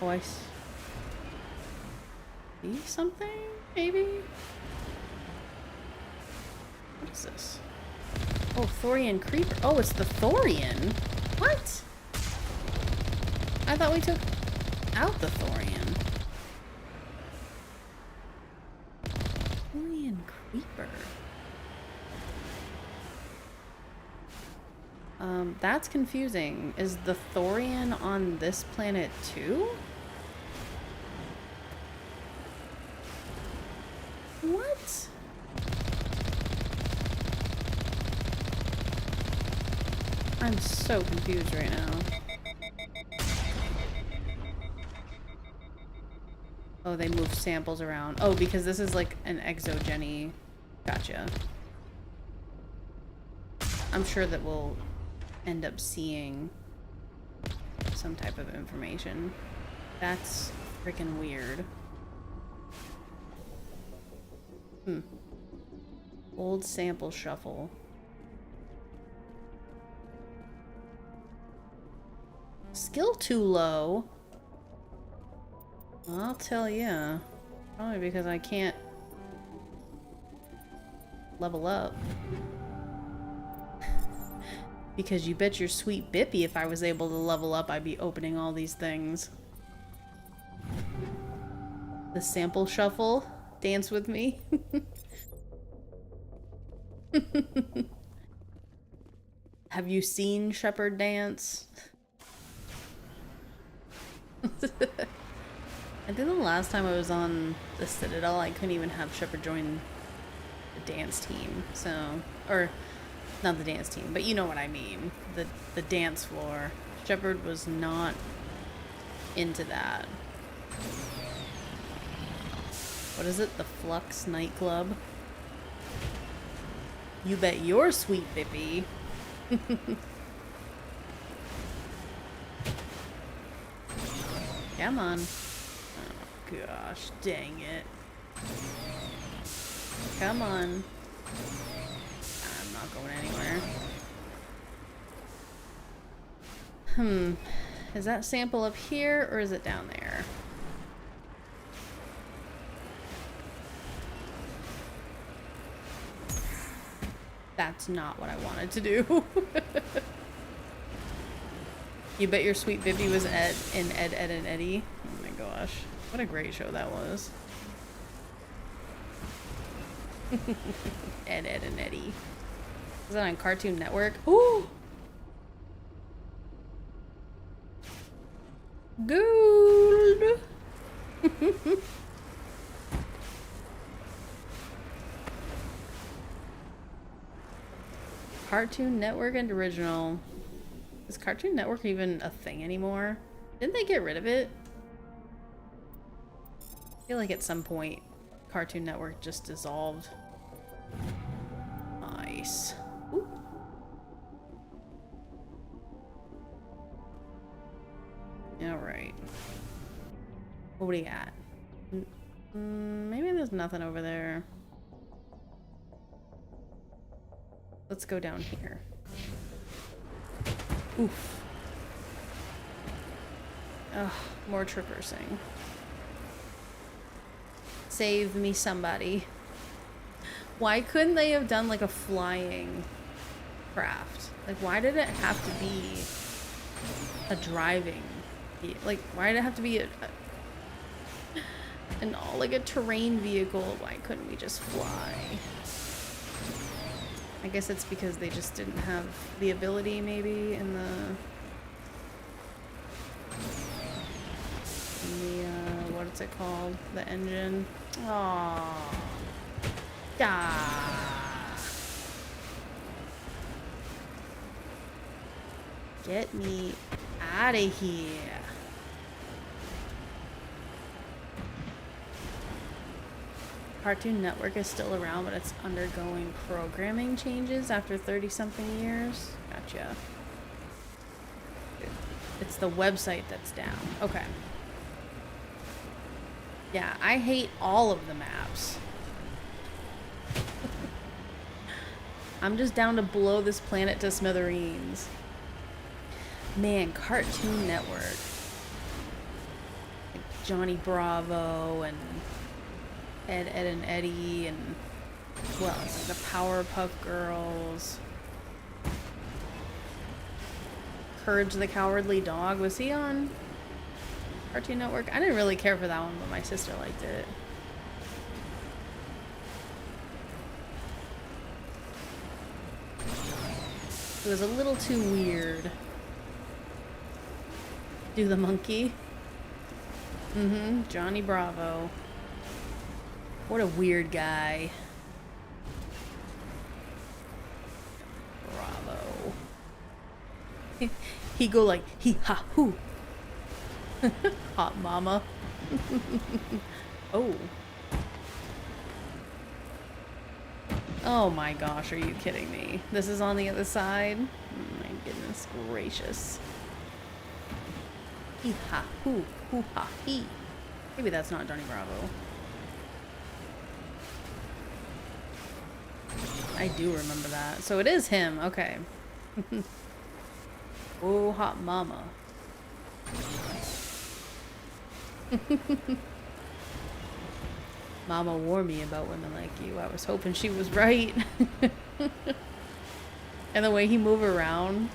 A: Oh, I see something, maybe? What is this? Oh, Thorian Creeper. Oh, it's the Thorian. What? I thought we took out the Thorian. Thorian Creeper. That's confusing. Is the Thorian on this planet too? What? I'm so confused right now. Oh, they move samples around. Oh, because this is like an exogeny. Gotcha. I'm sure that we'll end up seeing some type of information. That's freaking weird. Old sample shuffle. Skill too low. I'll tell ya. Probably because I can't level up. Because you bet your sweet Bippy if I was able to level up, I'd be opening all these things. The sample shuffle. Dance with me. Have you seen Shepherd dance? I think the last time I was on the Citadel, I couldn't even have Shepherd join the dance team. So, or not the dance team, but you know what I mean. The dance floor. Shepherd was not into that. What is it? The Flux nightclub? You bet your sweet Bippy. Come on. Oh gosh, dang it. Come on. I'm not going anywhere. Is that sample up here or is it down there? That's not what I wanted to do. You bet your sweet Bippy was Ed, and Eddie. Oh my gosh. What a great show that was. Ed, and Eddie. Is that on Cartoon Network? Ooh! Gold! Cartoon Network and original. Is Cartoon Network even a thing anymore? Didn't they get rid of it? I feel like at some point Cartoon Network just dissolved. Nice. Ooh. Alright. What do we got? Maybe there's nothing over there. Let's go down here. Oof. Ugh, more traversing. Save me, somebody. Why couldn't they have done like a flying craft? Like, why did it have to be a driving? Like, why did it have to be like a terrain vehicle? Why couldn't we just fly? I guess it's because they just didn't have the ability, maybe, in the what's it called? The engine. Aww. Ah. Get me out of here. Cartoon Network is still around, but it's undergoing programming changes after 30-something years. Gotcha. It's the website that's down. Okay. Yeah, I hate all of the maps. I'm just down to blow this planet to smithereens. Man, Cartoon Network. Like Johnny Bravo and Ed, Ed and Eddie and well, it's like the Powerpuff Girls. Courage the Cowardly Dog. Was he on Cartoon Network? I didn't really care for that one, but my sister liked it. It was a little too weird. Do the monkey? Mm-hmm. Johnny Bravo. What a weird guy. Bravo. He go like, he ha hoo. Hot mama. Oh. Oh my gosh, are you kidding me? This is on the other side? Oh my goodness gracious. Hee ha hoo hoo ha hee. Maybe that's not Johnny Bravo. I do remember that. So it is him. Okay. Oh, hot mama. Mama warned me about women like you. I was hoping she was right. And the way he move around,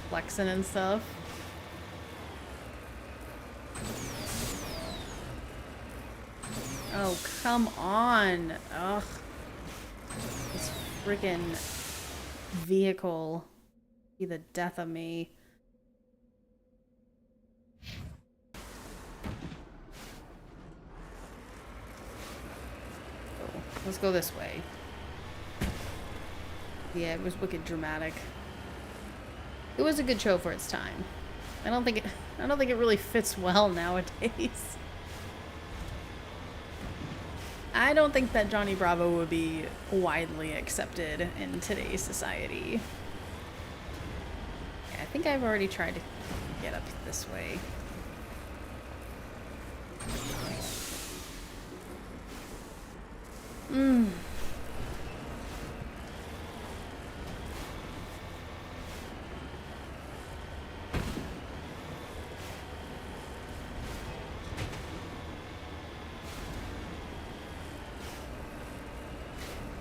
A: flexing and stuff. Oh, come on. Ugh. This freaking vehicle be the death of me. Oh, let's go this way. Yeah, it was wicked dramatic. It was a good show for its time. I don't think it really fits well nowadays. I don't think that Johnny Bravo would be widely accepted in today's society. Yeah, I think I've already tried to get up this way.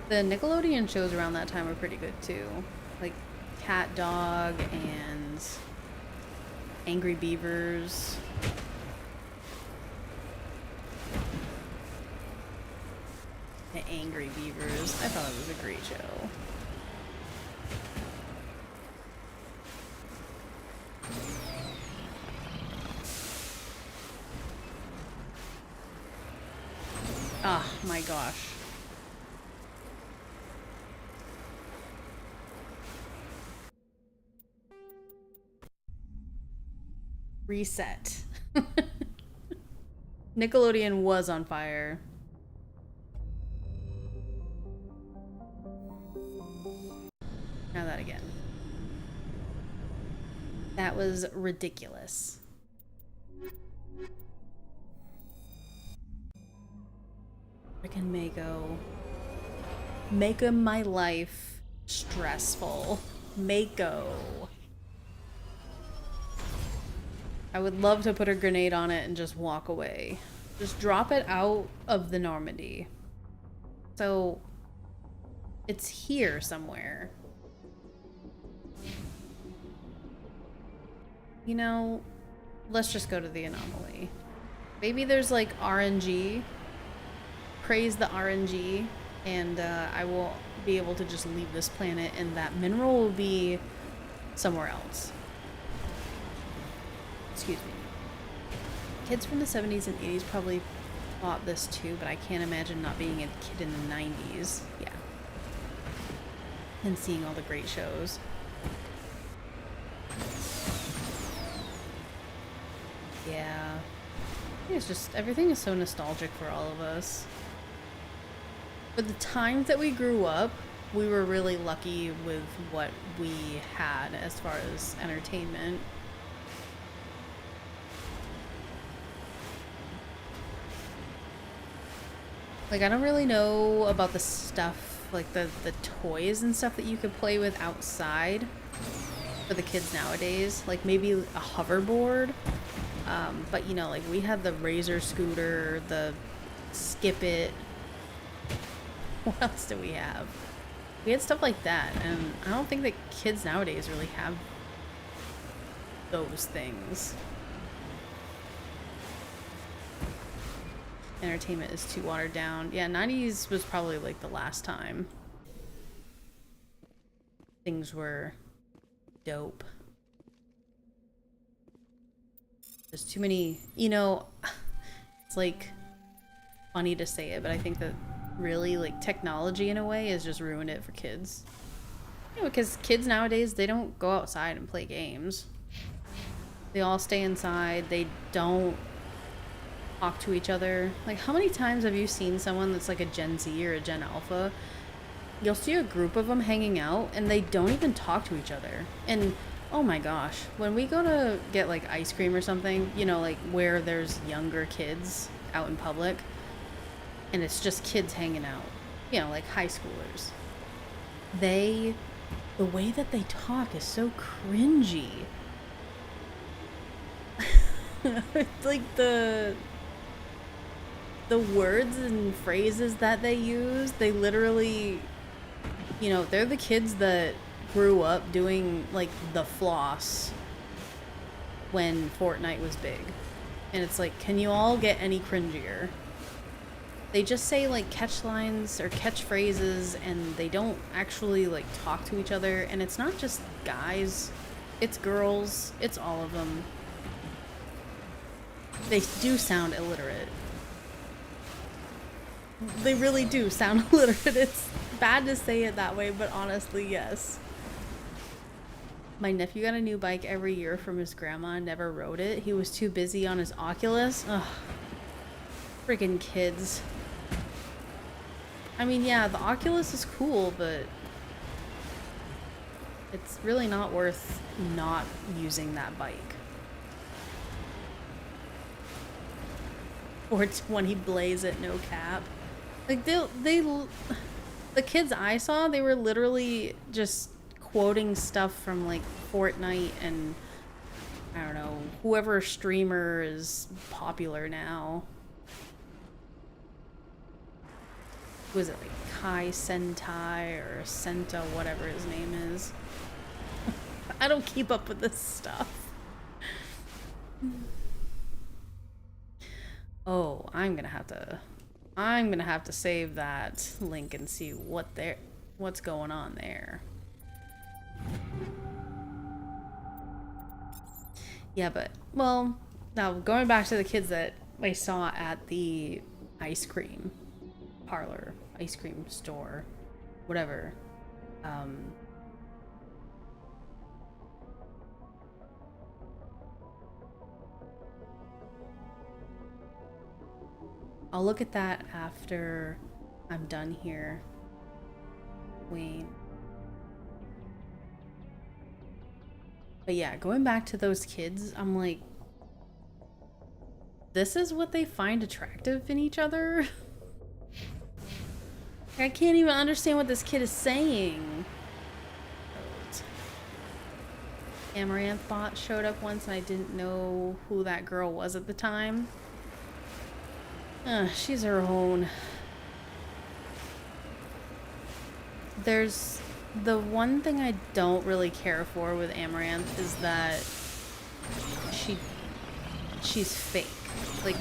A: The Nickelodeon shows around that time were pretty good too. Like Cat Dog and Angry Beavers. The Angry Beavers. I thought it was a great show. Oh my gosh. Reset. Nickelodeon was on fire. Now that again. That was ridiculous. Freaking Mako. Making my life stressful. Mako. I would love to put a grenade on it and just walk away. Just drop it out of the Normandy. So, it's here somewhere. You know, let's just go to the anomaly. Maybe there's like RNG. Praise the RNG, and I will be able to just leave this planet, and that mineral will be somewhere else. Excuse me. Kids from the 70s and 80s probably thought this too, but I can't imagine not being a kid in the 90s. Yeah. And seeing all the great shows. Yeah. It's just, everything is so nostalgic for all of us. For the times that we grew up, we were really lucky with what we had as far as entertainment. Like, I don't really know about the stuff, like the toys and stuff that you could play with outside for the kids nowadays. Like, maybe a hoverboard. But, you know, like, we had the Razor scooter, the Skip It. What else do we have? We had stuff like that, and I don't think that kids nowadays really have those things. Entertainment is too watered down. Yeah, 90s was probably like the last time things were dope. There's too many, you know, it's like funny to say it, but I think that really like technology in a way has just ruined it for kids. You know, because kids nowadays, they don't go outside and play games. They all stay inside. They don't talk to each other. Like, how many times have you seen someone that's like a Gen Z or a Gen Alpha? You'll see a group of them hanging out and they don't even talk to each other. And oh my gosh, when we go to get like ice cream or something, you know, like where there's younger kids out in public and it's just kids hanging out, you know, like high schoolers, the way that they talk is so cringy. Like the words and phrases that they use, they literally, you know, they're the kids that grew up doing like the floss when Fortnite was big. And it's like, can you all get any cringier? They just say like catch lines or catchphrases and they don't actually like talk to each other. And it's not just guys, it's girls, it's all of them. They do sound illiterate. They really do sound illiterate. It's bad to say it that way, but honestly, yes. My nephew got a new bike every year from his grandma and never rode it. He was too busy on his Oculus. Ugh. Freaking kids. I mean, yeah, the Oculus is cool, but it's really not worth not using that bike. Or it's when he blaze it, no cap. Like, the kids I saw, they were literally just quoting stuff from, like, Fortnite and, I don't know, whoever streamer is popular now. Was it, like, Kai Sentai or Senta, whatever his name is? I don't keep up with this stuff. Oh, I'm gonna have to save that link and see what's going on there. Yeah, but, well, now going back to the kids that I saw at the ice cream parlor, ice cream store, whatever. I'll look at that after I'm done here. Wayne. But yeah, going back to those kids, I'm like, this is what they find attractive in each other? I can't even understand what this kid is saying. Amaranth bot showed up once and I didn't know who that girl was at the time. She's her own. There's the one thing I don't really care for with Amaranth is that she's fake. Like,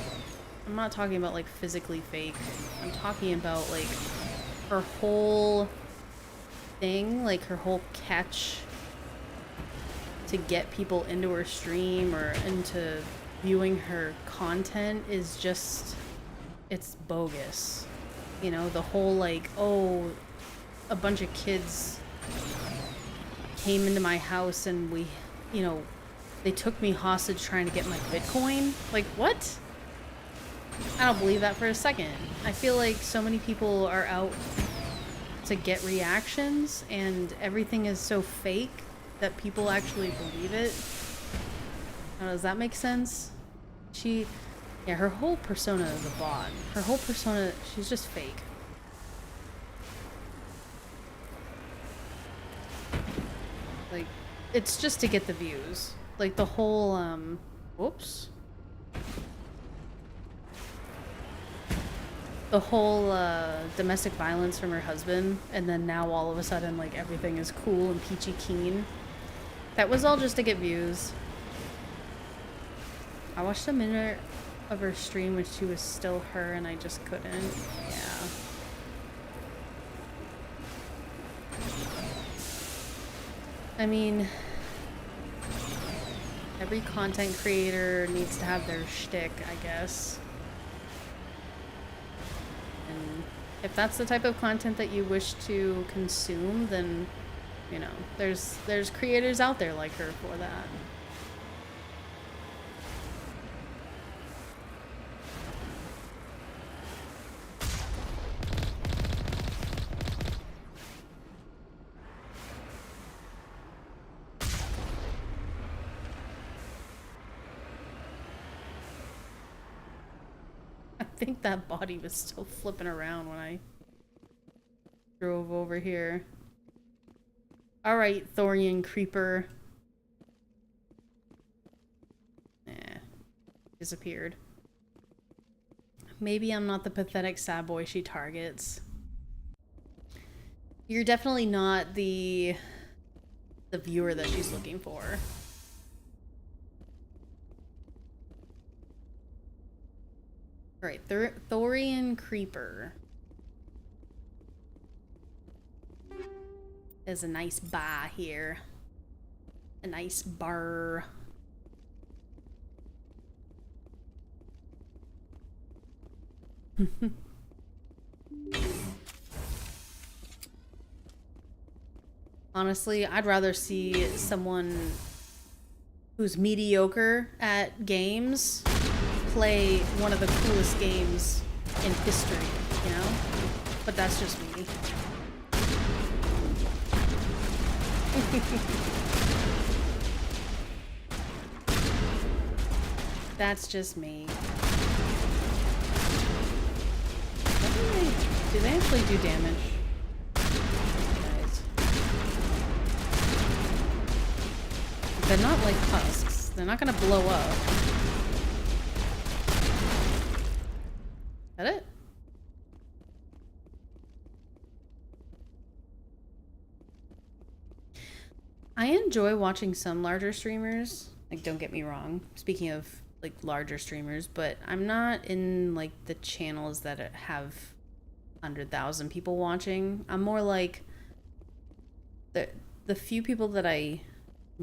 A: I'm not talking about like physically fake. I'm talking about like her whole thing, like her whole catch to get people into her stream or into viewing her content is just, it's bogus. You know, the whole like, oh, a bunch of kids came into my house and we, you know, they took me hostage trying to get my Bitcoin. Like, what? I don't believe that for a second. I feel like so many people are out to get reactions and everything is so fake that people actually believe it. Does that make sense? Yeah, her whole persona is a bot. Her whole persona, she's just fake. Like, it's just to get the views. Like the whole, whoops. The whole, domestic violence from her husband, and then now all of a sudden, like, everything is cool and peachy keen. That was all just to get views. I watched a minute of her stream when she was still her, and I just couldn't. Yeah. I mean, every content creator needs to have their shtick, I guess. And if that's the type of content that you wish to consume, then, you know, there's creators out there like her for that. I think that body was still flipping around when I drove over here. Alright, Thorian Creeper. Disappeared. Maybe I'm not the pathetic sad boy she targets. You're definitely not the viewer that she's looking for. Alright, Thorian Creeper. There's a nice bar here. A nice bar. Honestly, I'd rather see someone who's mediocre at games play one of the coolest games in history, you know? But that's just me. That's just me. Do they actually do damage? Guys. They're not like husks. They're not gonna blow up. Is that it? I enjoy watching some larger streamers. Like, don't get me wrong. Speaking of like larger streamers, but I'm not in like the channels that have 100,000 people watching. I'm more like the few people that I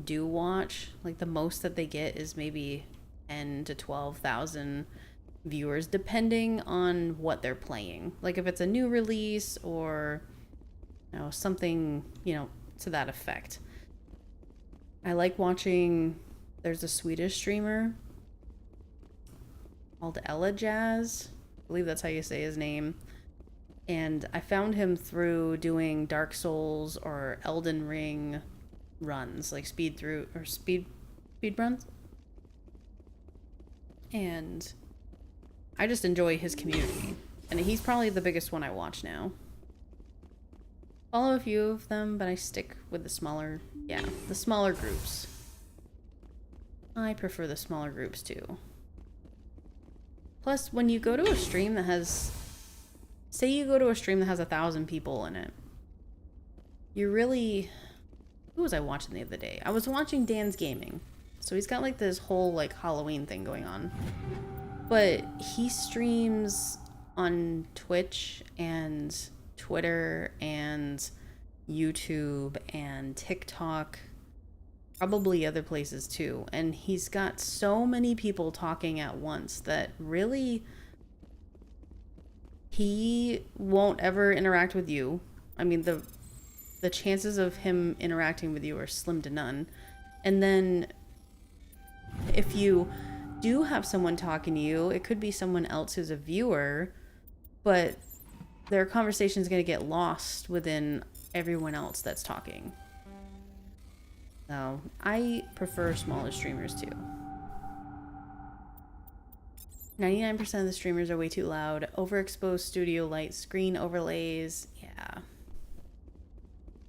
A: do watch, like the most that they get is maybe 10 to 12,000 viewers, depending on what they're playing. Like if it's a new release or, you know, something, you know, to that effect. I like watching, there's a Swedish streamer called Ella Jazz. believe that's how you say his name. And I found him through doing Dark Souls or Elden Ring runs, like speed runs. And I just enjoy his community. And he's probably the biggest one I watch now. Follow a few of them, but I stick with the smaller groups. I prefer the smaller groups too. Plus, when you go to a stream that has, say you go to a stream that has 1,000 people in it, you're really, who was I watching the other day? I was watching Dan's Gaming. So he's got like this whole like Halloween thing going on. But he streams on Twitch and Twitter and YouTube and TikTok, probably other places too. And he's got so many people talking at once that really he won't ever interact with you. I mean, the chances of him interacting with you are slim to none. And then if you do have someone talking to you, it could be someone else who's a viewer, but their conversation is going to get lost within everyone else that's talking. So I prefer smaller streamers too. 99% of the streamers are way too loud. Overexposed studio lights, screen overlays. Yeah.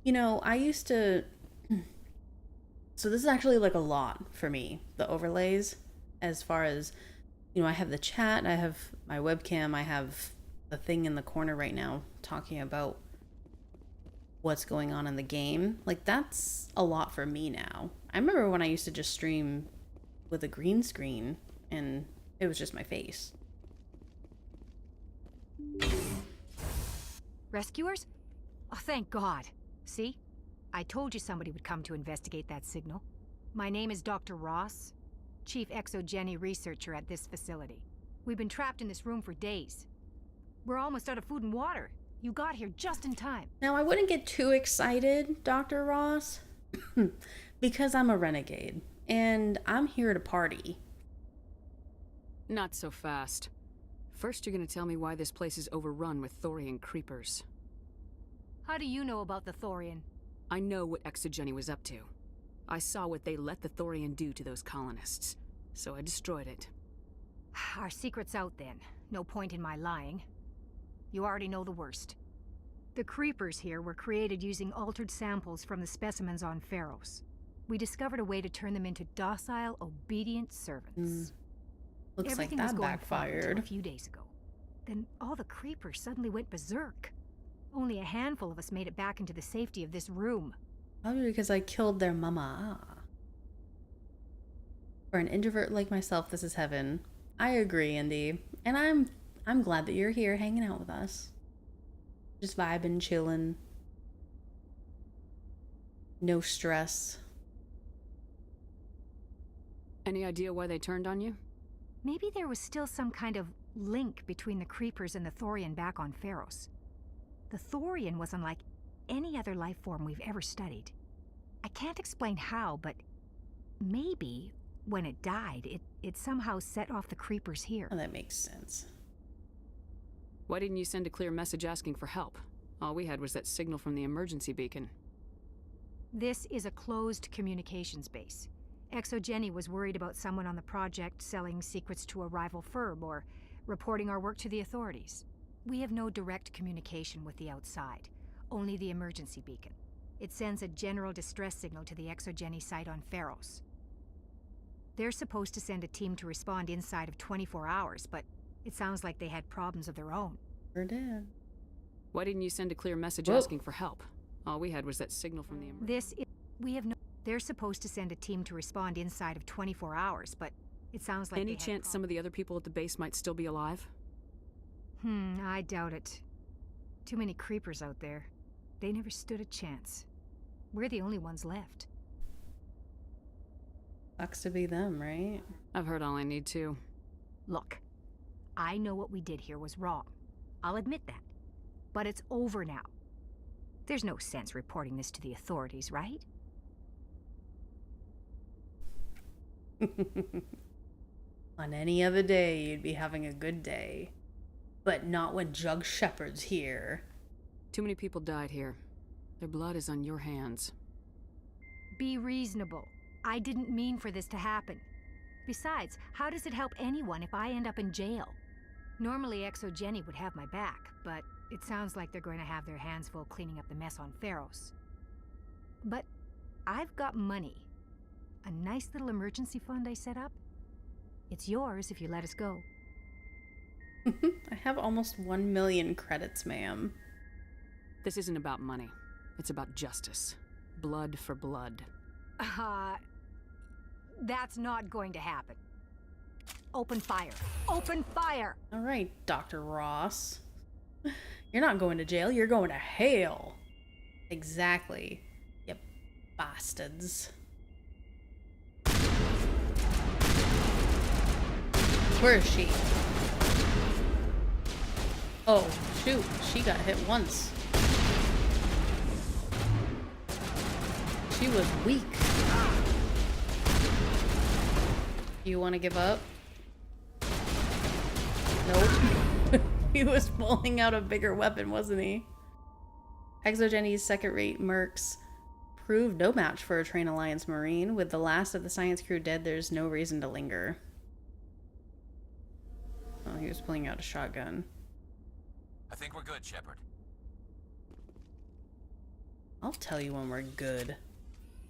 A: You know, I used to... So this is actually like a lot for me, the overlays, as far as, you know, I have the chat, I have my webcam, I have the thing in the corner right now talking about what's going on in the game. Like, that's a lot for me now. I remember when I used to just stream with a green screen and it was just my face.
N: Rescuers? Oh, thank God. See? I told you somebody would come to investigate that signal. My name is Dr. Ross, Chief Exogeny Researcher at this facility. We've been trapped in this room for days. We're almost out of food and water. You got here just in time.
A: Now, I wouldn't get too excited, Dr. Ross, because I'm a renegade, and I'm here to party.
C: Not so fast. First, you're gonna tell me why this place is overrun with Thorian creepers.
N: How do you know about the Thorian?
C: I know what Exogeny was up to. I saw what they let the Thorian do to those colonists, so I destroyed it.
N: Our secret's out then. No point in my lying. You already know the worst. The creepers here were created using altered samples from the specimens on Pharos. We discovered a way to turn them into docile, obedient servants.
A: Looks
N: Everything
A: like
N: was
A: that
N: going fine
A: backfired.
N: until a few days ago. Then all the creepers suddenly went berserk. Only a handful of us made it back into the safety of this room.
A: Probably because I killed their mama. For an introvert like myself, this is heaven. I agree, Indy. And I'm glad that you're here hanging out with us. Just vibing, chilling. No stress.
C: Any idea why they turned on you?
N: Maybe there was still some kind of link between the creepers and the Thorian back on Pharos. The Thorian was unlike any other life form we've ever studied. I can't explain how, but maybe when it died, it somehow set off the creepers here.
A: Oh, that makes sense.
C: Why didn't you send a clear message asking for help? All we had was that signal from the emergency beacon.
N: This is a closed communications base. Exogeny was worried about someone on the project selling secrets to a rival firm or reporting our work to the authorities. We have no direct communication with the outside, only the emergency beacon. It sends a general distress signal to the Exogeny site on Pharos. They're supposed to send a team to respond inside of 24 hours, but it sounds like they had problems of their own.
A: Sure did.
C: Why didn't you send a clear message asking for help? All we had was that signal from the emergency.
N: They're supposed to send a team to respond inside of 24 hours, but it sounds like
C: Any chance some of the other people at the base might still be alive?
N: I doubt it. Too many creepers out there. They never stood a chance. We're the only ones left.
A: Sucks to be them, right?
C: I've heard all I need to.
N: Look, I know what we did here was wrong. I'll admit that. But it's over now. There's no sense reporting this to the authorities, right?
A: On any other day, you'd be having a good day. But not when Jug Shepard's here.
C: Too many people died here. Their blood is on your hands.
N: Be reasonable. I didn't mean for this to happen. Besides, how does it help anyone if I end up in jail? Normally, Exogeny would have my back, but it sounds like they're going to have their hands full cleaning up the mess on Pharos. But I've got money. A nice little emergency fund I set up. It's yours if you let us go.
A: I have almost 1 million credits, ma'am.
C: This isn't about money. It's about justice. Blood for blood.
N: That's not going to happen. Open fire. Open fire!
A: All right, Dr. Ross. You're not going to jail, you're going to hell. Exactly. You bastards. Where is she? Oh, shoot. She got hit once. She was weak. You want to give up? Nope. He was pulling out a bigger weapon, wasn't he? Exogeny's second-rate mercs proved no match for a trained Alliance Marine. With the last of the science crew dead, there's no reason to linger. Oh, he was pulling out a shotgun.
L: I think we're good, Shepard.
A: I'll tell you when we're good,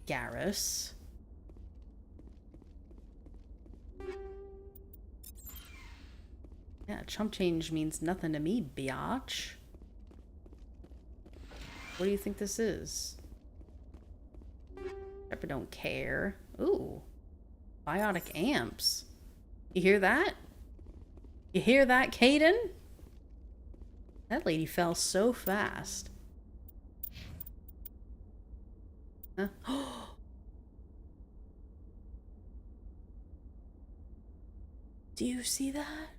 A: Garrus. Yeah, chump change means nothing to me, biatch. What do you think this is? Shepard don't care. Ooh. Biotic amps. You hear that? You hear that, Caden? That lady fell so fast. Huh? Do you see that?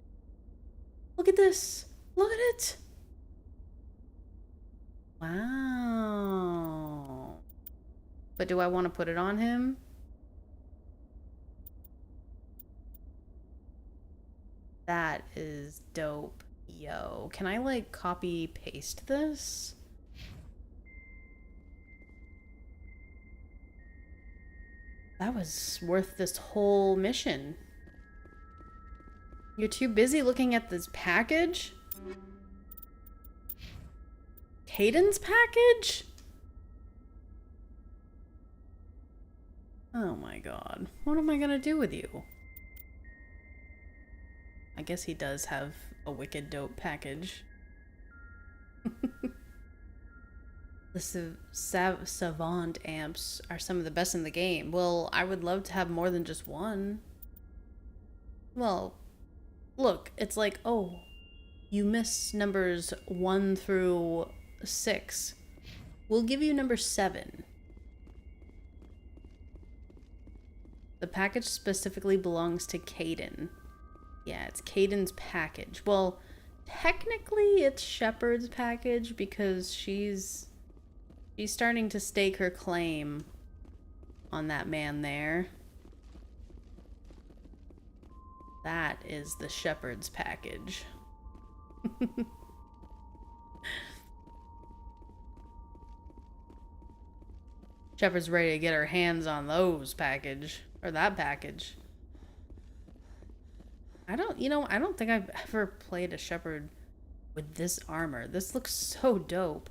A: Look at this. Look at it. Wow. But do I want to put it on him? That is dope. Yo, can I like copy paste this? That was worth this whole mission. You're too busy looking at this package? Caden's package? Oh my god. What am I gonna do with you? I guess he does have a wicked dope package. The Savant amps are some of the best in the game. Well, I would love to have more than just one. Well, look, it's like, oh, you miss numbers 1 through 6. We'll give you number 7. The package specifically belongs to Caden. Yeah, it's Caden's package. Well, technically it's Shepard's package because she's starting to stake her claim on that man there. That is the Shepard's package. Shepard's ready to get her hands on those package. Or that package. I don't think I've ever played a Shepard with this armor. This looks so dope.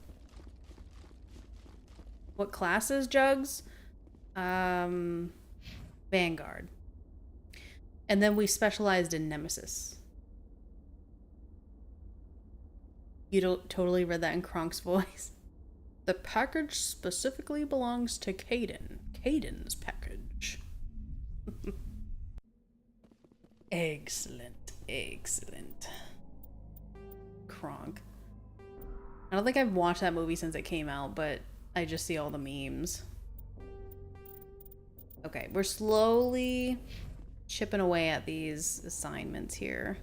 A: What classes, Jugs? Vanguard. And then we specialized in Nemesis. You don't totally read that in Kronk's voice. The package specifically belongs to Caden. Caden's package. Excellent. Excellent. Kronk. I don't think I've watched that movie since it came out, but I just see all the memes. Okay, we're slowly chipping away at these assignments here.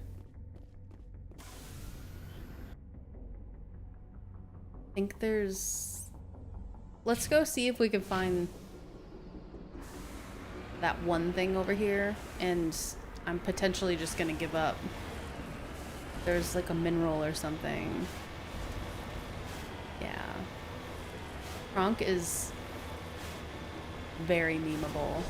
A: I think there's... Let's go see if we can find that one thing over here, and I'm potentially just gonna give up. There's like a mineral or something. Yeah. Kronk is very memeable.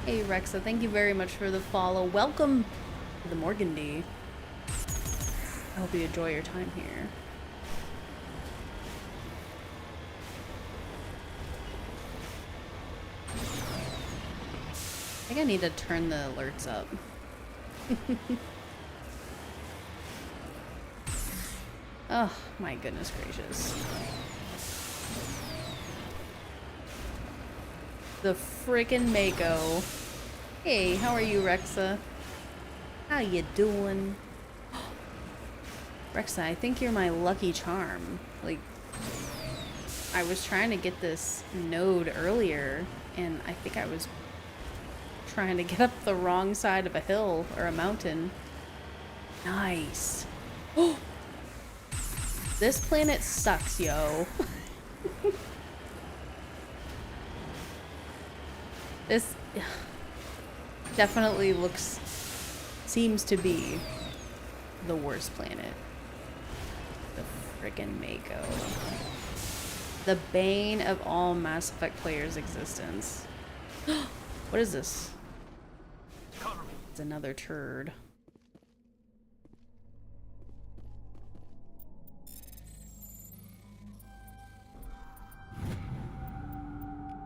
A: Hey Rexa, thank you very much for the follow. Welcome to the Morgandy. I hope you enjoy your time here. I think I need to turn the alerts up. Oh my goodness gracious. The frickin' Mako. Hey, how are you, Rexa? How you doing? Rexa, I think you're my lucky charm. Like, I was trying to get this node earlier, and I think I was trying to get up the wrong side of a hill or a mountain. Nice. Oh! This planet sucks, yo. This definitely seems to be the worst planet. The frickin' Mako. The bane of all Mass Effect players' existence. What is this? It's another turd.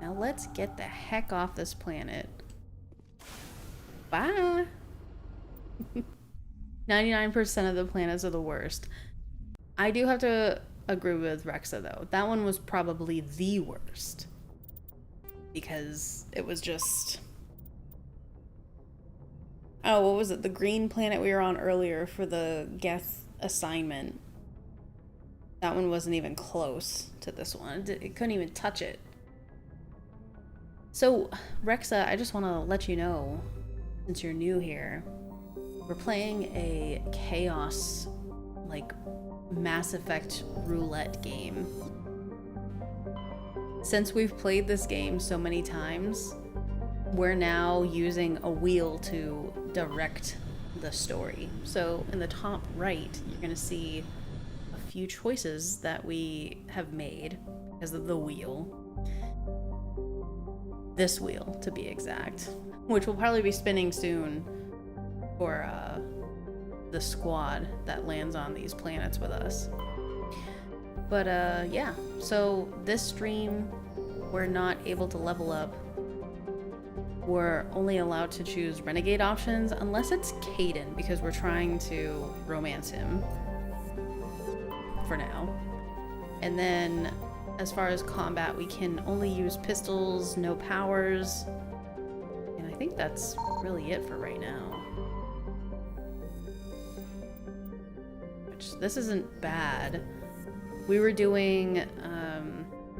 A: Now let's get the heck off this planet. Bye! 99% of the planets are the worst. I do have to agree with Rexa though. That one was probably the worst. Because it was just... Oh, what was it? The green planet we were on earlier for the Geth assignment. That one wasn't even close to this one. It couldn't even touch it. So, Rexa, I just want to let you know, since you're new here, we're playing a chaos, like, Mass Effect roulette game. Since we've played this game so many times, we're now using a wheel to direct the story. So in the top right, you're going to see a few choices that we have made because of the wheel. This wheel, to be exact, which will probably be spinning soon for the squad that lands on these planets with us. But yeah, so this stream, we're not able to level up. We're only allowed to choose renegade options unless it's Caden, because we're trying to romance him for now. And then as far as combat, we can only use pistols, no powers. And I think that's really it for right now. Which, this isn't bad. We were doing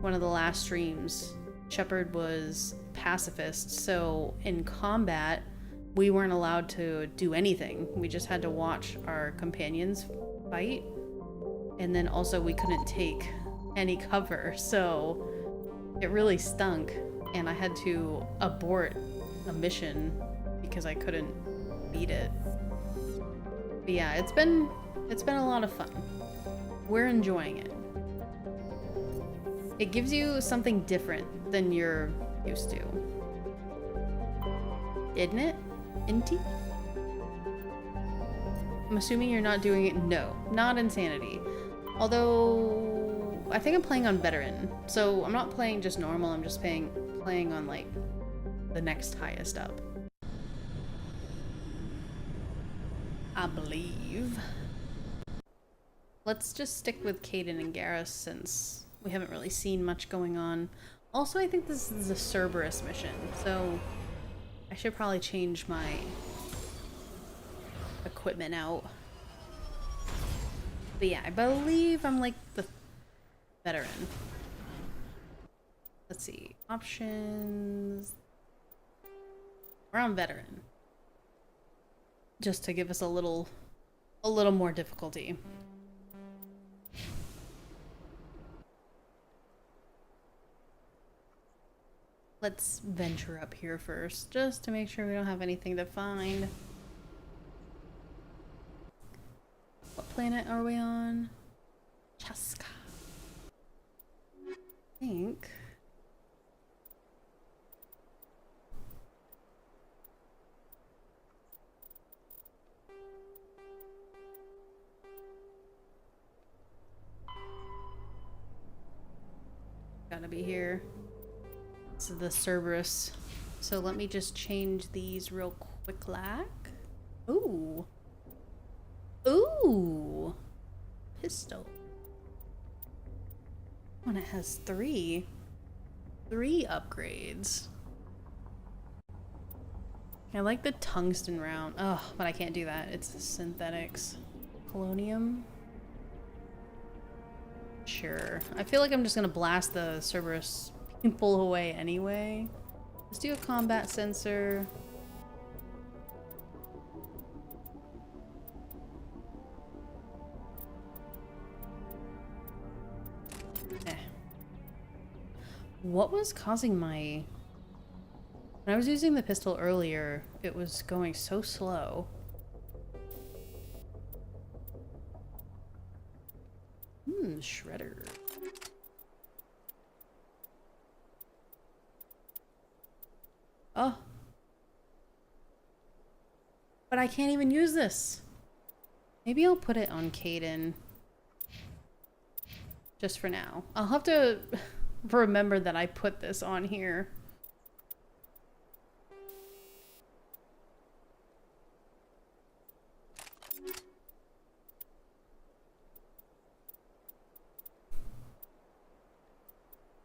A: one of the last streams. Shepard was pacifist, so in combat, we weren't allowed to do anything. We just had to watch our companions fight. And then also we couldn't take any cover, so it really stunk. And I had to abort a mission because I couldn't beat it. But yeah, it's been a lot of fun. We're enjoying it. It gives you something different than you're used to. Isn't it? Inti? I'm assuming you're not doing it. No, not insanity. Although, I think I'm playing on veteran. So I'm not playing just normal, I'm just playing on like the next highest up. I believe. Let's just stick with Caden and Garrus since we haven't really seen much going on. Also, I think this is a Cerberus mission, so I should probably change my equipment out. But yeah, I believe I'm like the veteran. Let's see. Options. We're on veteran. Just to give us a little more difficulty. Let's venture up here first, just to make sure we don't have anything to find. planet are we on? Chaska. I think. Gotta be here. This is the Cerberus. So let me just change these real quick lack. Ooh. Ooh. Pistol. Oh, and it has three upgrades. I like the tungsten round. Oh, but I can't do that. It's synthetics. Polonium. Sure. I feel like I'm just gonna blast the Cerberus people away anyway. Let's do a combat sensor. What was causing my... When I was using the pistol earlier, it was going so slow. Shredder. Oh. But I can't even use this. Maybe I'll put it on Caden. Just for now. I'll have to remember that I put this on here.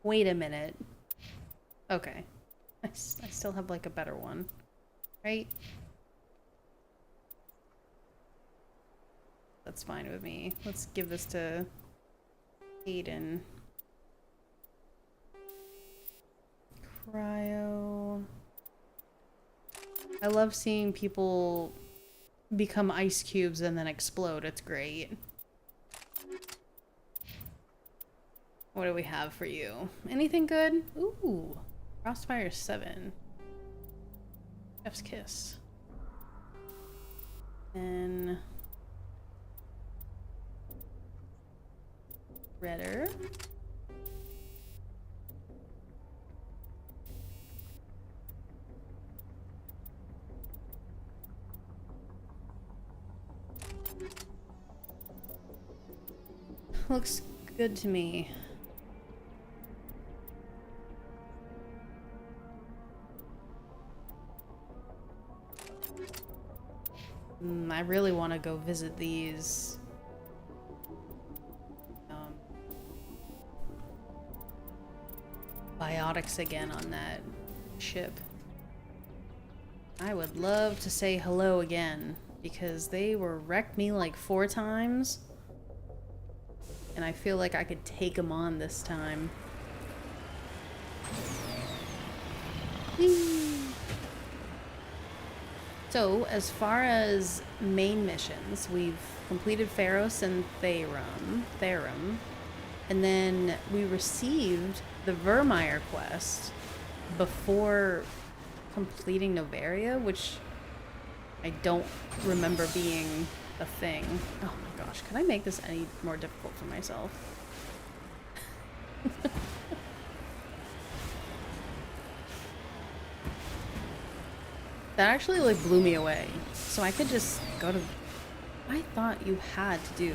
A: Wait a minute. Okay. I still have like a better one. Right? That's fine with me. Let's give this to Aiden. Cryo. I love seeing people become ice cubes and then explode. It's great. What do we have for you? Anything good? Ooh. Crossfire 7. Chef's Kiss. And... Redder. Looks good to me. I really want to go visit these biotics again on that ship. I would love to say hello again because they wrecked me like 4 times and I feel like I could take them on this time. So, as far as main missions, we've completed Pharos and Therum, and then we received the Vermeer quest before completing Novaria, which I don't remember being a thing. Oh my gosh, can I make this any more difficult for myself? That actually like blew me away. So I could just go to... I thought you had to do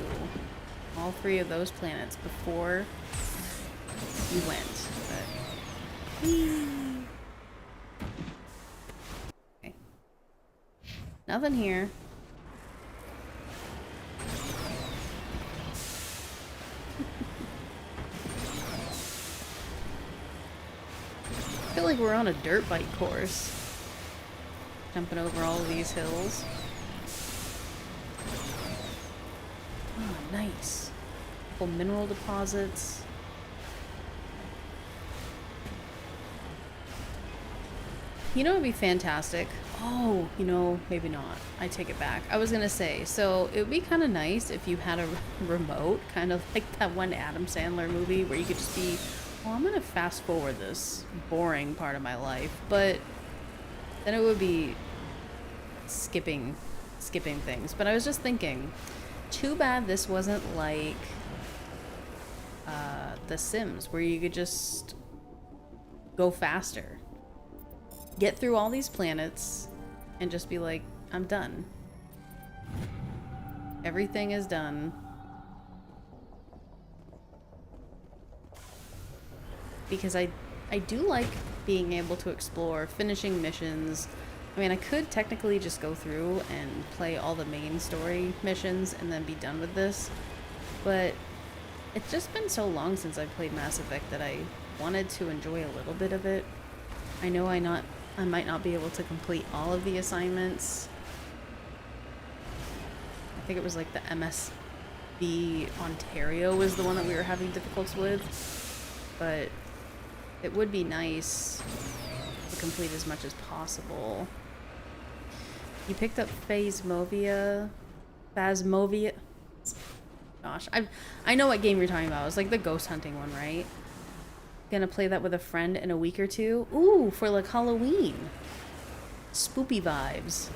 A: all 3 of those planets before you went. But... Okay. Nothing here. I feel like we're on a dirt bike course. Jumping over all of these hills. Oh, nice. Couple mineral deposits. You know what would be fantastic? Oh, you know, maybe not. I take it back. I was gonna say, so it would be kind of nice if you had a remote, kind of like that one Adam Sandler movie where you could just be, well, I'm gonna fast forward this boring part of my life, but then it would be skipping things. But I was just thinking, Too bad this wasn't like The Sims, where you could just go faster. Get through all these planets and just be like, I'm done. Everything is done. Because I do like being able to explore, finishing missions. I mean, I could technically just go through and play all the main story missions and then be done with this, but it's just been so long since I've played Mass Effect that I wanted to enjoy a little bit of it. I know I might not be able to complete all of the assignments. I think it was like the MSB Ontario was the one that we were having difficulties with, but it would be nice to complete as much as possible. You picked up Phasmovia. Gosh, I know what game you're talking about. It's like the ghost hunting one, right? Gonna play that with a friend in a week or two. Ooh, for like Halloween. Spoopy vibes.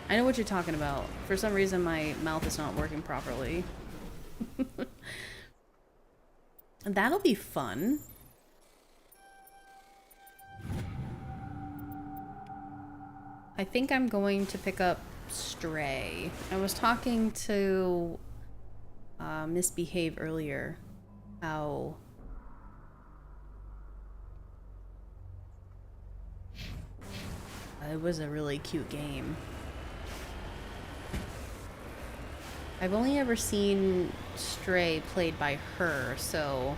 A: I know what you're talking about. For some reason, my mouth is not working properly. That'll be fun. I think I'm going to pick up Stray. I was talking to Misbehave earlier. How it was a really cute game. I've only ever seen Stray played by her, so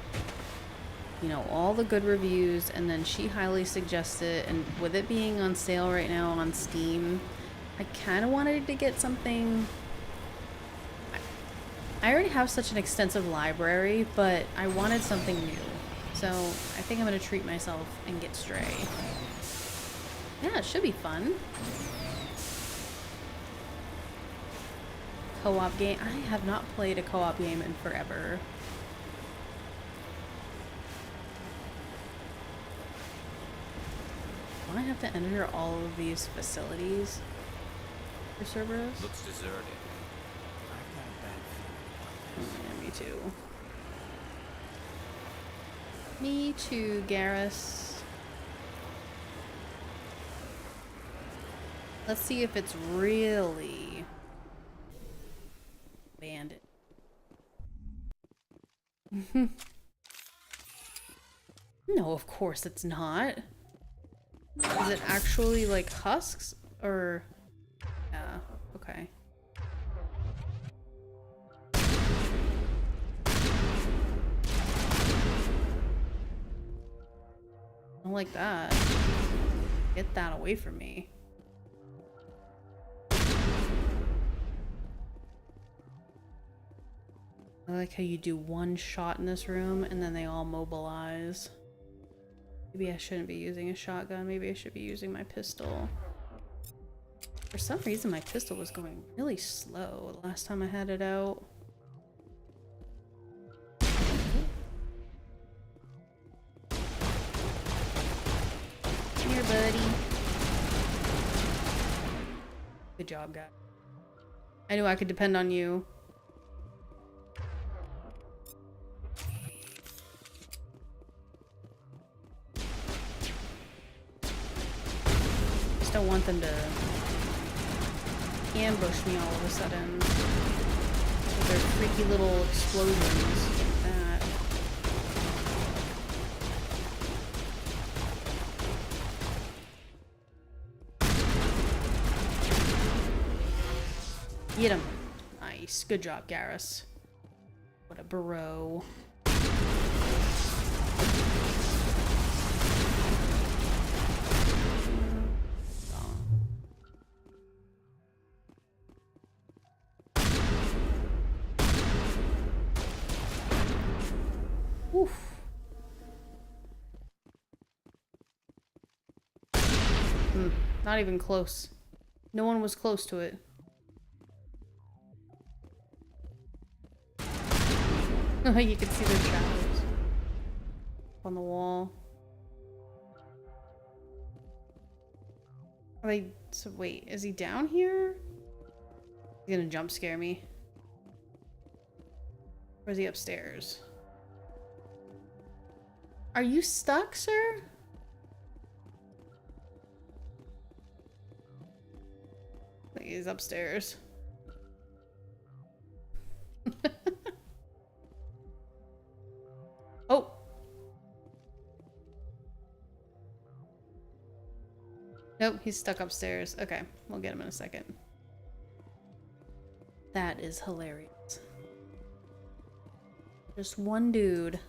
A: you know, all the good reviews, and then she highly suggested, and with it being on sale right now on Steam, I kind of wanted to get something. I already have such an extensive library, but I wanted something new. So I think I'm going to treat myself and get Stray. Yeah, it should be fun. Co-op game. I have not played a co-op game in forever. Do I have to enter all of these facilities for Cerberus?
L: Looks deserted.
A: Yeah, me too. Me too, Garrus. Let's see if it's really bandit. No, of course it's not. Is it actually like husks or yeah, okay. I don't like that. Get that away from me. I like how you do one shot in this room and then they all mobilize. Maybe I shouldn't be using a shotgun. Maybe I should be using my pistol. For some reason, my pistol was going really slow the last time I had it out. Here, buddy. Good job, guy. I knew I could depend on you. Just don't want them to ambush me all of a sudden with their freaky little explosions like that. Get him. Nice. Good job, Garrus. What a bro. Oof. Not even close. No one was close to it. You can see their shadows on the wall. Are they, so wait, is he down here? He's gonna jump scare me. Or is he upstairs? Are you stuck, sir? I think he's upstairs. Oh! Nope, he's stuck upstairs. Okay, we'll get him in a second. That is hilarious. Just one dude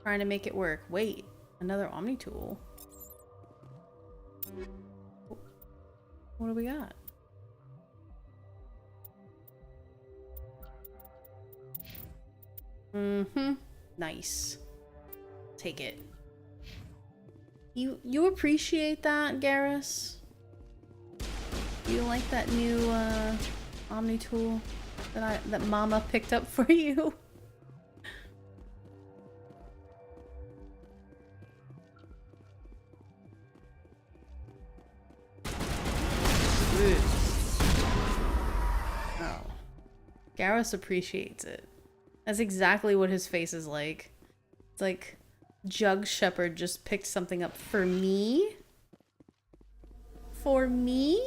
A: trying to make it work. Wait, another Omni tool. What do we got? Mm-hmm. Nice. Take it. You appreciate that, Garrus? You like that new Omni tool that Mama picked up for you? Oh. Garrus appreciates it. That's exactly what his face is like. It's like Jug Shepherd just picked something up for me? For me?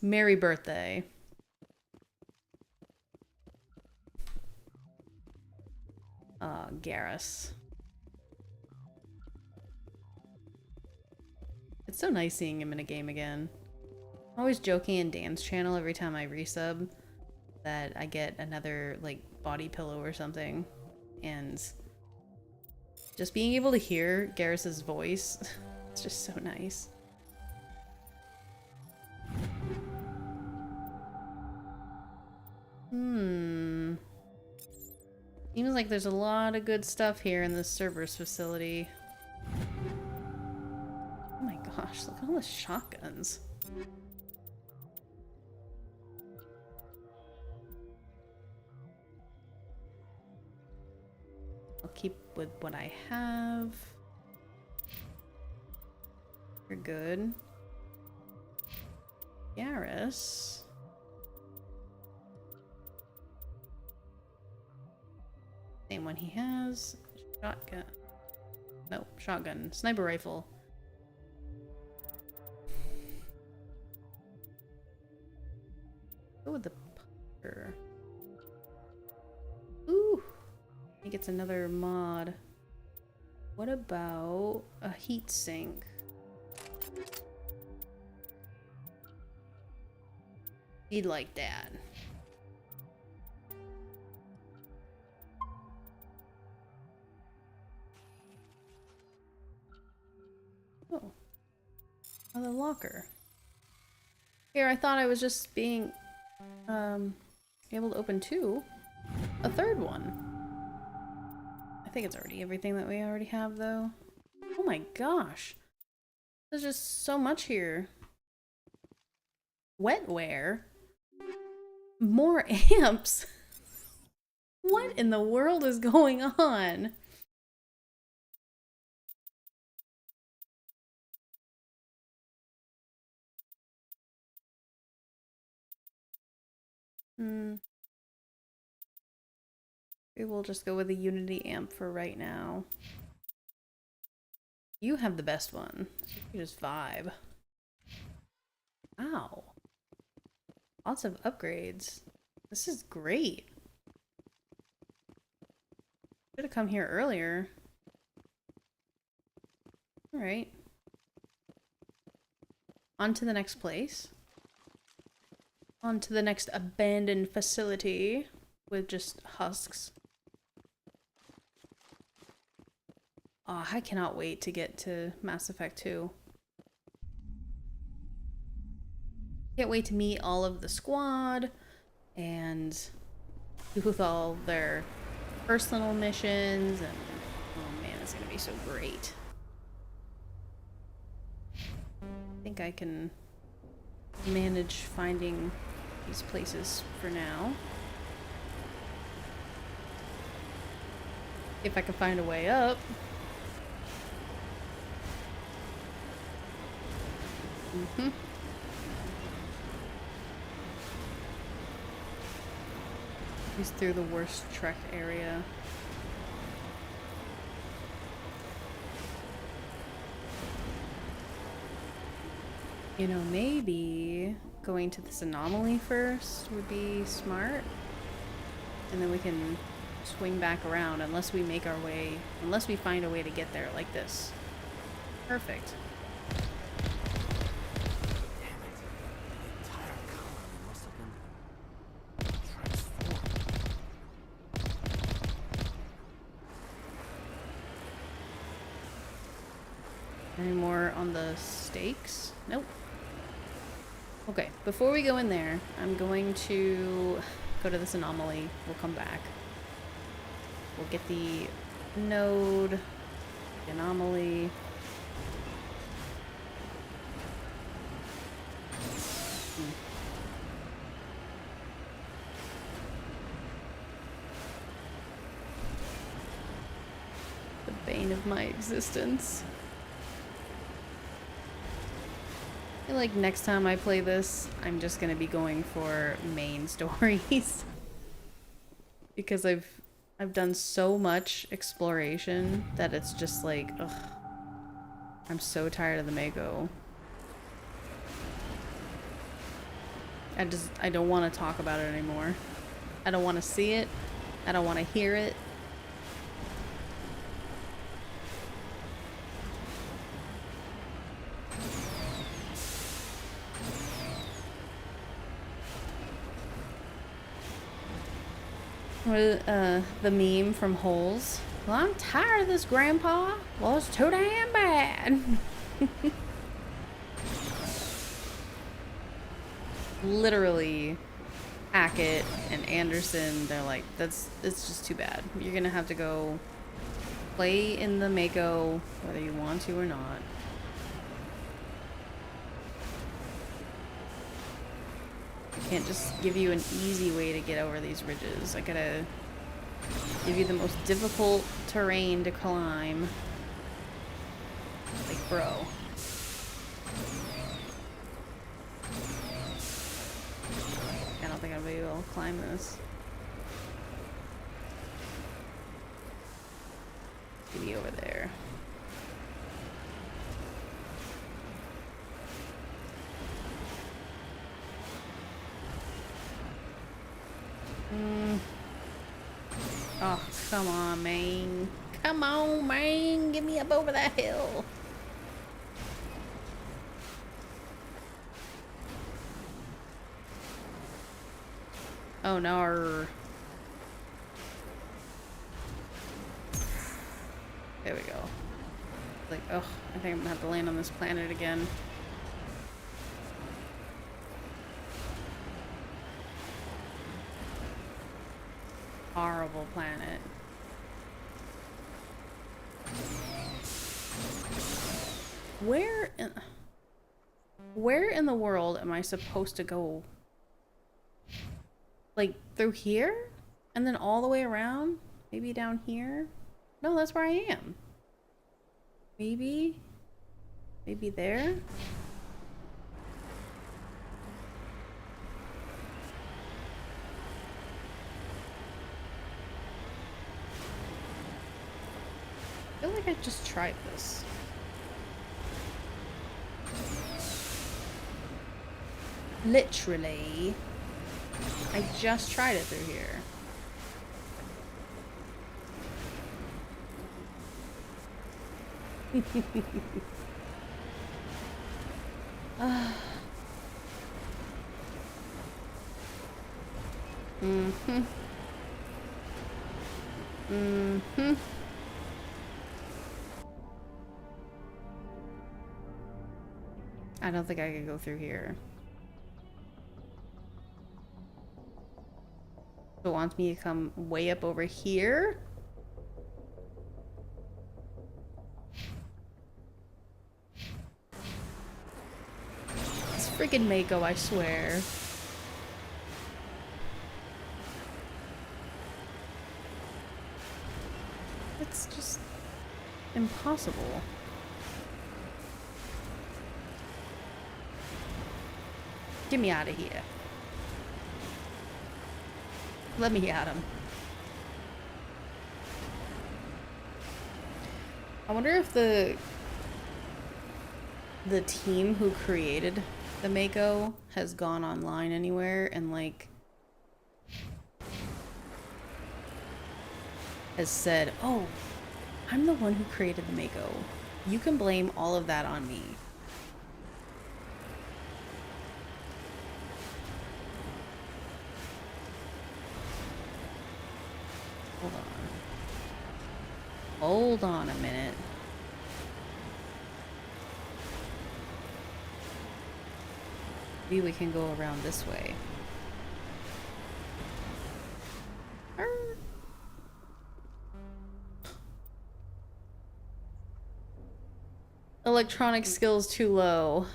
A: Merry birthday. Garrus. It's so nice seeing him in a game again. I'm always joking in Dan's channel every time I resub that I get another, like, body pillow or something. And just being able to hear Garrus's voice, it's just so nice. Seems like there's a lot of good stuff here in this Cerberus facility. Oh my gosh, look at all the shotguns. I'll keep with what I have. You're good. Garrus. Same one he has. Shotgun. No, shotgun. Sniper rifle. Go with the pucker. Ooh! He gets another mod. What about a heat sink? He'd like that. Oh. Another locker. Here, I thought I was just being able to open two. A third one. I think it's already everything that we already have, though. Oh my gosh. There's just so much here. Wetware? More amps? What in the world is going on? We will just go with a Unity amp for right now. You have the best one. So you just vibe. Wow. Lots of upgrades. This is great. Should have come here earlier. Alright. On to the next place. On to the next abandoned facility with just husks. Oh, I cannot wait to get to Mass Effect 2. Can't wait to meet all of the squad and do with all their personal missions, and oh man, it's gonna be so great. I think I can manage finding these places for now. If I can find a way up. He's through the worst trek area. You know, maybe going to this anomaly first would be smart. And then we can swing back around unless we make our way, unless we find a way to get there like this. Perfect. Any more on the stakes? Nope. Okay, before we go in there, I'm going to go to this anomaly. We'll come back. We'll get the node, the anomaly. The bane of my existence. I feel like next time I play this, I'm just gonna be going for main stories. Because I've done so much exploration that it's just like, ugh. I'm so tired of the Mako. I don't want to talk about it anymore. I don't want to see it. I don't want to hear it. The meme from Holes. Well, I'm tired of this, Grandpa. Well, it's too damn bad. Literally, Hackett and Anderson, they're like, it's just too bad. You're gonna have to go play in the Mako, whether you want to or not. I can't just give you an easy way to get over these ridges. I gotta give you the most difficult terrain to climb. Like, bro. I don't think I'll be able to climb this. Maybe over there. Oh, come on, man. Come on, man. Get me up over that hill. Oh, no. There we go. Like, oh, I think I'm gonna have to land on this planet again. Horrible planet. Where in the world am I supposed to go? Like, through here? And then all the way around? Maybe down here? No, that's where I am. Maybe? Maybe there? I feel like I just tried this. Literally. I just tried it through here. I don't think I could go through here. So it wants me to come way up over here? It's freaking Mako, I swear. It's just impossible. Get me out of here. Let me at him. I wonder if the team who created the Mako has gone online anywhere and like has said, "Oh, I'm the one who created the Mako. You can blame all of that on me." Hold on. Hold on a minute. Maybe we can go around this way. Electronic skills too low.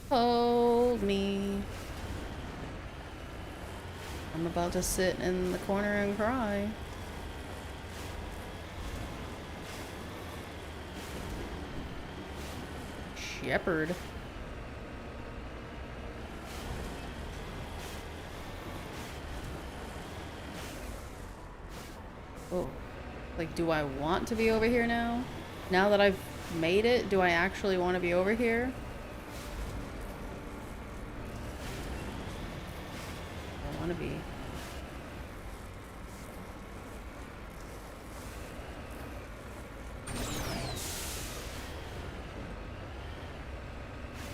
A: Hold me. I'm about to sit in the corner and cry. Shepherd. Oh, like, do I want to be over here now? Now that I've made it, do I actually want to be over here? I want to be.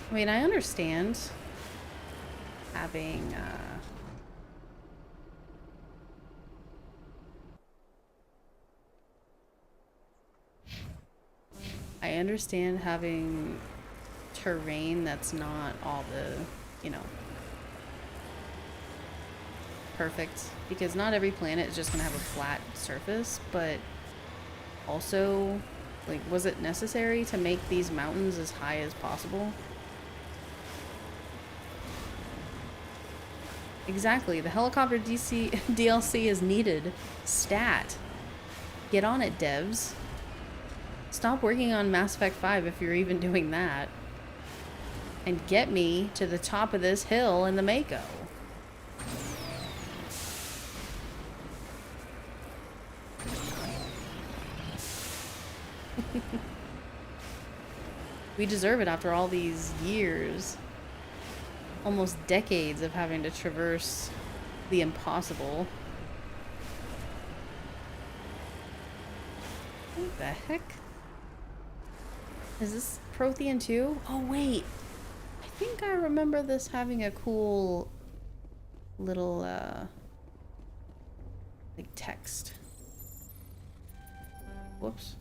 A: I mean, I understand having, I understand having terrain that's not all the, you know, perfect, because not every planet is just gonna have a flat surface, but also, like, was it necessary to make these mountains as high as possible? Exactly, the helicopter DLC is needed. Stat. Get on it, devs. Stop working on Mass Effect 5 if you're even doing that. And get me to the top of this hill in the Mako. We deserve it after all these years. Almost decades of having to traverse the impossible. What the heck? Is this Prothean too? Oh wait, I think I remember this having a cool little like text. Whoops.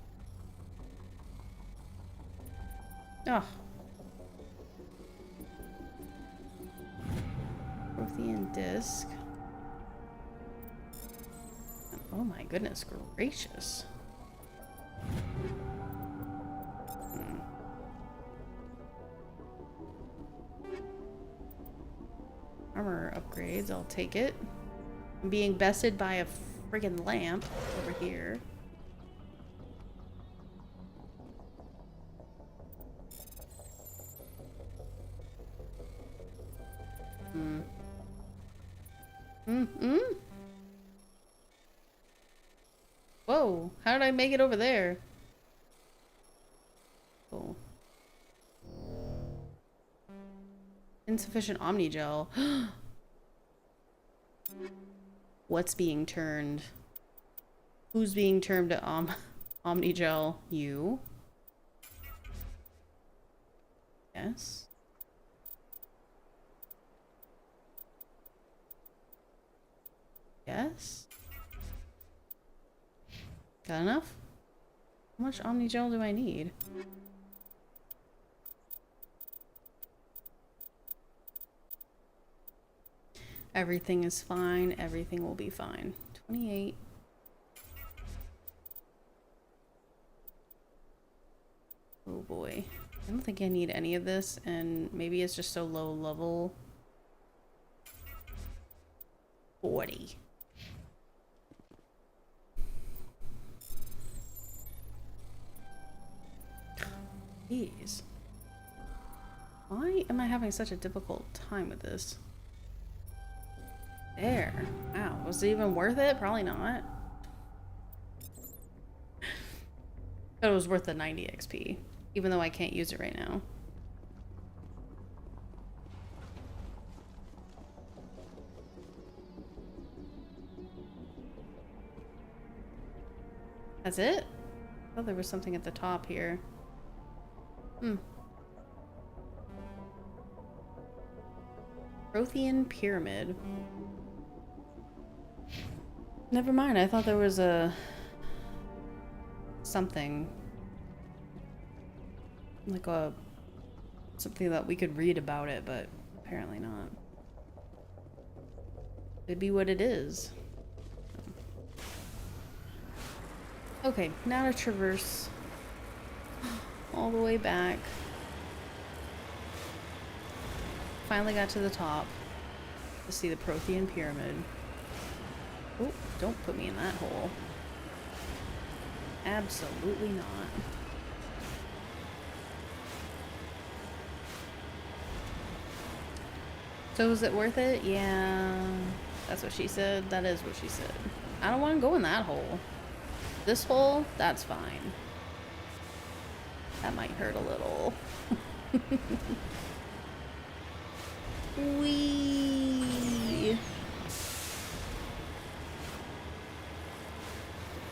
A: Oh. Prothean disc. Oh my goodness gracious. Armor upgrades, I'll take it. I'm being bested by a friggin' lamp over here. Whoa, how did I make it over there? Oh. Insufficient Omnigel. What's being turned? Who's being turned to Omnigel? You? Yes. Yes. Got enough? How much Omnigel do I need? Everything is fine. Everything will be fine. 28. Oh boy. I don't think I need any of this, and maybe it's just so low level. 40. Jeez. Why am I having such a difficult time with this? There. Wow. Was it even worth it? Probably not. But it was worth the 90 XP. Even though I can't use it right now. That's it? I thought there was something at the top here. Prothean Pyramid. Never mind, I thought there was a... something. Like a... something that we could read about it, but apparently not. Could be what it is. Okay, now to traverse all the way back. Finally got to the top to see the Prothean Pyramid. Oh, don't put me in that hole. Absolutely not. So was it worth it? Yeah, that's what she said. That is what she said. I don't want to go in that hole. This hole, that's fine. That might hurt a little. Whee!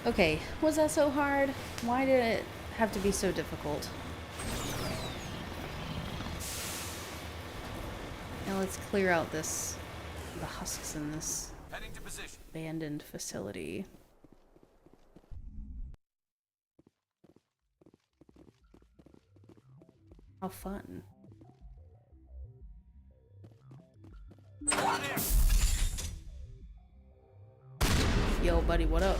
A: Okay, was that so hard? Why did it have to be so difficult? Now let's clear out the husks in this abandoned facility. How fun. Yo, buddy, what up?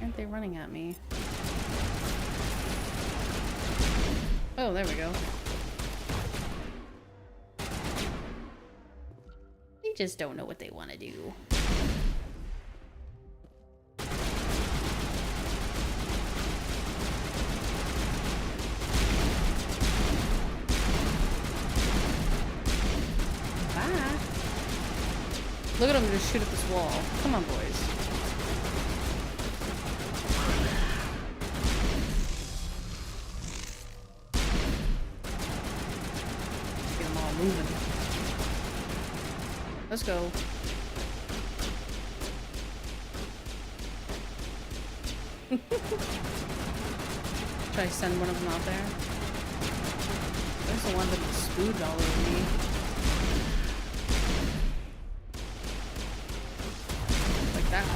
A: Aren't they running at me? Oh, there we go. They just don't know what they want to do. Bye. Look at them just shoot at this wall. Come on, boys. Get them all moving. Let's go. Should I send one of them out there? There's the one that spooged all over me. Like that.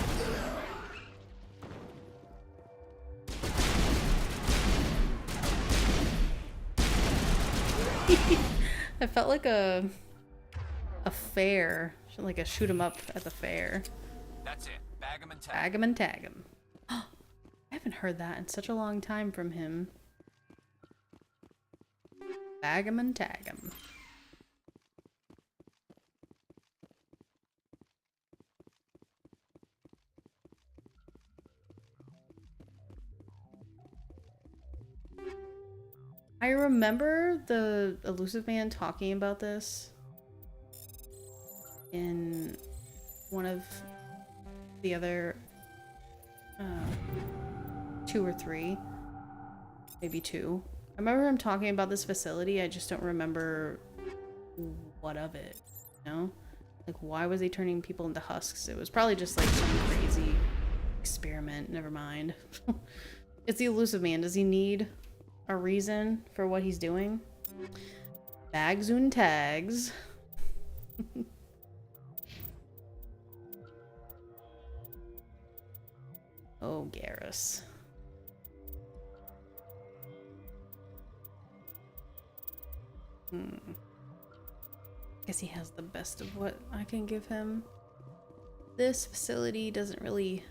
A: I felt like a fair, like a shoot 'em up at the fair.
O: That's it. Bag 'em and tag 'em.
A: Bag 'em and tag 'em. I haven't heard that in such a long time from him. Bag 'em and tag 'em. I remember the elusive man talking about this in one of the other 2 or 3, maybe 2. I remember him talking about this facility. I just don't remember what of it, you know? Like, why was he turning people into husks? It was probably just like some crazy experiment. Never mind. It's the elusive man. Does he need a reason for what he's doing? Bags and tags. Oh, Garrus. Guess he has the best of what I can give him. This facility doesn't really...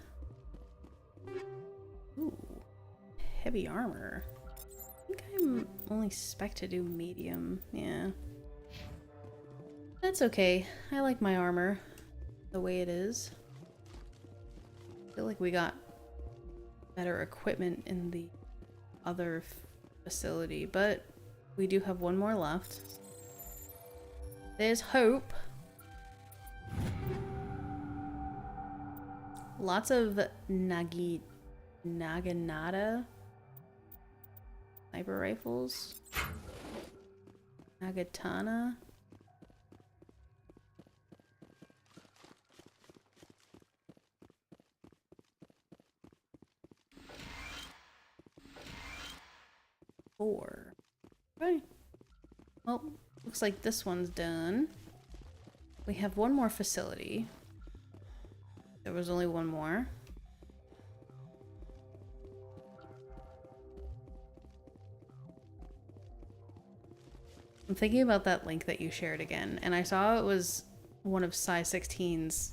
A: Ooh. Heavy armor. I think I'm only spec to do medium. Yeah. That's okay. I like my armor the way it is. I feel like we got better equipment in the other facility, but we do have one more left. There's hope. Lots of Naginata sniper rifles. Nagatana. Four. Okay. Well, looks like this one's done. We have one more facility. There was only one more. I'm thinking about that link that you shared again, and I saw it was one of Psy16's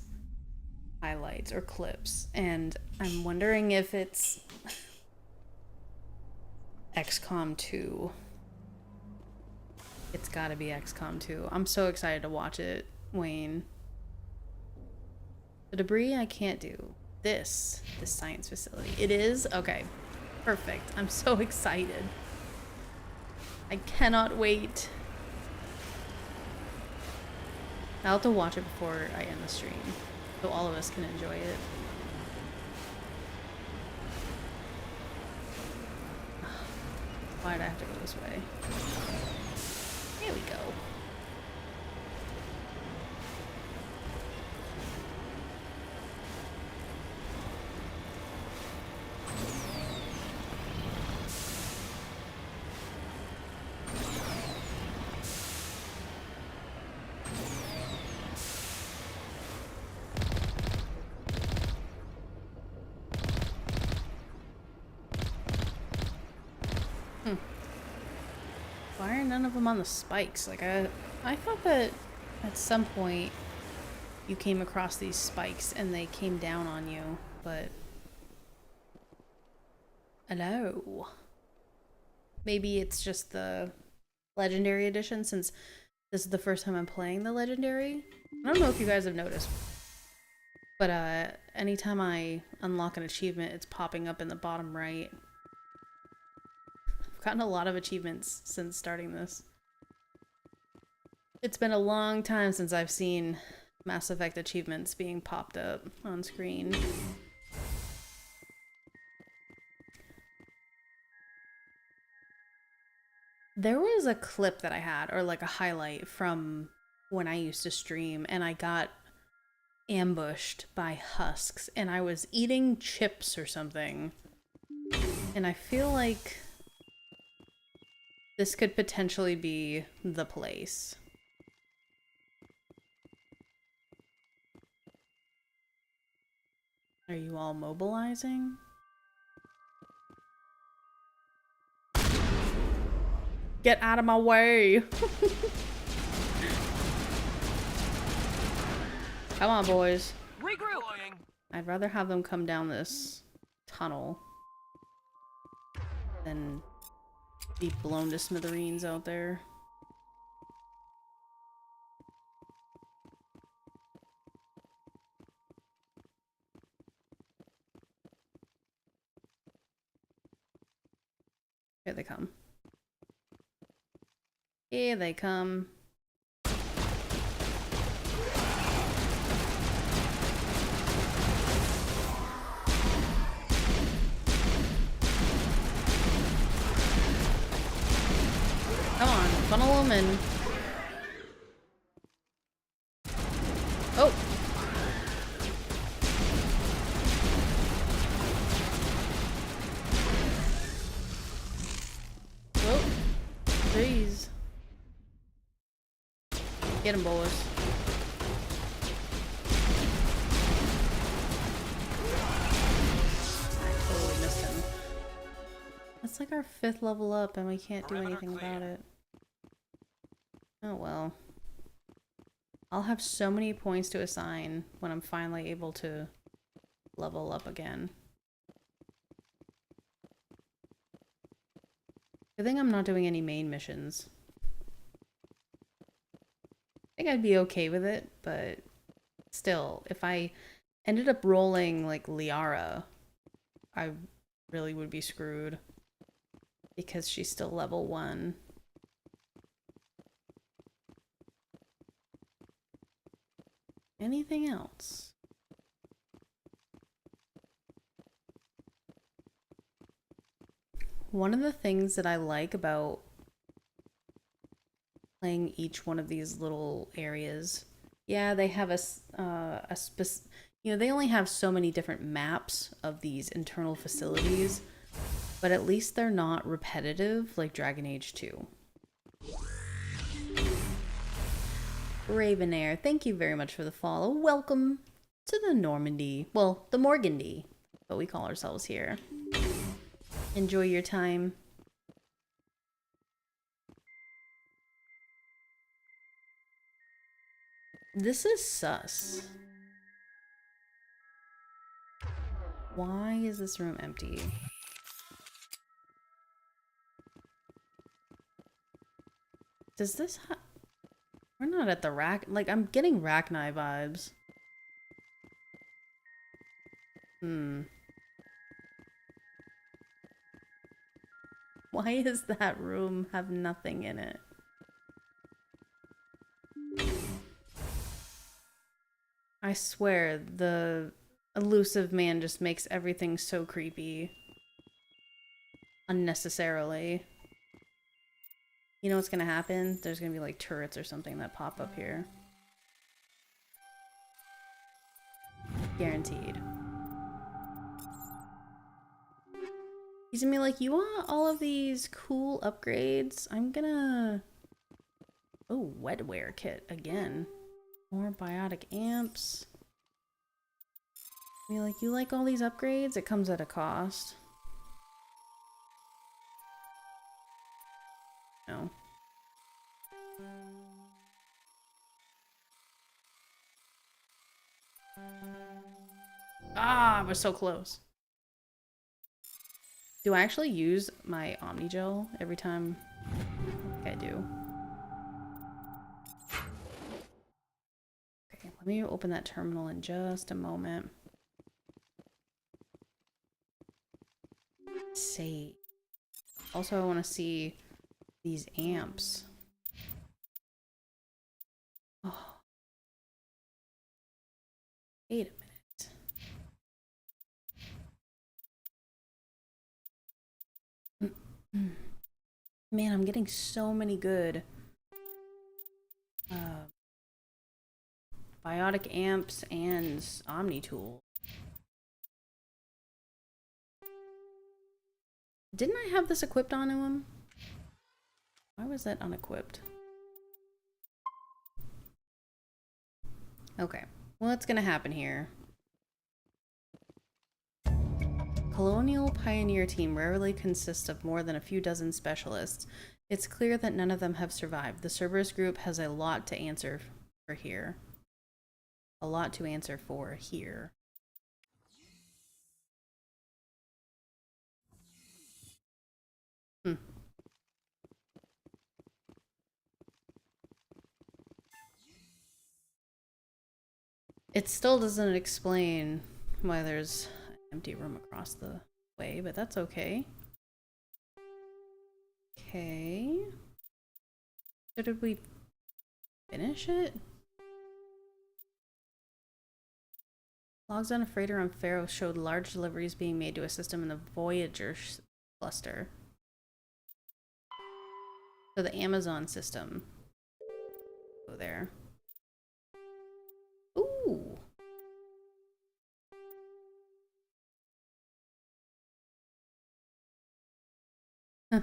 A: highlights or clips, and I'm wondering if it's XCOM 2. It's gotta be XCOM 2. I'm so excited to watch it, Wayne. The debris I can't do. This science facility. It is? Okay. Perfect. I'm so excited. I cannot wait. I'll have to watch it before I end the stream, so all of us can enjoy it. Why did I have to go this way? Here we go. Why are none of them on the spikes? Like, I thought that at some point you came across these spikes and they came down on you, but... Hello. Maybe it's just the Legendary Edition, since this is the first time I'm playing the Legendary. I don't know if you guys have noticed, but anytime I unlock an achievement, it's popping up in the bottom right. Gotten a lot of achievements since starting this. It's been a long time since I've seen Mass Effect achievements being popped up on screen. There was a clip that I had, or like a highlight from when I used to stream, and I got ambushed by husks, and I was eating chips or something. And I feel like this could potentially be the place. Are you all mobilizing? Get out of my way! Come on, boys.
J: Regrouping.
A: I'd rather have them come down this tunnel than be blown to smithereens out there. Here they come. Here they come. Come on, funnel them in. Oh! Whoa. Jeez. Get him, boys. I totally missed him. That's like our 5th level up and we can't do anything about it. Oh well. I'll have so many points to assign when I'm finally able to level up again. Good thing I'm not doing any main missions. I think I'd be okay with it, but still, if I ended up rolling like Liara, I really would be screwed because she's still level 1. Anything else? One of the things that I like about playing each one of these little areas, yeah, they have you know, they only have so many different maps of these internal facilities, but at least they're not repetitive like Dragon Age 2. Ravenair, thank you very much for the follow. Welcome to the Normandy. Well, the Morgandy, what we call ourselves here. Enjoy your time. This is sus. Why is this room empty? Does this we're not at the rack. Like, I'm getting Rachni vibes. Why does that room have nothing in it? I swear, the elusive man just makes everything so creepy. Unnecessarily. You know what's gonna happen? There's gonna be like turrets or something that pop up here. Guaranteed. He's gonna be like, you want all of these cool upgrades? I'm gonna... Oh, wetware kit again. More biotic amps. Be like, you like all these upgrades? It comes at a cost. No. Ah, I was so close. Do I actually use my Omnigel every time? I think I do. Okay, let me open that terminal in just a moment. Save. Also, I want to see these amps. Oh. Wait a minute. Man, I'm getting so many good biotic amps and Omni tool. Didn't I have this equipped onto him? Why was that unequipped? Okay, what's gonna happen here? Colonial Pioneer team rarely consists of more than a few dozen specialists. It's clear that none of them have survived. The Cerberus group has a lot to answer for here. A lot to answer for here. It still doesn't explain why there's an empty room across the way, but that's okay. Okay. So did we finish it? Logs on a freighter on Pharaoh showed large deliveries being made to a system in the Voyager cluster. So the Amazon system. Go there. Ooh. Huh.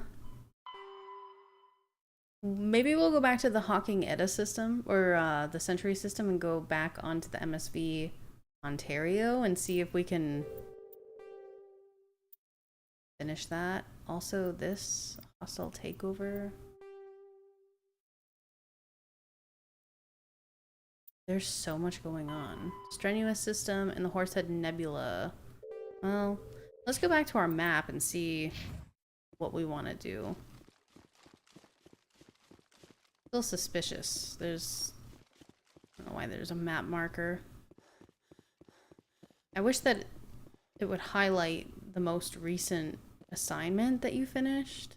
A: Maybe we'll go back to the Hawking Edda system, or the Century system, and go back onto the MSV Ontario and see if we can finish that. Also, this hostile takeover. There's so much going on. Strenuous system and the Horsehead Nebula. Well, let's go back to our map and see what we want to do. Still suspicious. There's... I don't know why there's a map marker. I wish that it would highlight the most recent assignment that you finished.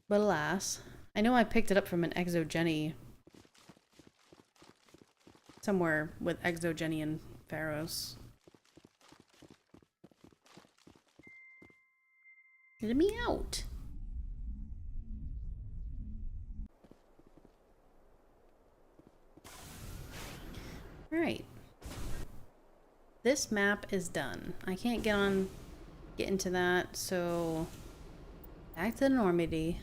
A: But alas, I know I picked it up from an Exogeny. Somewhere with Exogeny and Pharos. Let me out. Alright. This map is done. I can't get into that, so back to Normandy.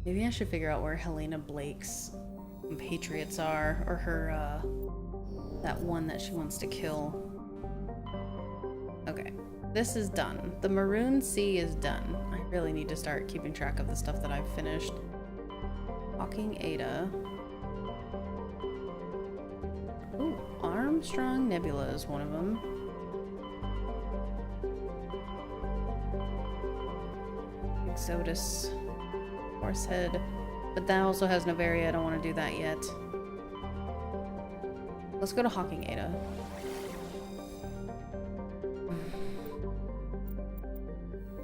A: Maybe I should figure out where Helena Blake's compatriots are, or her, that one that she wants to kill. Okay, this is done. The Maroon Sea is done. I really need to start keeping track of the stuff that I've finished. Hawking Ada. Ooh, Armstrong Nebula is one of them. Exodus. Horsehead. But that also has Novaria. I don't want to do that yet. Let's go to Hawking Ada.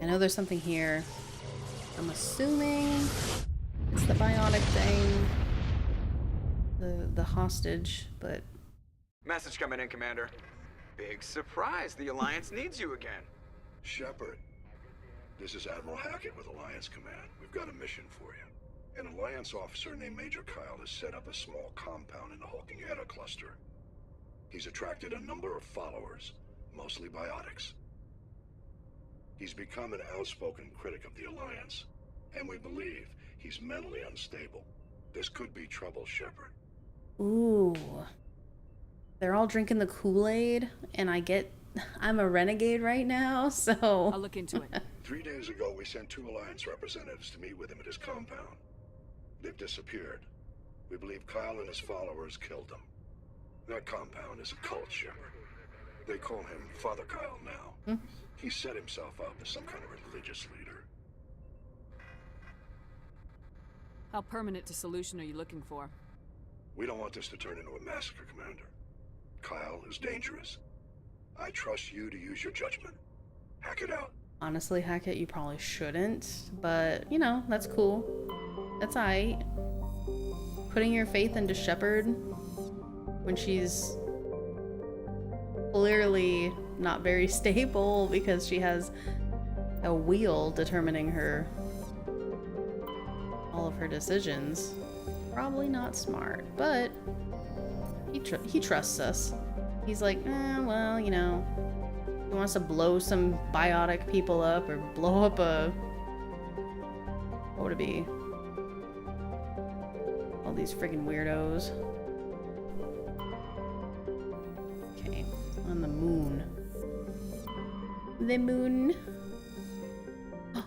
A: I know there's something here. I'm assuming it's the biotic thing. The hostage, but...
M: Message coming in, Commander. Big surprise. The Alliance needs you again.
G: Shepard, this is Admiral Hackett with Alliance Command. We've got a mission for you. An Alliance officer named Major Kyle has set up a small compound in the Hawking Ada cluster. He's attracted a number of followers, mostly biotics. He's become an outspoken critic of the Alliance, and we believe he's mentally unstable. This could be trouble, Shepard.
A: Ooh. They're all drinking the Kool-Aid, and I'm a renegade right now, so...
C: I'll look into it.
G: 3 days ago, we sent 2 Alliance representatives to meet with him at his compound. They've disappeared. We believe Kyle and his followers killed them. That compound is a cult, Shepard. They call him Father Kyle now. He set himself up as some kind of religious leader.
C: How permanent a solution are you looking for?
G: We don't want this to turn into a massacre, Commander. Kyle is dangerous. I trust you to use your judgment. Hack it out.
A: Honestly, Hackett, you probably shouldn't, but, you know, that's cool. That's aight. Putting your faith into Shepard when she's clearly not very stable because she has a wheel determining all of her decisions. Probably not smart, but he trusts us. He's like, well, you know, he wants to blow some biotic people up or blow up what would it be? All these friggin' weirdos. Okay, on the moon. The moon. I'm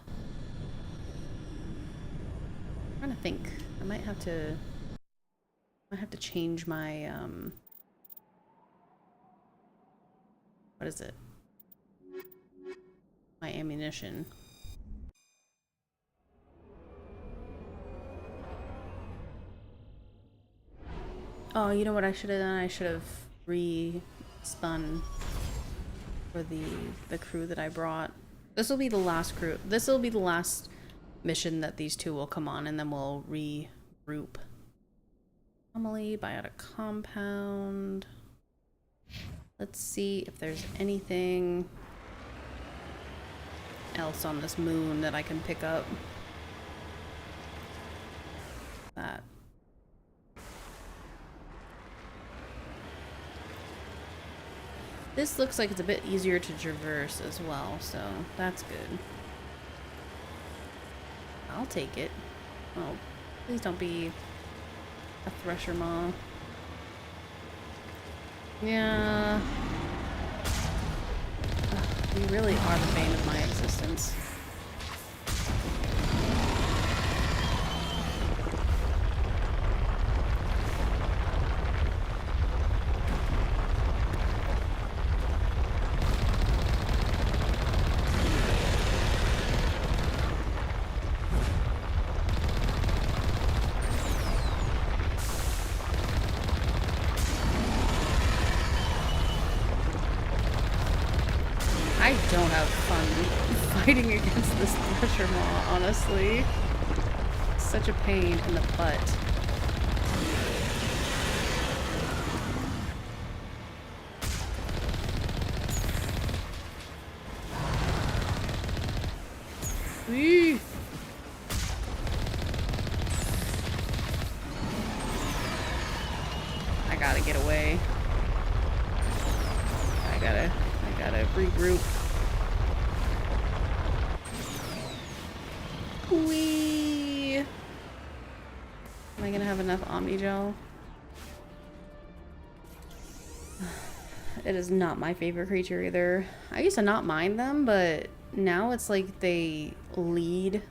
A: trying to think. I might have to change my what is it? My ammunition. Oh, you know what I should have done? I should have re-spun for the crew that I brought. This will be the last crew. This will be the last mission that these two will come on, and then we'll regroup. Anomaly, biotic compound. Let's see if there's anything else on this moon that I can pick up. That. This looks like it's a bit easier to traverse as well, so that's good. I'll take it. Oh, please don't be a thresher maw. Yeah. Ugh, you really are the bane of my existence. have fun fighting against this pressure maw, honestly. Such a pain in the butt. Whee! I gotta get away. I gotta regroup. Whee! Am I gonna have enough Omnigel? It is not my favorite creature either. I used to not mind them, but now it's like they lead.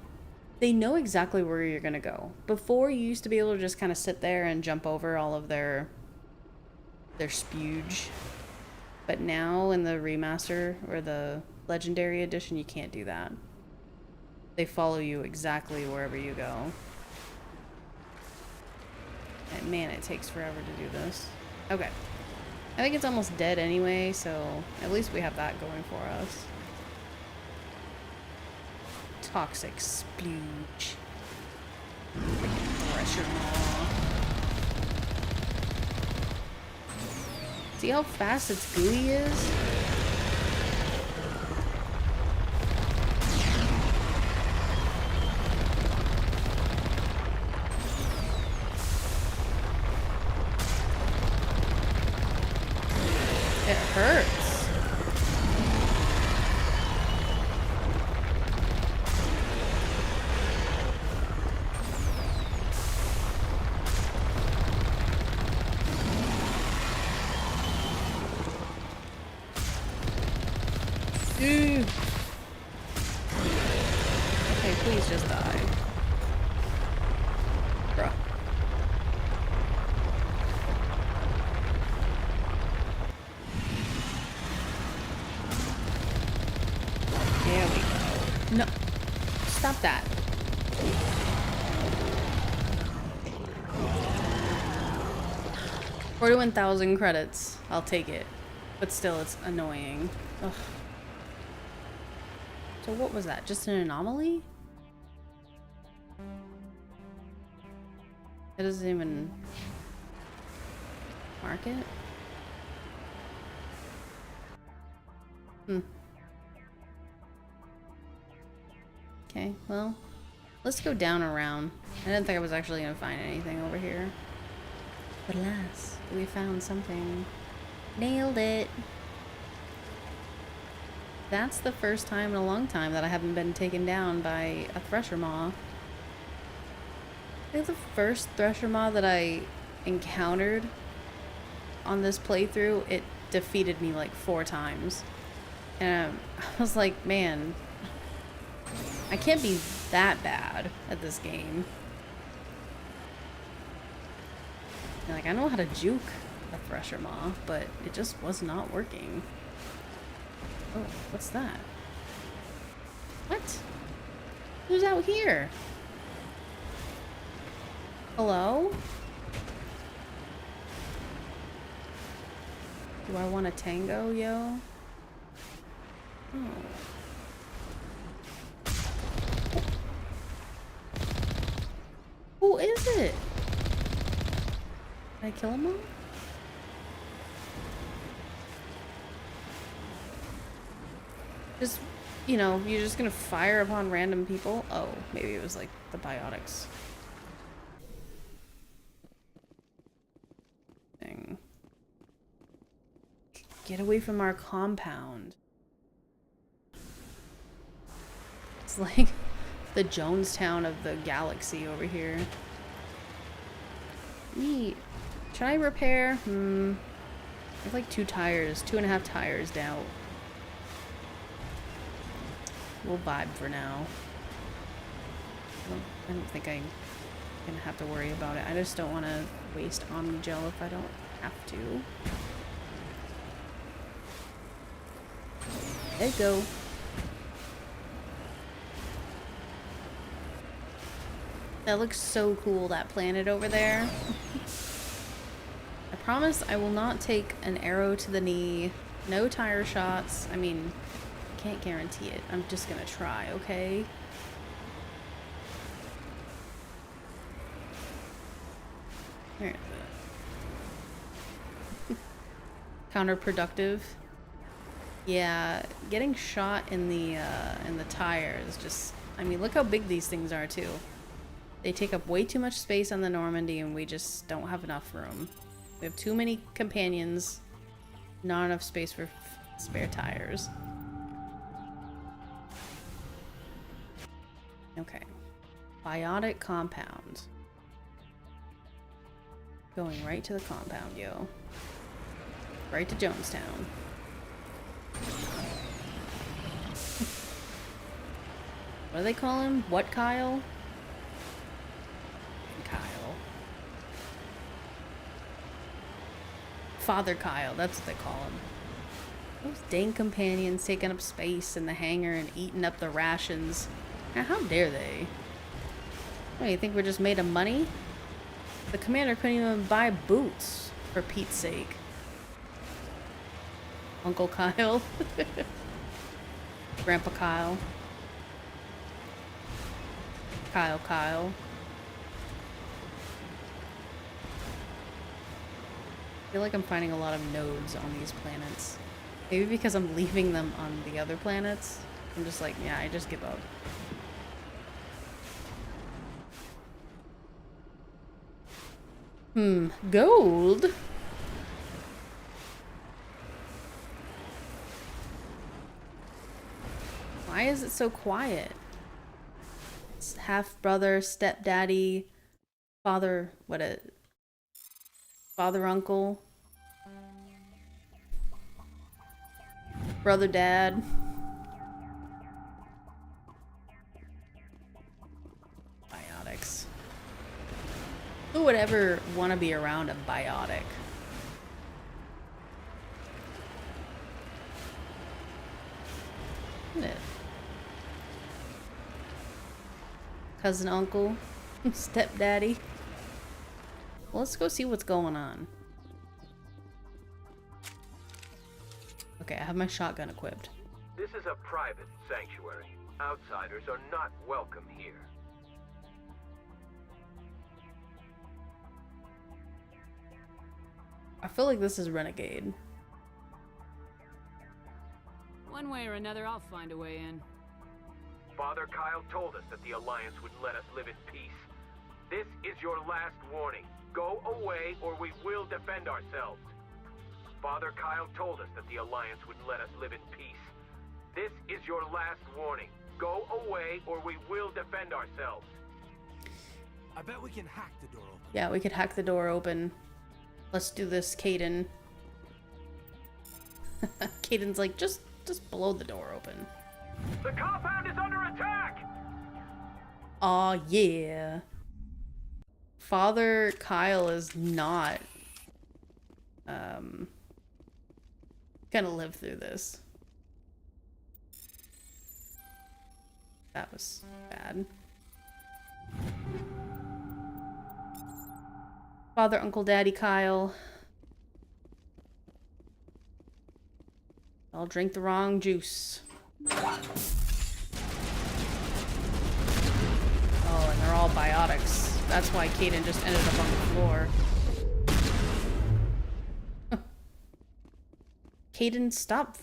A: They know exactly where you're gonna go. Before, you used to be able to just kind of sit there and jump over all of their spewge. But now in the remaster or the legendary edition, you can't do that. They follow you exactly wherever you go. And man, it takes forever to do this. Okay. I think it's almost dead anyway, so at least we have that going for us. Toxic splooge. Freaking pressure maw. See how fast its gooey is? It hurts. Ooh. Okay, please just die. Bruh. There we go. No. Stop that. 41,000 credits. I'll take it. But still, it's annoying. Ugh. So what was that? Just an anomaly? It doesn't even mark it? Okay, well, let's go down around. I didn't think I was actually gonna find anything over here. But alas, we found something. Nailed it! That's the first time in a long time that I haven't been taken down by a Thresher Maw. I think the first Thresher Maw that I encountered on this playthrough, it defeated me like 4 times. And I was like, man, I can't be that bad at this game. And like, I know how to juke a Thresher Maw, but it just was not working. Oh, what's that? What? Who's out here? Hello? Do I want a tango, yo? Oh. Who is it? Did I kill him all? Just, you know, you're just gonna fire upon random people? Oh, maybe it was like the biotics thing. Get away from our compound. It's like the Jonestown of the galaxy over here. Neat. Should I repair? I have like 2 tires, 2.5 tires down. We'll vibe for now. I don't think I'm gonna have to worry about it. I just don't want to waste Omnigel if I don't have to. There you go. That looks so cool, that planet over there. I promise I will not take an arrow to the knee. No tire shots. I mean, can't guarantee it. I'm just gonna try, okay? Where is it? Counterproductive. Yeah, getting shot in the tire is just, I mean, look how big these things are too. They take up way too much space on the Normandy and we just don't have enough room. We have too many companions, not enough space for spare tires. Okay. Biotic compound. Going right to the compound, yo. Right to Jonestown. What do they call him? What Kyle? Kyle. Father Kyle, that's what they call him. Those dang companions taking up space in the hangar and eating up the rations. Now, how dare they? What, you think we're just made of money? The commander couldn't even buy boots, for Pete's sake. Uncle Kyle. Grandpa Kyle. Kyle. I feel like I'm finding a lot of nodes on these planets. Maybe because I'm leaving them on the other planets. I'm just like, yeah, I just give up. Gold? Why is it so quiet? It's half-brother, stepdaddy, father, father, uncle, brother, dad. Biotics. Who would ever want to be around a biotic? Isn't it? Cousin, uncle, stepdaddy. Well, let's go see what's going on. Okay, I have my shotgun equipped.
P: This is a private sanctuary. Outsiders are not welcome here.
A: I feel like this is Renegade.
C: One way or another, I'll find a way in.
P: Father Kyle told us that the Alliance would let us live in peace. This is your last warning. Go away or we will defend ourselves. Father Kyle told us that the Alliance would let us live in peace. This is your last warning. Go away or we will defend ourselves.
K: I bet we can hack the door open.
A: Yeah, we could hack the door open. Let's do this, Caden. Caden's like, just blow the door open.
P: The compound is under attack!
A: Aw, yeah. Father Kyle is not gonna live through this. That was bad. Father, Uncle, Daddy, Kyle. I'll drink the wrong juice. Oh, and they're all biotics. That's why Caden just ended up on the floor. Caden, stop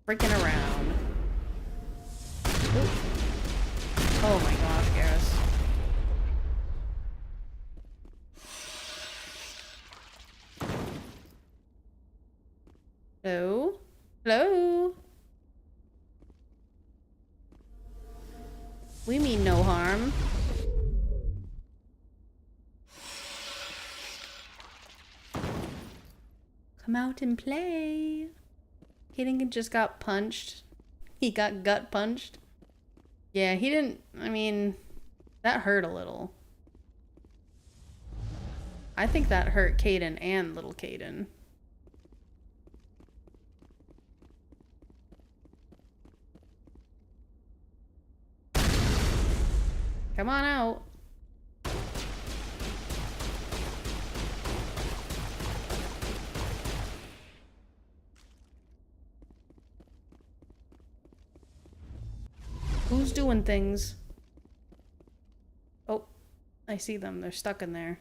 A: freaking around. Ooh. Oh my gosh, Garrus. Hello? Hello? We mean no harm. Come out and play. Caden just got punched. He got gut punched. Yeah, he didn't, I mean, that hurt a little. I think that hurt Caden and little Caden. Come on out. Who's doing things? Oh, I see them. They're stuck in there.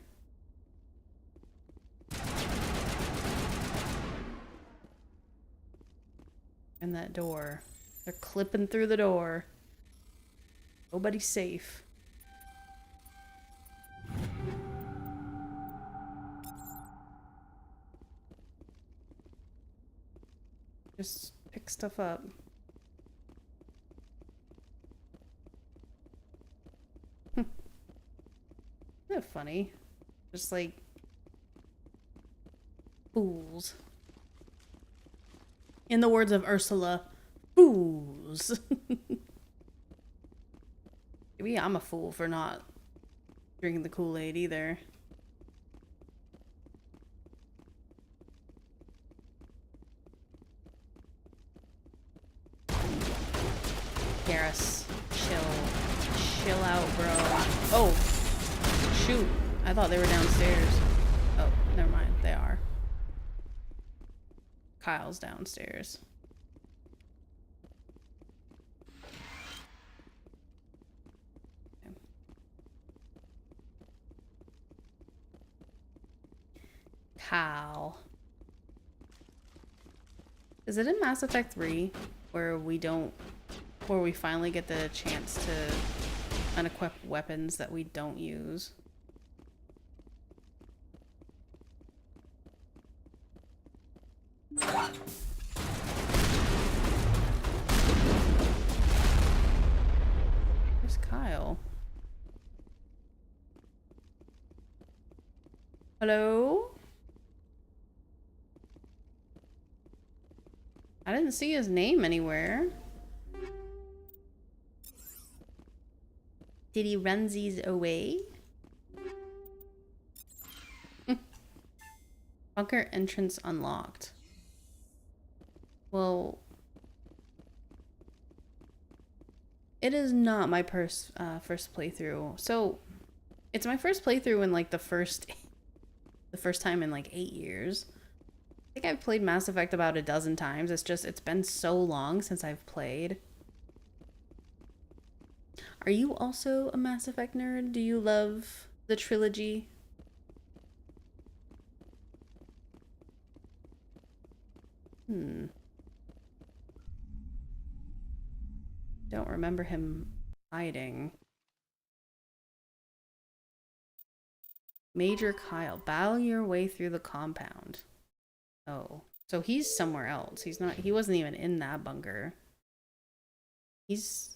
A: And that door. They're clipping through the door. Nobody's safe. Just pick stuff up. Isn't that funny? Just like fools. In the words of Ursula, fools. Maybe I'm a fool for not drinking the Kool-Aid either. Garrus, chill out, bro. Oh, shoot. I thought they were downstairs. Oh, never mind. They are. Kyle's downstairs. Kyle. Is it in Mass Effect 3 where we finally get the chance to unequip weapons that we don't use? Where's Kyle? Hello? I didn't see his name anywhere. Did he runsies away? Bunker entrance unlocked. Well, it is not my first playthrough. So, it's my first playthrough in like the first time in like 8 years. I think I've played Mass Effect about a dozen times. It's been so long since I've played. Are you also a Mass Effect nerd? Do you love the trilogy? Don't remember him hiding. Major Kyle, battle your way through the compound. Oh, so he's somewhere else. He wasn't even in that bunker. He's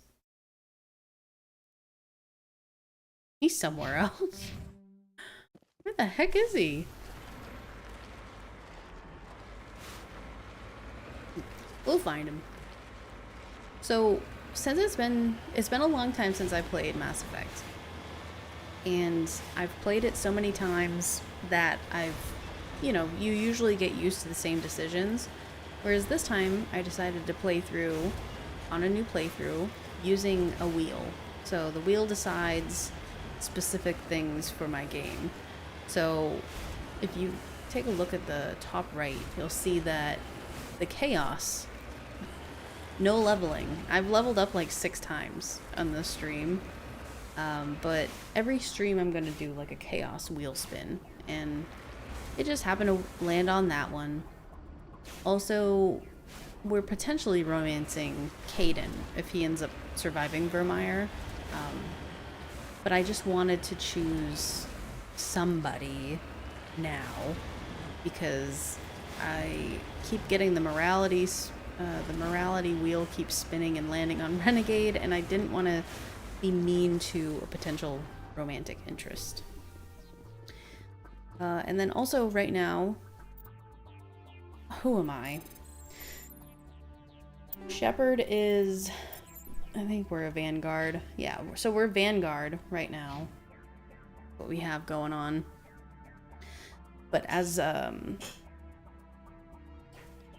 A: somewhere else. Where the heck is he? We'll find him. So, since it's been a long time since I played Mass Effect. And I've played it so many times that you usually get used to the same decisions. Whereas this time, I decided to play through on a new playthrough using a wheel. So the wheel decides specific things for my game. So if you take a look at the top right, you'll see that the chaos, no leveling. I've leveled up like 6 times on this stream. But every stream I'm going to do like a chaos wheel spin, and it just happened to land on that one. Also, we're potentially romancing Caden if he ends up surviving Vermeer. But I just wanted to choose somebody now because I keep getting the morality wheel keeps spinning and landing on Renegade, and I didn't want to be mean to a potential romantic interest. And then also right now, who am I? Shepard is, I think we're a Vanguard. Yeah, so we're Vanguard right now. What we have going on. But as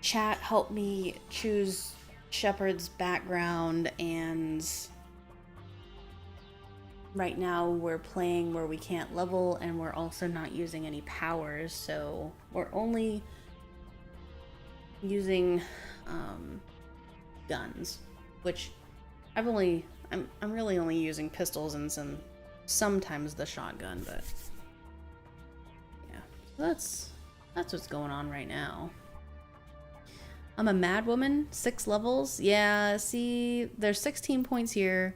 A: chat helped me choose Shepard's background, and right now we're playing where we can't level and we're also not using any powers, so we're only using guns, which I've only I'm really only using pistols and sometimes the shotgun, but yeah. So that's what's going on right now. I'm a mad woman, 6 levels. Yeah, see, there's 16 points here,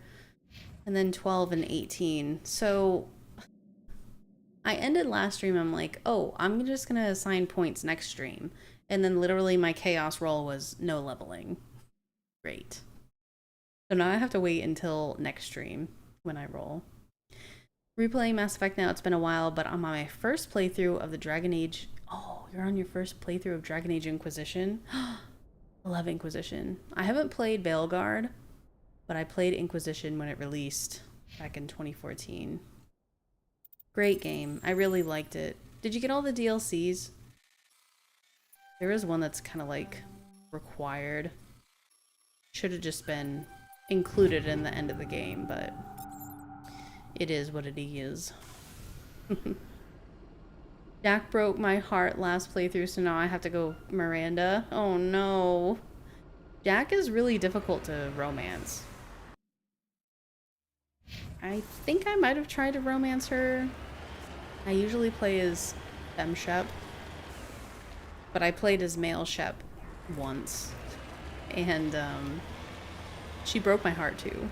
A: and then 12 and 18. So I ended last stream, I'm like, oh, I'm just gonna assign points next stream. And then literally my chaos roll was no leveling. Great. So now I have to wait until next stream when I roll. Replaying Mass Effect now, it's been a while, but I'm on my first playthrough of the Dragon Age. Oh, you're on your first playthrough of Dragon Age Inquisition? I love Inquisition. I haven't played Veilguard, but I played Inquisition when it released back in 2014. Great game. I really liked it. Did you get all the DLCs? There is one that's kind of like required. Should have just been included in the end of the game, but it is what it is. Jack broke my heart last playthrough, so now I have to go Miranda. Oh no. Jack is really difficult to romance. I think I might have tried to romance her. I usually play as femme shep, but I played as male shep once, and she broke my heart too.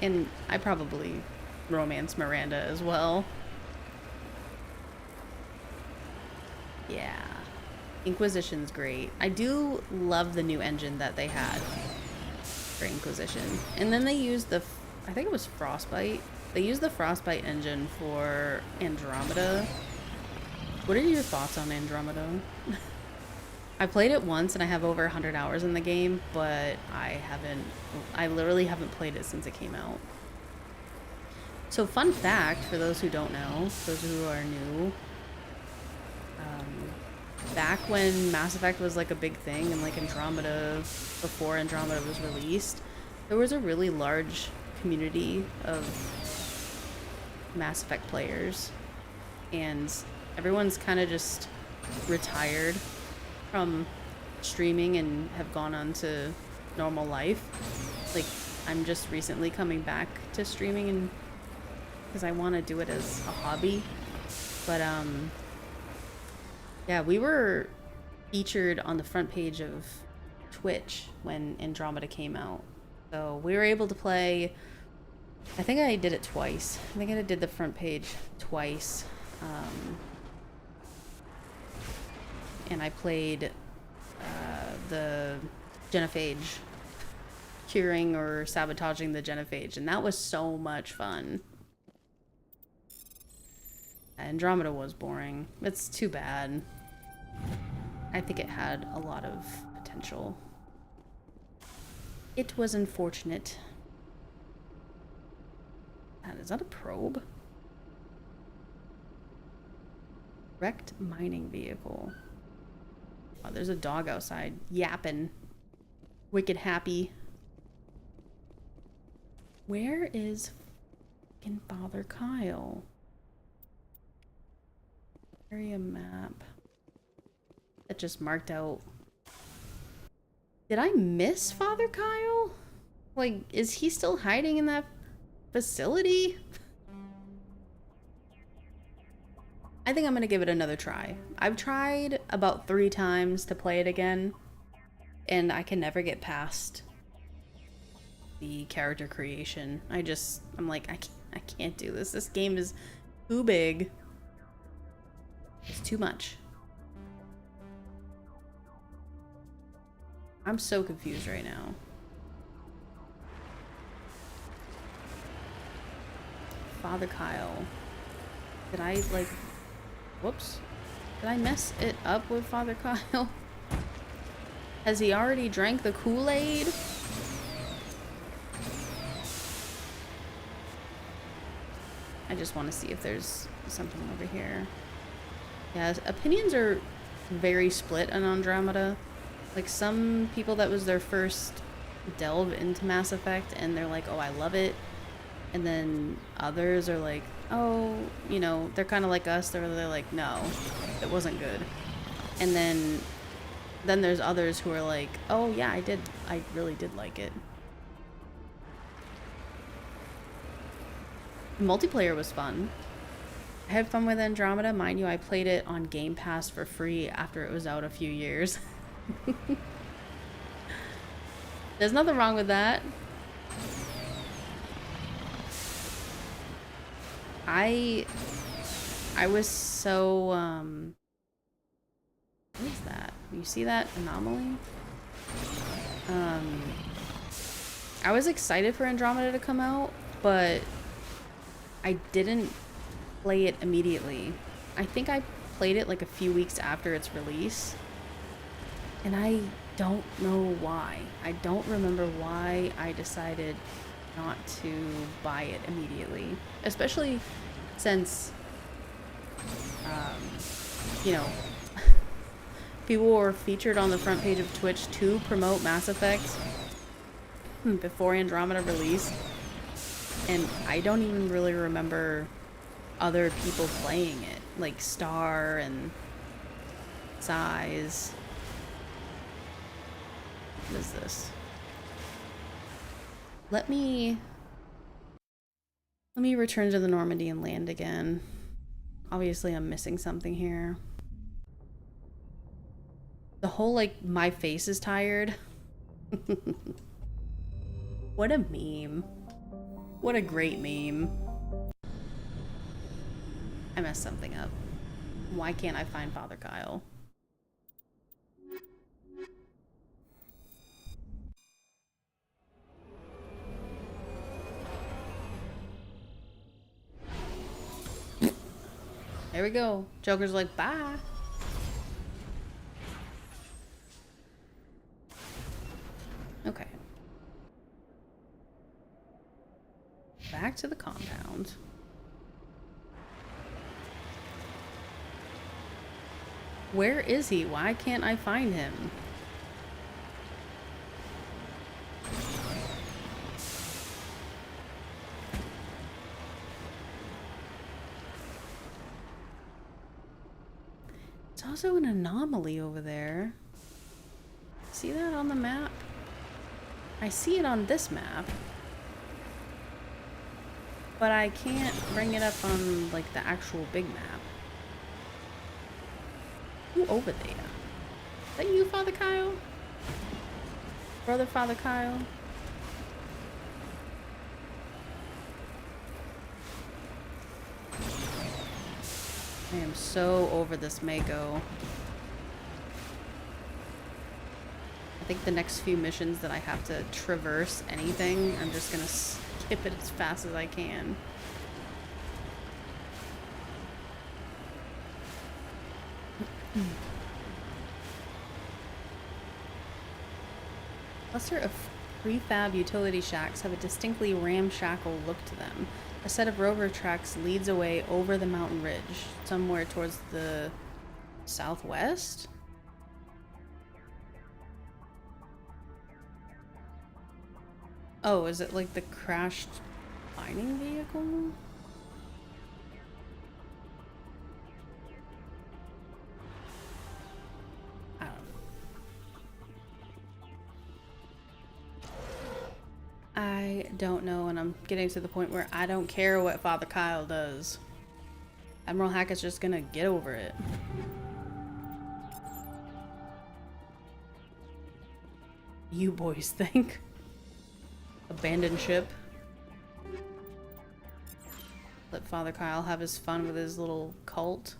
A: And I probably romanced Miranda as well. Yeah. Inquisition's great. I do love the new engine that they had for Inquisition. And then they used the, I think it was Frostbite. They used the Frostbite engine for Andromeda. What are your thoughts on Andromeda? I played it once and I have over 100 hours in the game, but I literally haven't played it since it came out. So fun fact, for those who don't know, those who are new, back when Mass Effect was like a big thing and like Andromeda, before Andromeda was released, there was a really large community of Mass Effect players, and everyone's kind of just retired from streaming and have gone on to normal life. Like, I'm just recently coming back to streaming, and because I want to do it as a hobby. But yeah, we were featured on the front page of Twitch when Andromeda came out, so we were able to play. I think I did it twice. I think I did the front page twice. And I played the genophage, curing or sabotaging the genophage, and that was so much fun. Andromeda was boring. It's too bad. I think it had a lot of potential. It was unfortunate. Is that a probe? Wrecked mining vehicle. Oh, there's a dog outside yapping. Wicked happy. Where is fucking Father Kyle? Area map. That just marked out. Did I miss Father Kyle? Like, is he still hiding in that facility? I think I'm gonna give it another try. I've tried about 3 times to play it again, and I can never get past the character creation. I'm like, I can't do this. This game is too big. It's too much. I'm so confused right now. Father Kyle. Did I, like... Whoops. Did I mess it up with Father Kyle? Has he already drank the Kool-Aid? I just want to see if there's something over here. Yeah, opinions are very split on Andromeda. Like, some people, that was their first delve into Mass Effect, and they're like, oh, I love it. And then others are like, oh, you know, they're kind of like us. They're like, no, it wasn't good. And then there's others who are like, oh yeah, I really did like it. Multiplayer was fun. I had fun with Andromeda. Mind you, I played it on Game Pass for free after it was out a few years. There's nothing wrong with that. I was so, what is that? You see that anomaly? I was excited for Andromeda to come out, but I didn't play it immediately. I think I played it like a few weeks after its release, and I don't know why. I don't remember why I decided not to buy it immediately, especially since, you know, people were featured on the front page of Twitch to promote Mass Effect before Andromeda released, and I don't even really remember other people playing it, like Star and Size. What is this? Let me return to the Normandy and land again. Obviously I'm missing something here. The whole, like, my face is tired. What a meme. What a great meme. I messed something up. Why can't I find Father Kyle? There we go. Joker's like, bye. Okay. Back to the compound. Where is he? Why can't I find him? It's also an anomaly over there. See that on the map? I see it on this map, but I can't bring it up on, like, the actual big map. Who over there? Is that you, Father Kyle? Brother Father Kyle? I am so over this Mako. I think the next few missions that I have to traverse anything, I'm just gonna skip it as fast as I can. Cluster of prefab utility shacks have a distinctly ramshackle look to them. A set of rover tracks leads away over the mountain ridge, somewhere towards the southwest? Oh, is it like the crashed mining vehicle? I don't know, and I'm getting to the point where I don't care what Father Kyle does. Admiral Hackett's just gonna get over it. You boys think? Abandoned ship. Let Father Kyle have his fun with his little cult.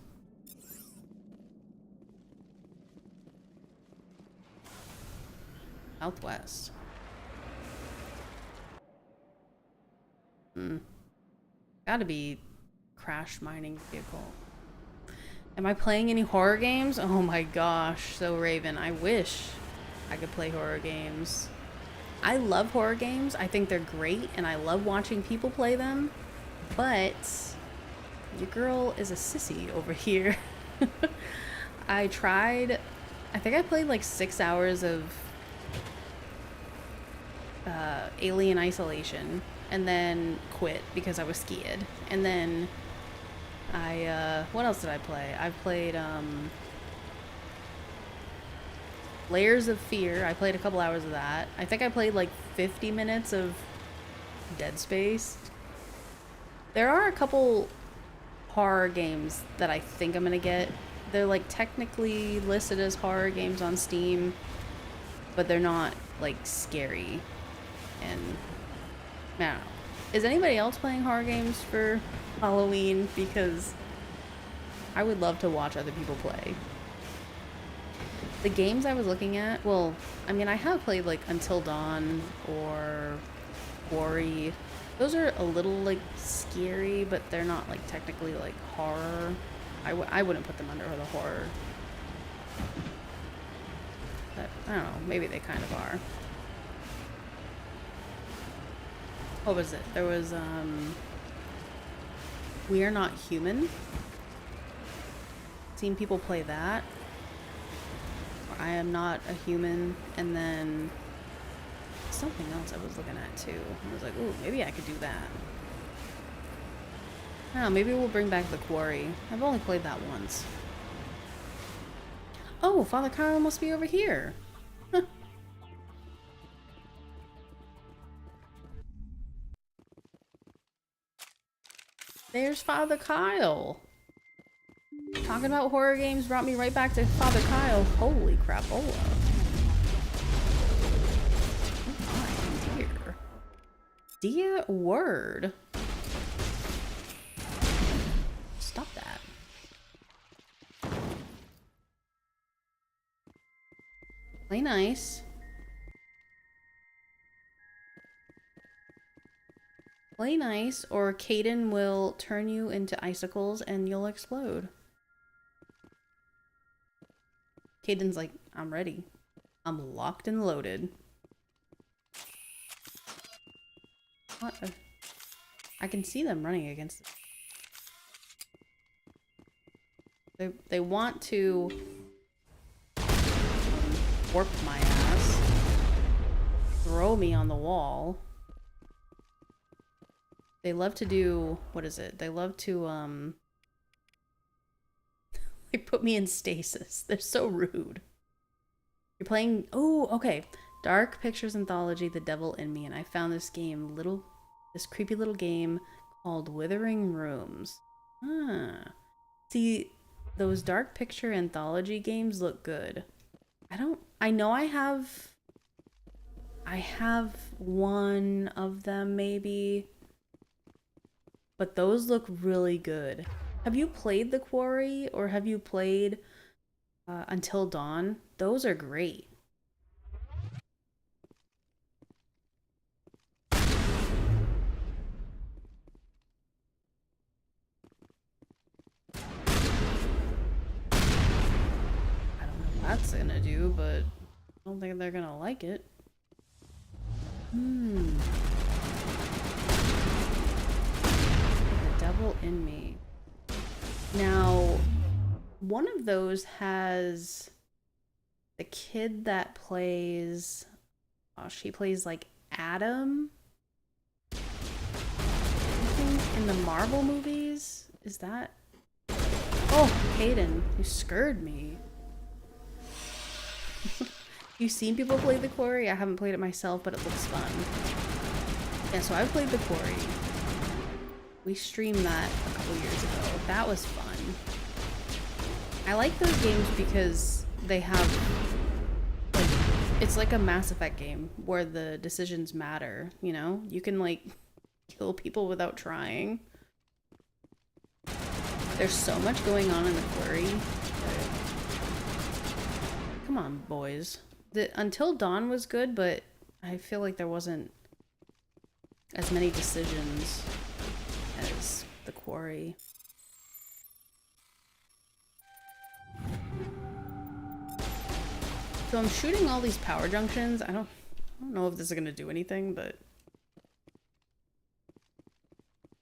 A: Southwest. Gotta be crash mining vehicle. Am I playing any horror games? Oh my gosh, so Raven, I wish I could play horror games. I love horror games. I think they're great and I love watching people play them, but your girl is a sissy over here. I tried, I think I played like 6 hours of Alien Isolation and then quit because I was scared. And then I, what else did I play? I've played, Layers of Fear. I played a couple hours of that. I think I played like 50 minutes of Dead Space. There are a couple horror games that I think I'm gonna get. They're like technically listed as horror games on Steam, but they're not like scary. And I don't know. Is anybody else playing horror games for Halloween? Because I would love to watch other people play. The games I was looking at, well, I mean, I have played like Until Dawn or Quarry. Those are a little like scary, but they're not like technically like horror. I wouldn't put them under the horror. But I don't know, maybe they kind of are. What was it? There was We Are Not Human. Seen people play that. I Am Not a Human, and then something else I was looking at too. I was like, ooh, maybe I could do that. Oh, maybe we'll bring back the Quarry. I've only played that once. Oh, Father Kyle must be over here. Huh. There's Father Kyle. Talking about horror games brought me right back to Father Kyle. Holy crapola. Oh my dear. Dear word. Stop that. Play nice. Play nice, or Caden will turn you into icicles and you'll explode. Caden's like, I'm ready. I'm locked and loaded. What? I can see them running against They want to warp my ass. Throw me on the wall. They love to do, what is it? They love to, they put me in stasis. They're so rude. You're playing, oh, okay. Dark Pictures Anthology, The Devil in Me, and I found this game, this creepy little game called Withering Rooms. Ah. See, those Dark Picture Anthology games look good. I know I have one of them maybe. But those look really good. Have you played The Quarry, or have you played Until Dawn? Those are great. I don't know what that's gonna do, but I don't think they're gonna like it. The Devil in Me. Now, one of those has the kid that plays, she plays like Adam, I think, in the Marvel movies. Is that? Oh, Caden, you scared me. You've seen people play The Quarry? I haven't played it myself, but it looks fun. Yeah, so I played The Quarry. We streamed that a couple years ago. That was fun. I like those games because they have, like, it's like a Mass Effect game where the decisions matter, you know? You can, like, kill people without trying. There's so much going on in The Quarry. Come on, boys. Until Dawn was good, but I feel like there wasn't as many decisions as The Quarry. So I'm shooting all these power junctions. I don't know if this is gonna do anything, but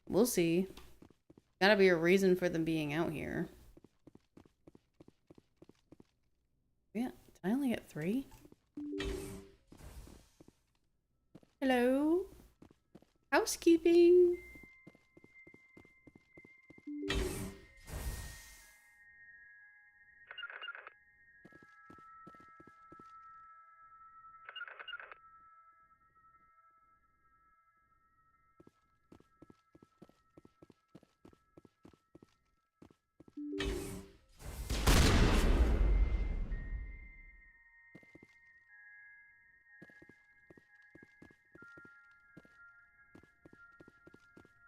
A: we'll see. Gotta be a reason for them being out here. Yeah, did I only get 3? Hello? Housekeeping?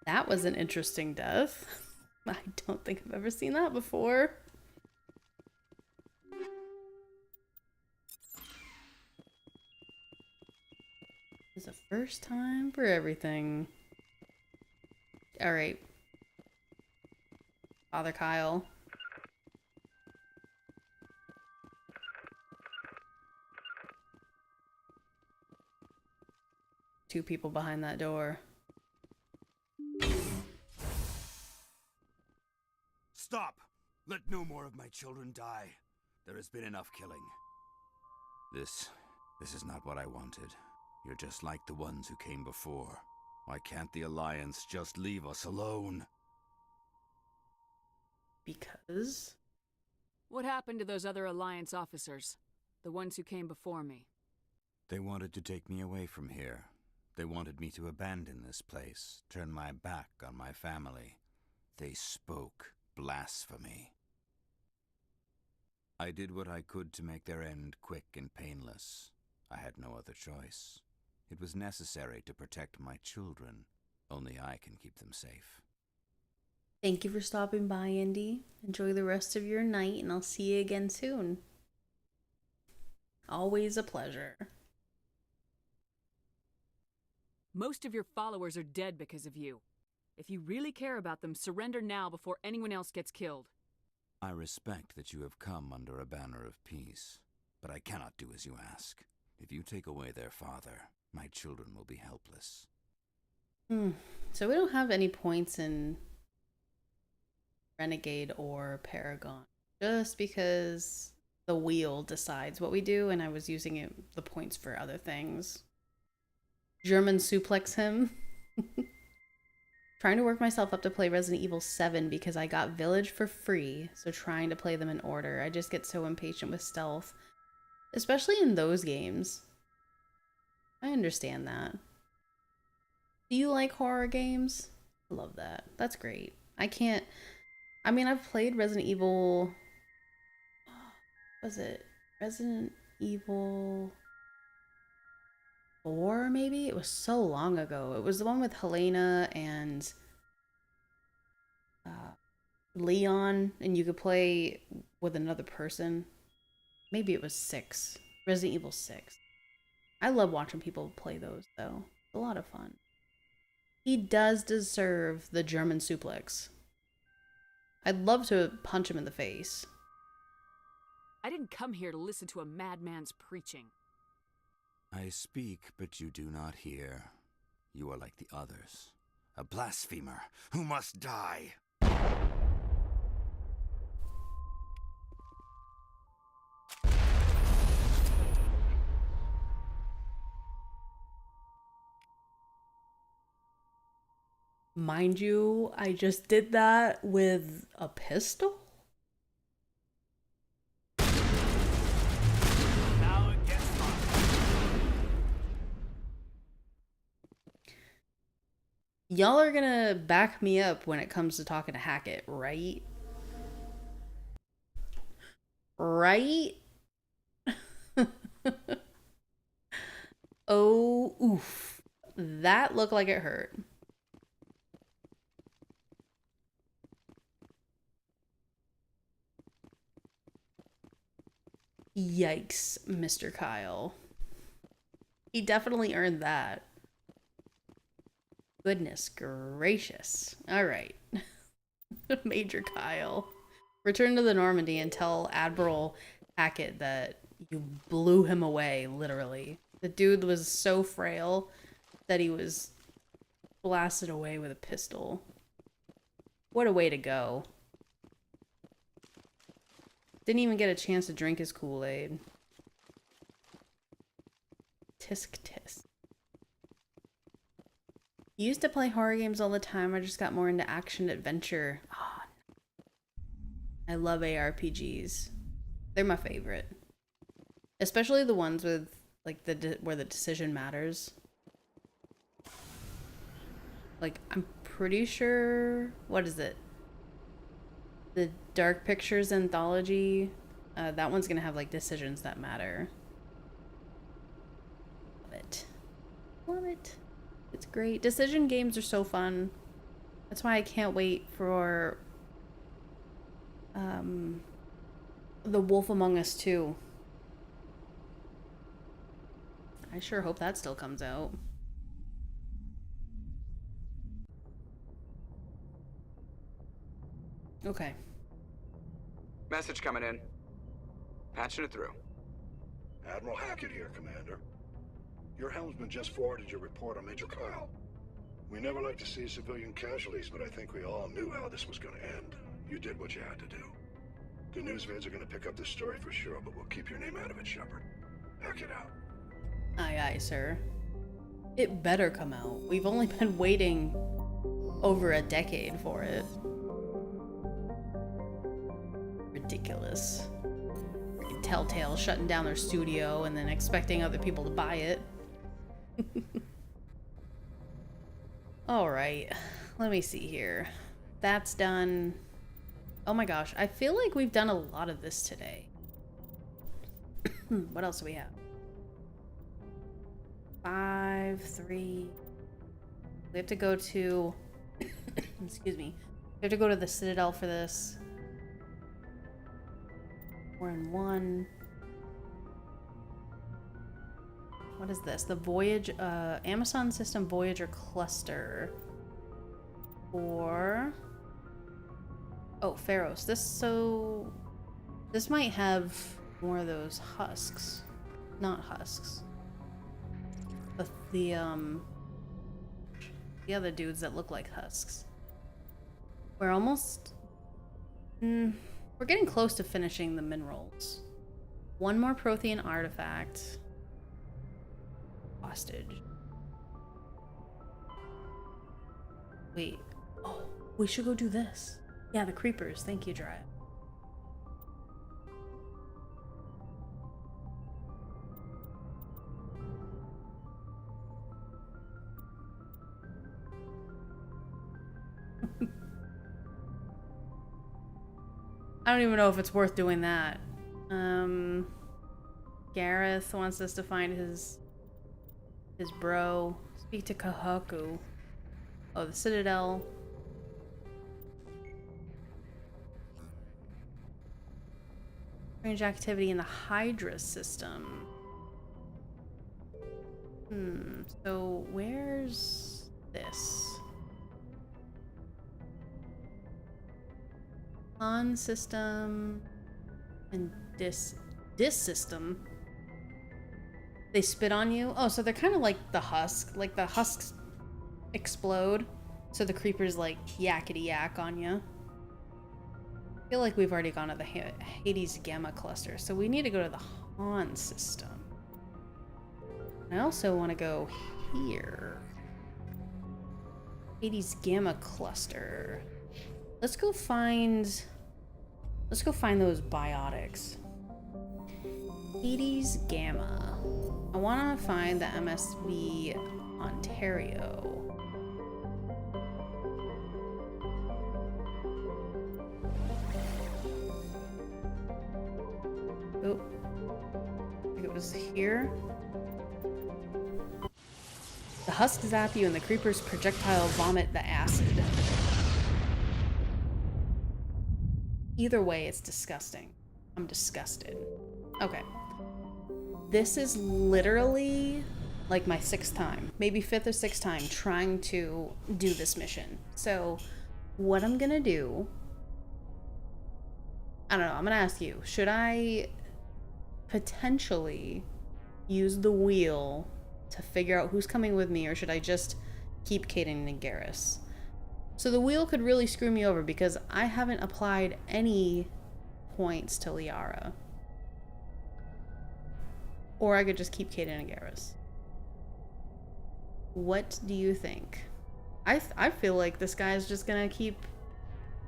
A: That was an interesting death. I don't think I've ever seen that before. It's the first time for everything. All right. Father Kyle. Two people behind that door.
K: Stop! Let no more of my children die. There has been enough killing. This is not what I wanted. You're just like the ones who came before. Why can't the Alliance just leave us alone?
A: Because?
C: What happened to those other Alliance officers? The ones who came before me?
K: They wanted to take me away from here. They wanted me to abandon this place, turn my back on my family. They spoke blasphemy. I did what I could to make their end quick and painless. I had no other choice. It was necessary to protect my children. Only I can keep them safe.
A: Thank you for stopping by, Indy. Enjoy the rest of your night, and I'll see you again soon. Always a pleasure.
C: Most of your followers are dead because of you. If you really care about them, surrender now before anyone else gets killed.
K: I respect that you have come under a banner of peace, but I cannot do as you ask. If you take away their father, my children will be helpless.
A: So we don't have any points in Renegade or Paragon, just because the wheel decides what we do, and I was using the points for other things. German suplex him. Trying to work myself up to play Resident Evil 7 because I got Village for free, so trying to play them in order. I just get so impatient with stealth, especially in those games. I understand that. Do you like horror games? I love that. That's great. I mean, I've played Resident Evil... Was it Resident Evil 4, maybe? It was so long ago. It was the one with Helena and Leon, and you could play with another person. Maybe it was 6. Resident Evil 6. I love watching people play those, though. It's a lot of fun. He does deserve the German suplex. I'd love to punch him in the face.
C: I didn't come here to listen to a madman's preaching.
K: I speak, but you do not hear. You are like the others. A blasphemer who must die.
A: Mind you, I just did that with a pistol?
K: Now it gets fun.
A: Y'all are gonna back me up when it comes to talking to Hackett, right? Right? Oh, oof. That looked like it hurt. Yikes, Mr. Kyle. He definitely earned that. Goodness gracious. Alright. Major Kyle. Return to the Normandy and tell Admiral Hackett that you blew him away, literally. The dude was so frail that he was blasted away with a pistol. What a way to go. Didn't even get a chance to drink his Kool-Aid. Tisk tisk. Used to play horror games all the time. I just got more into action adventure. Oh, I love ARPGs. They're my favorite. Especially the ones with like where the decision matters. Like, I'm pretty sure, what is it? The Dark Pictures anthology. That one's gonna have like decisions that matter. Love it. Love it. It's great. Decision games are so fun. That's why I can't wait for The Wolf Among Us 2. I sure hope that still comes out. Okay.
M: Message coming in. Patching it through.
G: Admiral Hackett here, Commander. Your helmsman just forwarded your report on Major Kyle. We never like to see civilian casualties, but I think we all knew how this was going to end. You did what you had to do. The news vids are going to pick up this story for sure, but we'll keep your name out of it, Shepard. Hackett out.
A: Aye, aye, sir. It better come out. We've only been waiting over a decade for it. Ridiculous. Telltale shutting down their studio and then expecting other people to buy it. Alright, let me see here. That's done. Oh my gosh, I feel like we've done a lot of this today. What else do we have? 5, 3. We have to go to... excuse me. We have to go to the Citadel for this. We're in 1. What is this? The Voyage, Amazon System Voyager Cluster. Or... oh, Pharos. This might have more of those husks. Not husks. The other dudes that look like husks. We're almost... we're getting close to finishing the minerals. One more Prothean artifact. Hostage. Wait. Oh, we should go do this. Yeah, the creepers. Thank you, Dry. I don't even know if it's worth doing that. Gareth wants us to find his bro. Speak to Kahaku. Oh, the Citadel. Strange activity in the Hydra system. So where's this? On system and dis system. They spit on you. Oh, so they're kind of like the husk. Like the husks explode, so the creepers like yakety yak on you. I feel like we've already gone to the Hades Gamma cluster, so we need to go to the Han system. I also want to go here. Hades Gamma cluster. Let's go find those biotics. Hades Gamma. I want to find the MSV Ontario. Oh, I think it was here. The husks zap you and the creepers projectile vomit the acid. Either way, it's disgusting. I'm disgusted. Okay. This is literally like my 6th time, maybe 5th or 6th time trying to do this mission. So what I'm gonna do, I don't know, I'm gonna ask you, should I potentially use the wheel to figure out who's coming with me, or should I just keep Kaden and Garrus? So the wheel could really screw me over because I haven't applied any points to Liara. Or I could just keep Kaden and Garrus. What do you think? I feel like this guy's just gonna keep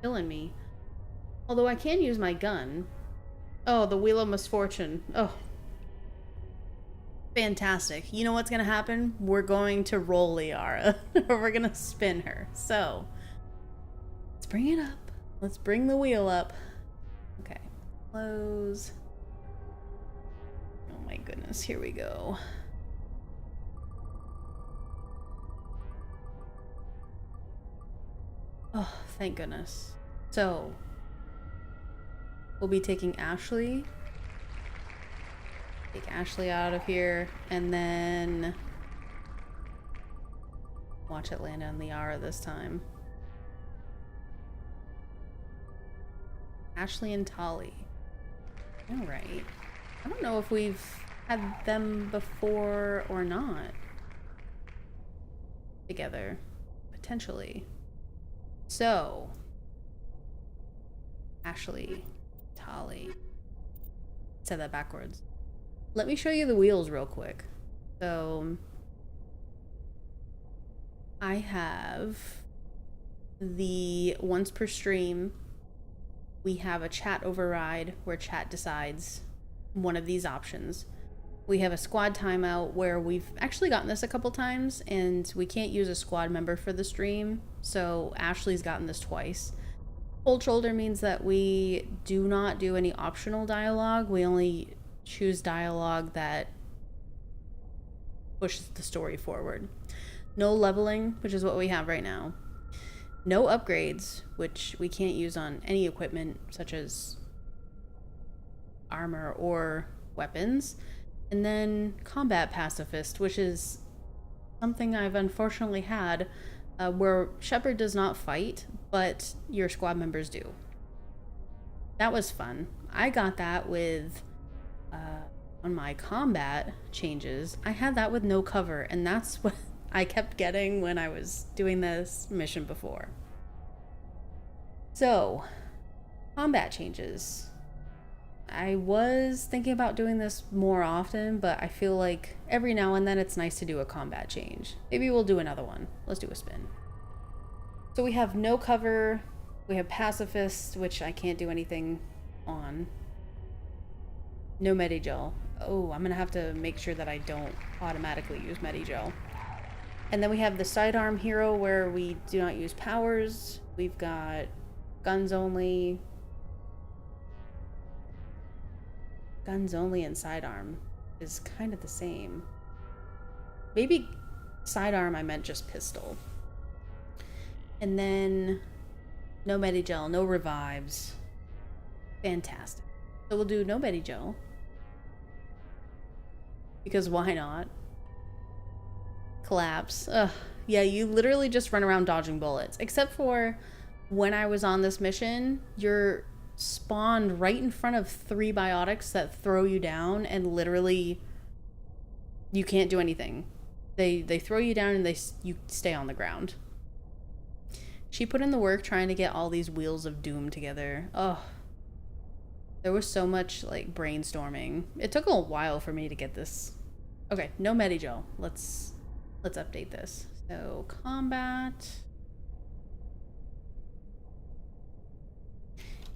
A: killing me. Although I can use my gun. Oh, the Wheel of Misfortune. Oh. Fantastic. You know what's gonna happen? We're going to roll Liara. Or we're gonna spin her. So, let's bring it up. Let's bring the wheel up. Okay. Close. Oh my goodness. Here we go. Oh, thank goodness. So, we'll be taking Ashley. Take Ashley out of here, and then watch it land on Liara this time. Ashley and Tali. Alright. I don't know if we've had them before or not. Together. Potentially. So. Ashley. Tali. Said that backwards. Let me show you the wheels real quick. So. I have the once per stream. We have a chat override where chat decides one of these options. We have a squad timeout where we've actually gotten this a couple times and we can't use a squad member for the stream. So Ashley's gotten this twice. Cold shoulder means that we do not do any optional dialogue. We only choose dialogue that pushes the story forward. No leveling, which is what we have right now. No upgrades, which we can't use on any equipment, such as armor or weapons. And then combat pacifist, which is something I've unfortunately had, where Shepard does not fight, but your squad members do. That was fun. I got that with, on my combat changes, I had that with no cover, and that's what I kept getting when I was doing this mission before. So, combat changes. I was thinking about doing this more often, but I feel like every now and then it's nice to do a combat change. Maybe we'll do another one. Let's do a spin. So we have no cover, we have pacifist, which I can't do anything on. No Medigel. Oh, I'm gonna have to make sure that I don't automatically use Medigel. And then we have the sidearm hero where we do not use powers. We've got guns only. Guns only and sidearm is kind of the same. Maybe sidearm I meant just pistol. And then no Medigel, no revives. Fantastic. So we'll do no Medigel. Because why not? Collapse. Ugh. Yeah, you literally just run around dodging bullets. Except for when I was on this mission, you're spawned right in front of 3 biotics that throw you down, and literally you can't do anything. They throw you down and you stay on the ground. She put in the work trying to get all these wheels of doom together. Oh, there was so much like brainstorming. It took a while for me to get this. Okay, no Medigel. Let's update this. So combat.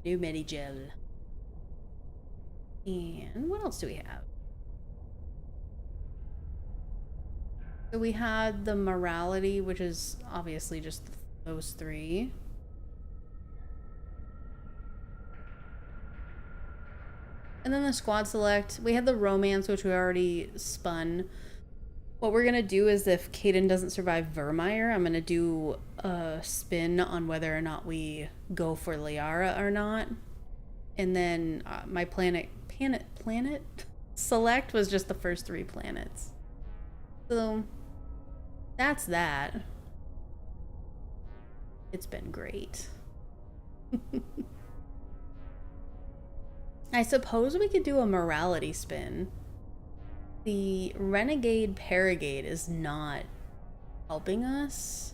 A: New Medigel. And what else do we have? So we had the morality, which is obviously just those 3. And then the squad select. We had the romance, which we already spun. What we're gonna do is if Caden doesn't survive Vermeer, I'm gonna do a spin on whether or not we go for Liara or not. And then my planet select was just the first 3 planets. So that's that. It's been great. I suppose we could do a morality spin. The Renegade Paragade is not helping us.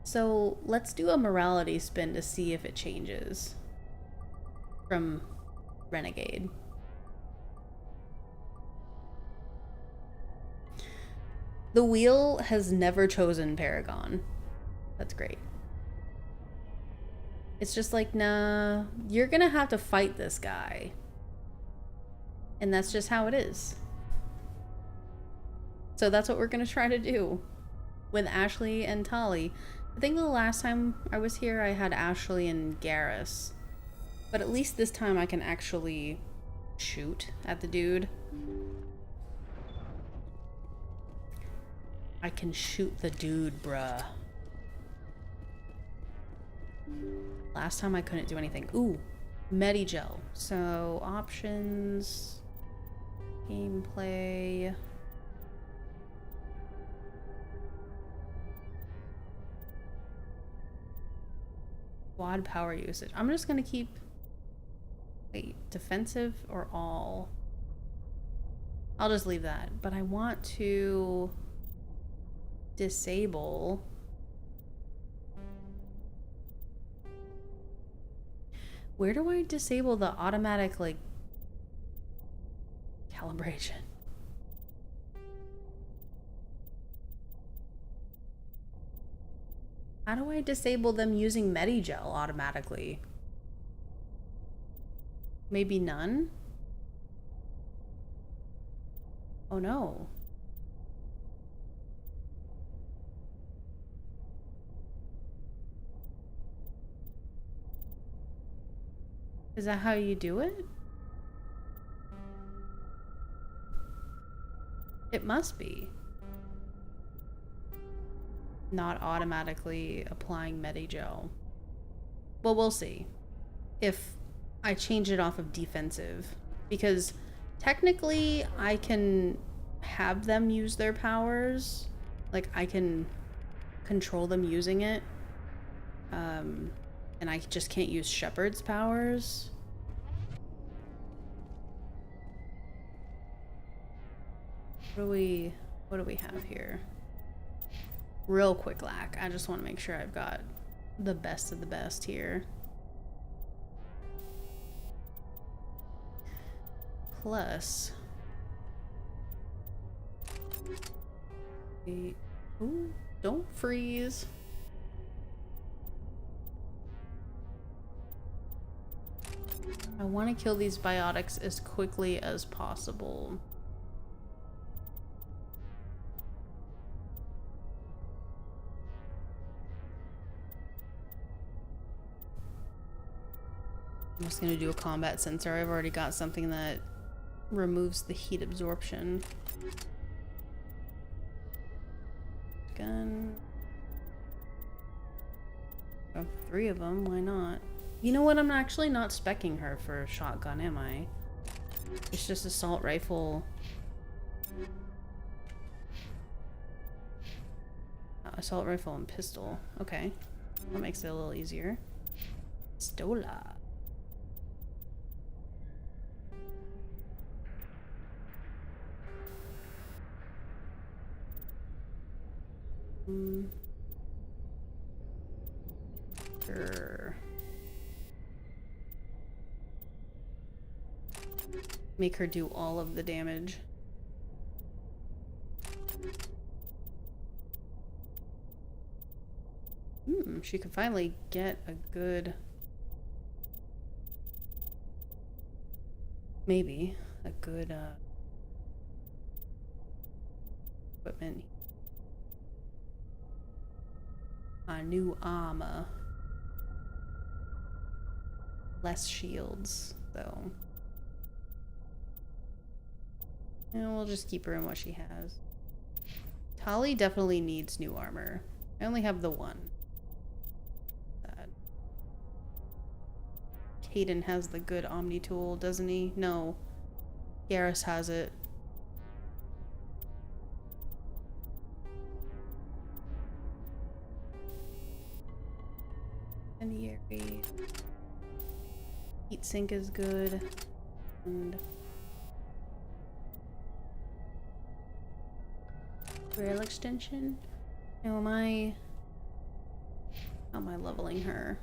A: So let's do a morality spin to see if it changes from Renegade. The wheel has never chosen Paragon. That's great. It's just like, nah, you're gonna have to fight this guy. And that's just how it is. So that's what we're gonna try to do with Ashley and Tali. I think the last time I was here, I had Ashley and Garrus. But at least this time I can actually shoot at the dude. I can shoot the dude, bruh. Last time I couldn't do anything. Ooh, Medigel. So options, gameplay. Squad power usage. I'm just gonna keep, wait, defensive or all? I'll just leave that, but I want to disable where do I disable the automatic, like, calibration? How do I disable them using Medigel automatically? Maybe none? Oh no. Is that how you do it? It must be. Not automatically applying Medigel. Well, we'll see. If I change it off of defensive. Because technically I can have them use their powers. Like, I can control them using it. And I just can't use Shepard's powers. What do we have here? Real quick lack. I just want to make sure I've got the best of the best here. Plus, ooh, don't freeze. I want to kill these biotics as quickly as possible. I'm just gonna do a combat sensor. I've already got something that removes the heat absorption. Gun. Oh, 3 of them, why not? You know what, I'm actually not speccing her for a shotgun, am I? It's just assault rifle. Assault rifle and pistol. Okay. That makes it a little easier. Stola. Sure. Make her do all of the damage. She could finally get a good... maybe a good equipment. A new armor. Less shields, though. And we'll just keep her in what she has. Tali definitely needs new armor. I only have the one. Hayden has the good Omni tool, doesn't he? No. Garrus has it. Incendiary. Heat sink is good. And rail extension. How am I leveling her?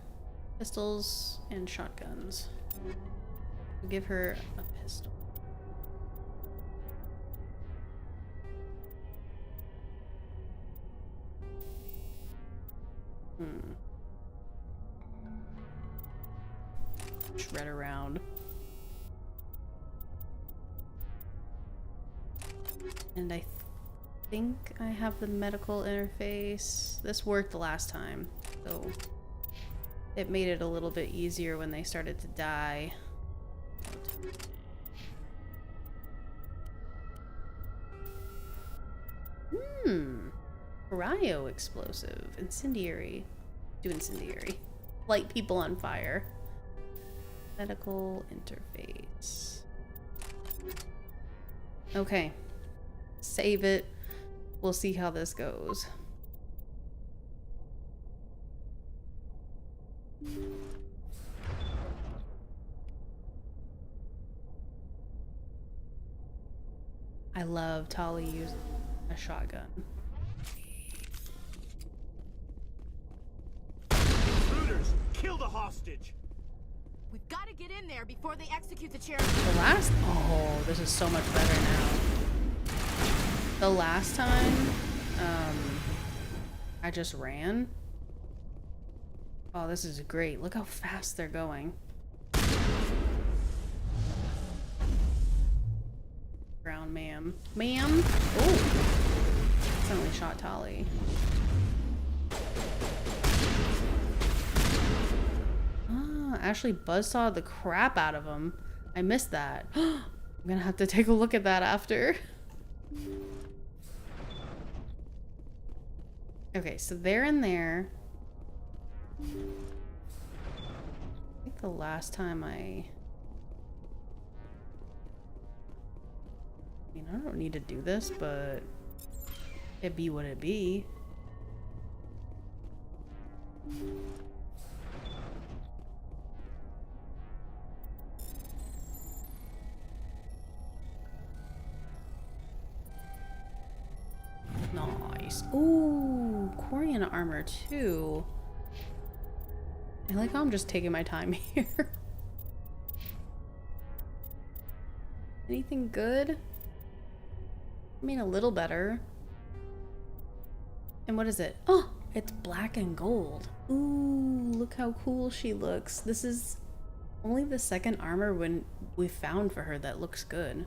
A: Pistols and shotguns. We'll give her a pistol. Shred around. And I think I have the medical interface. This worked last time, so it made it a little bit easier when they started to die. Cryo explosive. Incendiary. Do incendiary. light people on fire. Medical interface. Okay. Save it. We'll see how this goes. I love Tali using a shotgun.
K: Intruders! Kill the hostage!
H: We've got to get in there before they execute the chairman.
A: The last... Oh, this is so much better now. The last time, I just ran. Oh, this is great. Look how fast they're going. Ground, ma'am. Ma'am? Oh! Accidentally shot Tali. Ah, Ashley buzzsawed the crap out of him. I missed that. I'm gonna have to take a look at that after. Okay, so they're in there. I think the last time I mean, I don't need to do this, but it be what it be. Nice. Ooh, Quarian armor too. I like how I'm just taking my time here. Anything good? I mean, a little better. And what is it? Oh, it's black and gold. Ooh, look how cool she looks. This is only the second armor when we found for her that looks good.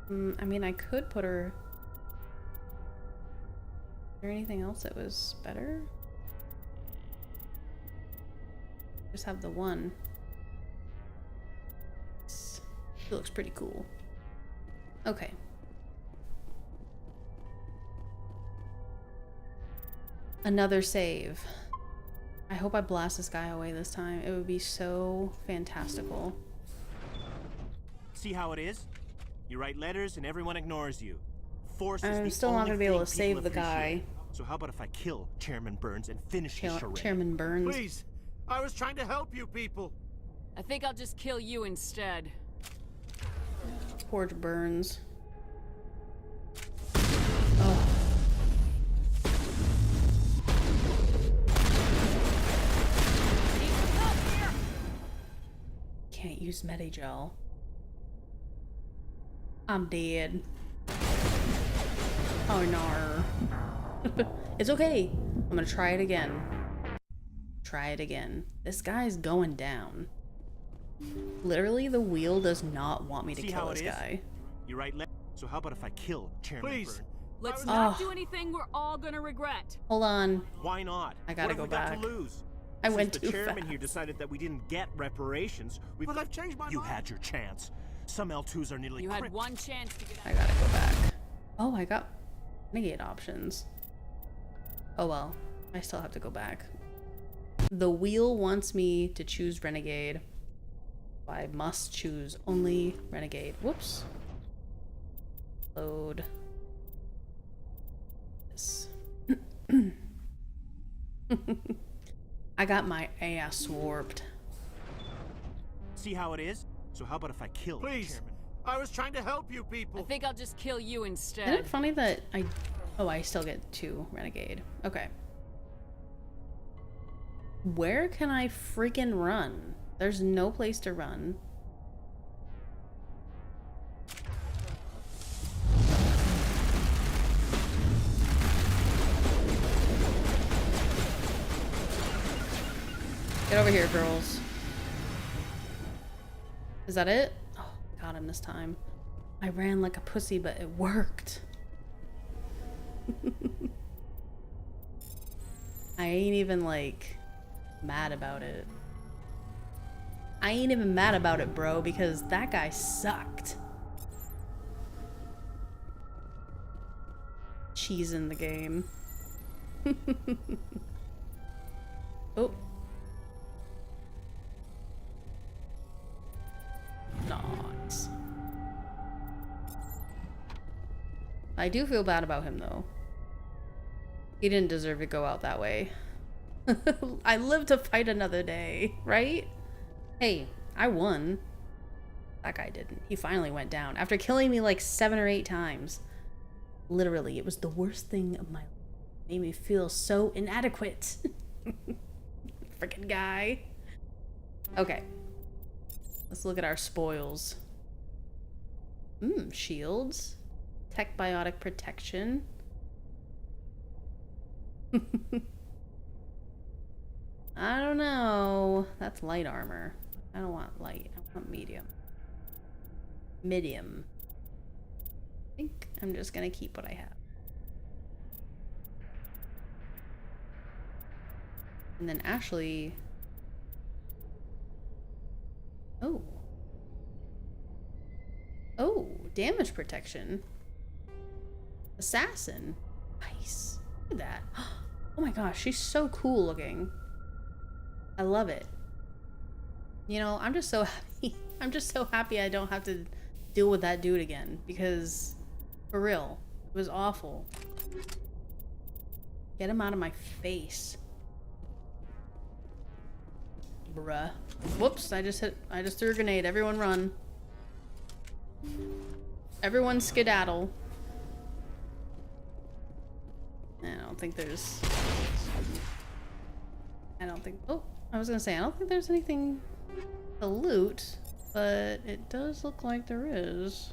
A: I mean, I could put her... Is there anything else that was better? Just have the one. It looks pretty cool. Okay. Another save. I hope I blast this guy away this time. It would be so fantastical.
K: See how it is? You write letters and everyone ignores you. Force is
A: I'm
K: the
A: still not
K: only
A: gonna be able
K: thing
A: to save
K: people
A: the guy.
K: appreciate. So how about if I kill Chairman Burns and finish his charade?
A: Chairman Burns.
K: Please, I was trying to help you people.
C: I think I'll just kill you instead.
A: Poor Burns. Oh. Can't use Medigel. I'm dead. Oh no. It's okay. I'm gonna try it again. Try it again. This guy's going down. Literally, the wheel does not want me to kill this guy.
K: You write letters. So how about if I kill Chairman Burns?
C: Let's not do anything we're all gonna regret.
A: Hold on.
K: Why not?
A: I gotta go back.
K: Got to lose?
A: I went
K: Since
A: too
K: the chairman
A: fast.
K: here decided that we didn't get reparations. But I've changed my mind. You had your chance. Some L2s are nearly.
C: You had one chance to get out.
A: I gotta go back. Oh, I got renegade options. Oh well, I still have to go back. The wheel wants me to choose renegade. I must choose only renegade. Whoops. Load. This. I got my ass warped.
K: See how it is? So how about if I kill Chairman? I was trying to help you people.
C: I think I'll just kill you instead.
A: Isn't it funny that I still get 2 renegade. Okay. Where can I freaking run? There's no place to run. Get over here, girls. Is that it? Oh, got him this time. I ran like a pussy, but it worked. I ain't even like mad about it. I ain't even mad about it, bro, because that guy sucked. Cheese in the game. Oh. Nice. I do feel bad about him, though. He didn't deserve to go out that way. I live to fight another day, right? Hey, I won. That guy didn't. He finally went down after killing me like 7 or 8 times. Literally, it was the worst thing of my life. It made me feel so inadequate. Freaking guy. Okay. Let's look at our spoils. Shields. Tech biotic protection. I don't know. That's light armor. I don't want light. I want medium. Medium. I think I'm just gonna keep what I have. And then Ashley. Oh. Oh, damage protection. Assassin. Nice. Look at that. Oh my gosh, she's so cool looking. I love it. You know, I'm just so happy. I'm just so happy I don't have to deal with that dude again, because for real, it was awful. Get him out of my face. Bruh. Whoops, I just threw a grenade. Everyone run. Everyone skedaddle. I don't think there's... Oh, I was gonna say, I don't think there's anything to loot, but it does look like there is.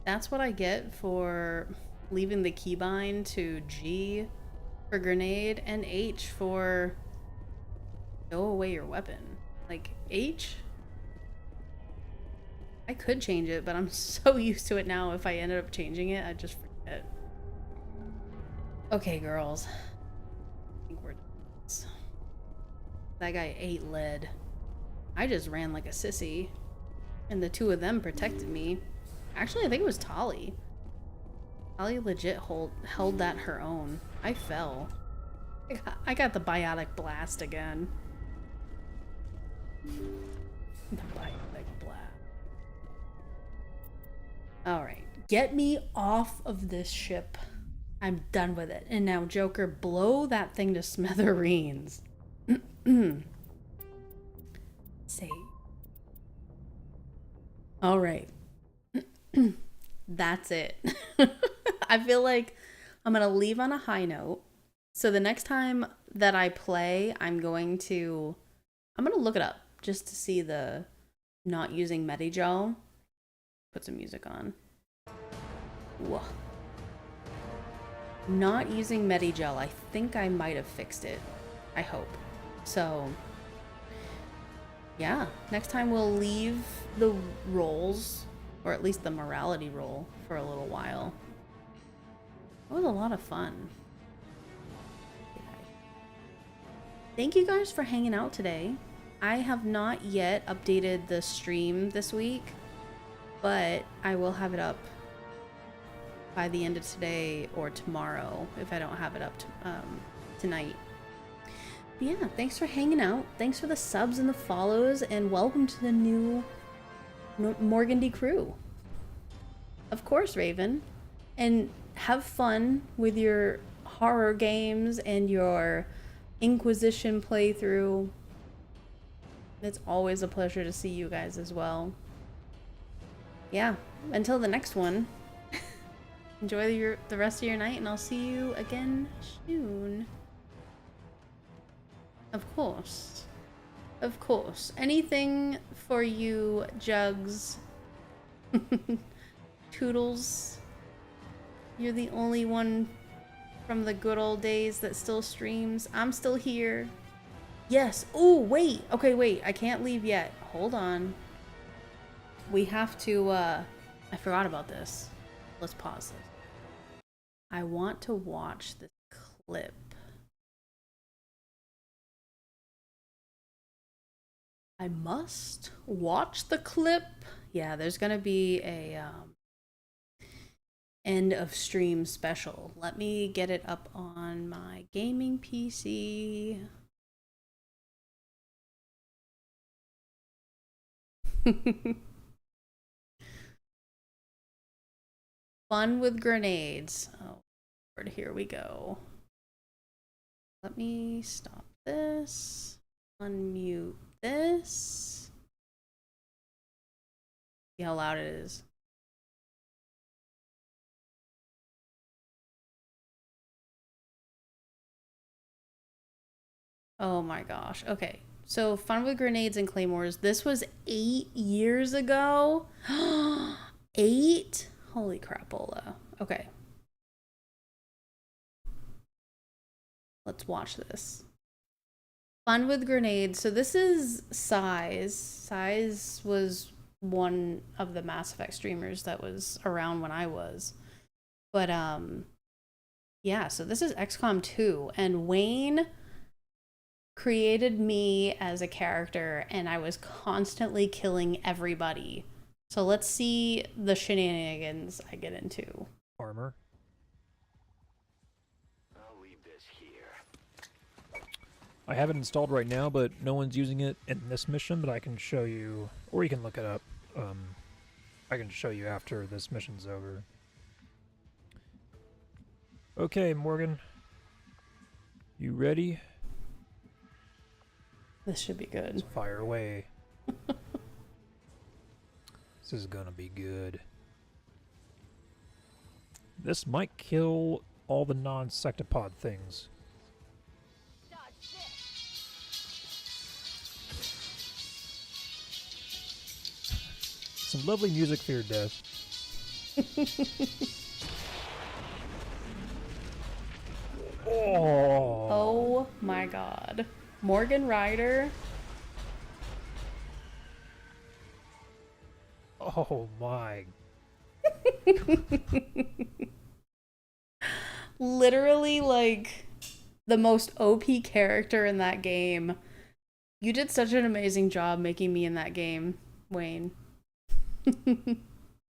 A: That's what I get for leaving the keybind to G for grenade and H for stow away your weapon. Like, H? I could change it, but I'm so used to it now. If I ended up changing it, I'd just forget. Okay, girls. I think we're done. That guy ate lead. I just ran like a sissy. And the 2 of them protected me. Actually, I think it was Tali. Tali legit held that her own. I fell. I got the biotic blast again. The biotic blast. Alright. Get me off of this ship. I'm done with it. And now, Joker, blow that thing to smithereens. Save. Alright. That's it. I feel like I'm gonna leave on a high note. So the next time that I play, I'm gonna look it up just to see the not using Medigel. Put some music on. Whoa. Not using Medigel. I think I might have fixed it. I hope. So yeah, next time we'll leave the roles, or at least the morality role, for a little while. It was a lot of fun. Thank you guys for hanging out today. I have not yet updated the stream this week, but I will have it up by the end of today or tomorrow if I don't have it up tonight. But yeah, thanks for hanging out. Thanks for the subs and the follows, and welcome to the new Morgandy crew. Of course, Raven. And have fun with your horror games and your Inquisition playthrough. It's always a pleasure to see you guys as well. Yeah, until the next one, enjoy the rest of your night, and I'll see you again soon. Of course. Of course. Anything for you, Jugs. Toodles. You're the only one from the good old days that still streams. I'm still here. Yes. Oh, wait. Okay, wait. I can't leave yet. Hold on. We have to, I forgot about this. Let's pause this. I want to watch this clip. I must watch the clip. Yeah, there's gonna be end of stream special. Let me get it up on my gaming PC. Fun with grenades. Oh, Lord, here we go. Let me stop this. Unmute this. See how loud it is. Oh my gosh. Okay. So Fun with Grenades and Claymores. This was 8 years ago. 8? Holy crapola. Okay. Let's watch this. Fun with Grenades. So this is Size. Size was one of the Mass Effect streamers that was around when I was. But yeah, so this is XCOM 2 and Wayne created me as a character and I was constantly killing everybody. So let's see the shenanigans I get into.
Q: Armor.
P: I'll leave this here.
Q: I have it installed right now, but no one's using it in this mission, but I can show you, or you can look it up. I can show you after this mission's over. Okay, Morgan. You ready?
A: This should be good.
Q: Let's fire away. This is gonna be good. This might kill all the non-sectopod things. Some lovely music for your death.
A: Oh my god. Morgan Ryder.
Q: Oh my.
A: Literally like the most OP character in that game. You did such an amazing job making me in that game, Wayne.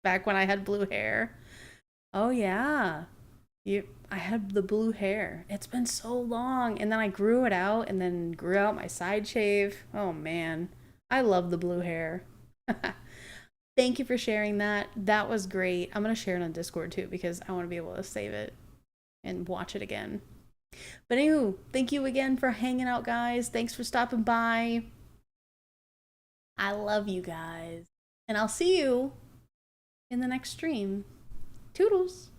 A: Back when I had blue hair. Oh yeah. I had the blue hair. It's been so long. And then I grew it out and then grew out my side shave. Oh man. I love the blue hair. Thank you for sharing that. That was great. I'm going to share it on Discord too because I want to be able to save it and watch it again. But anywho, thank you again for hanging out, guys. Thanks for stopping by. I love you guys. And I'll see you in the next stream. Toodles.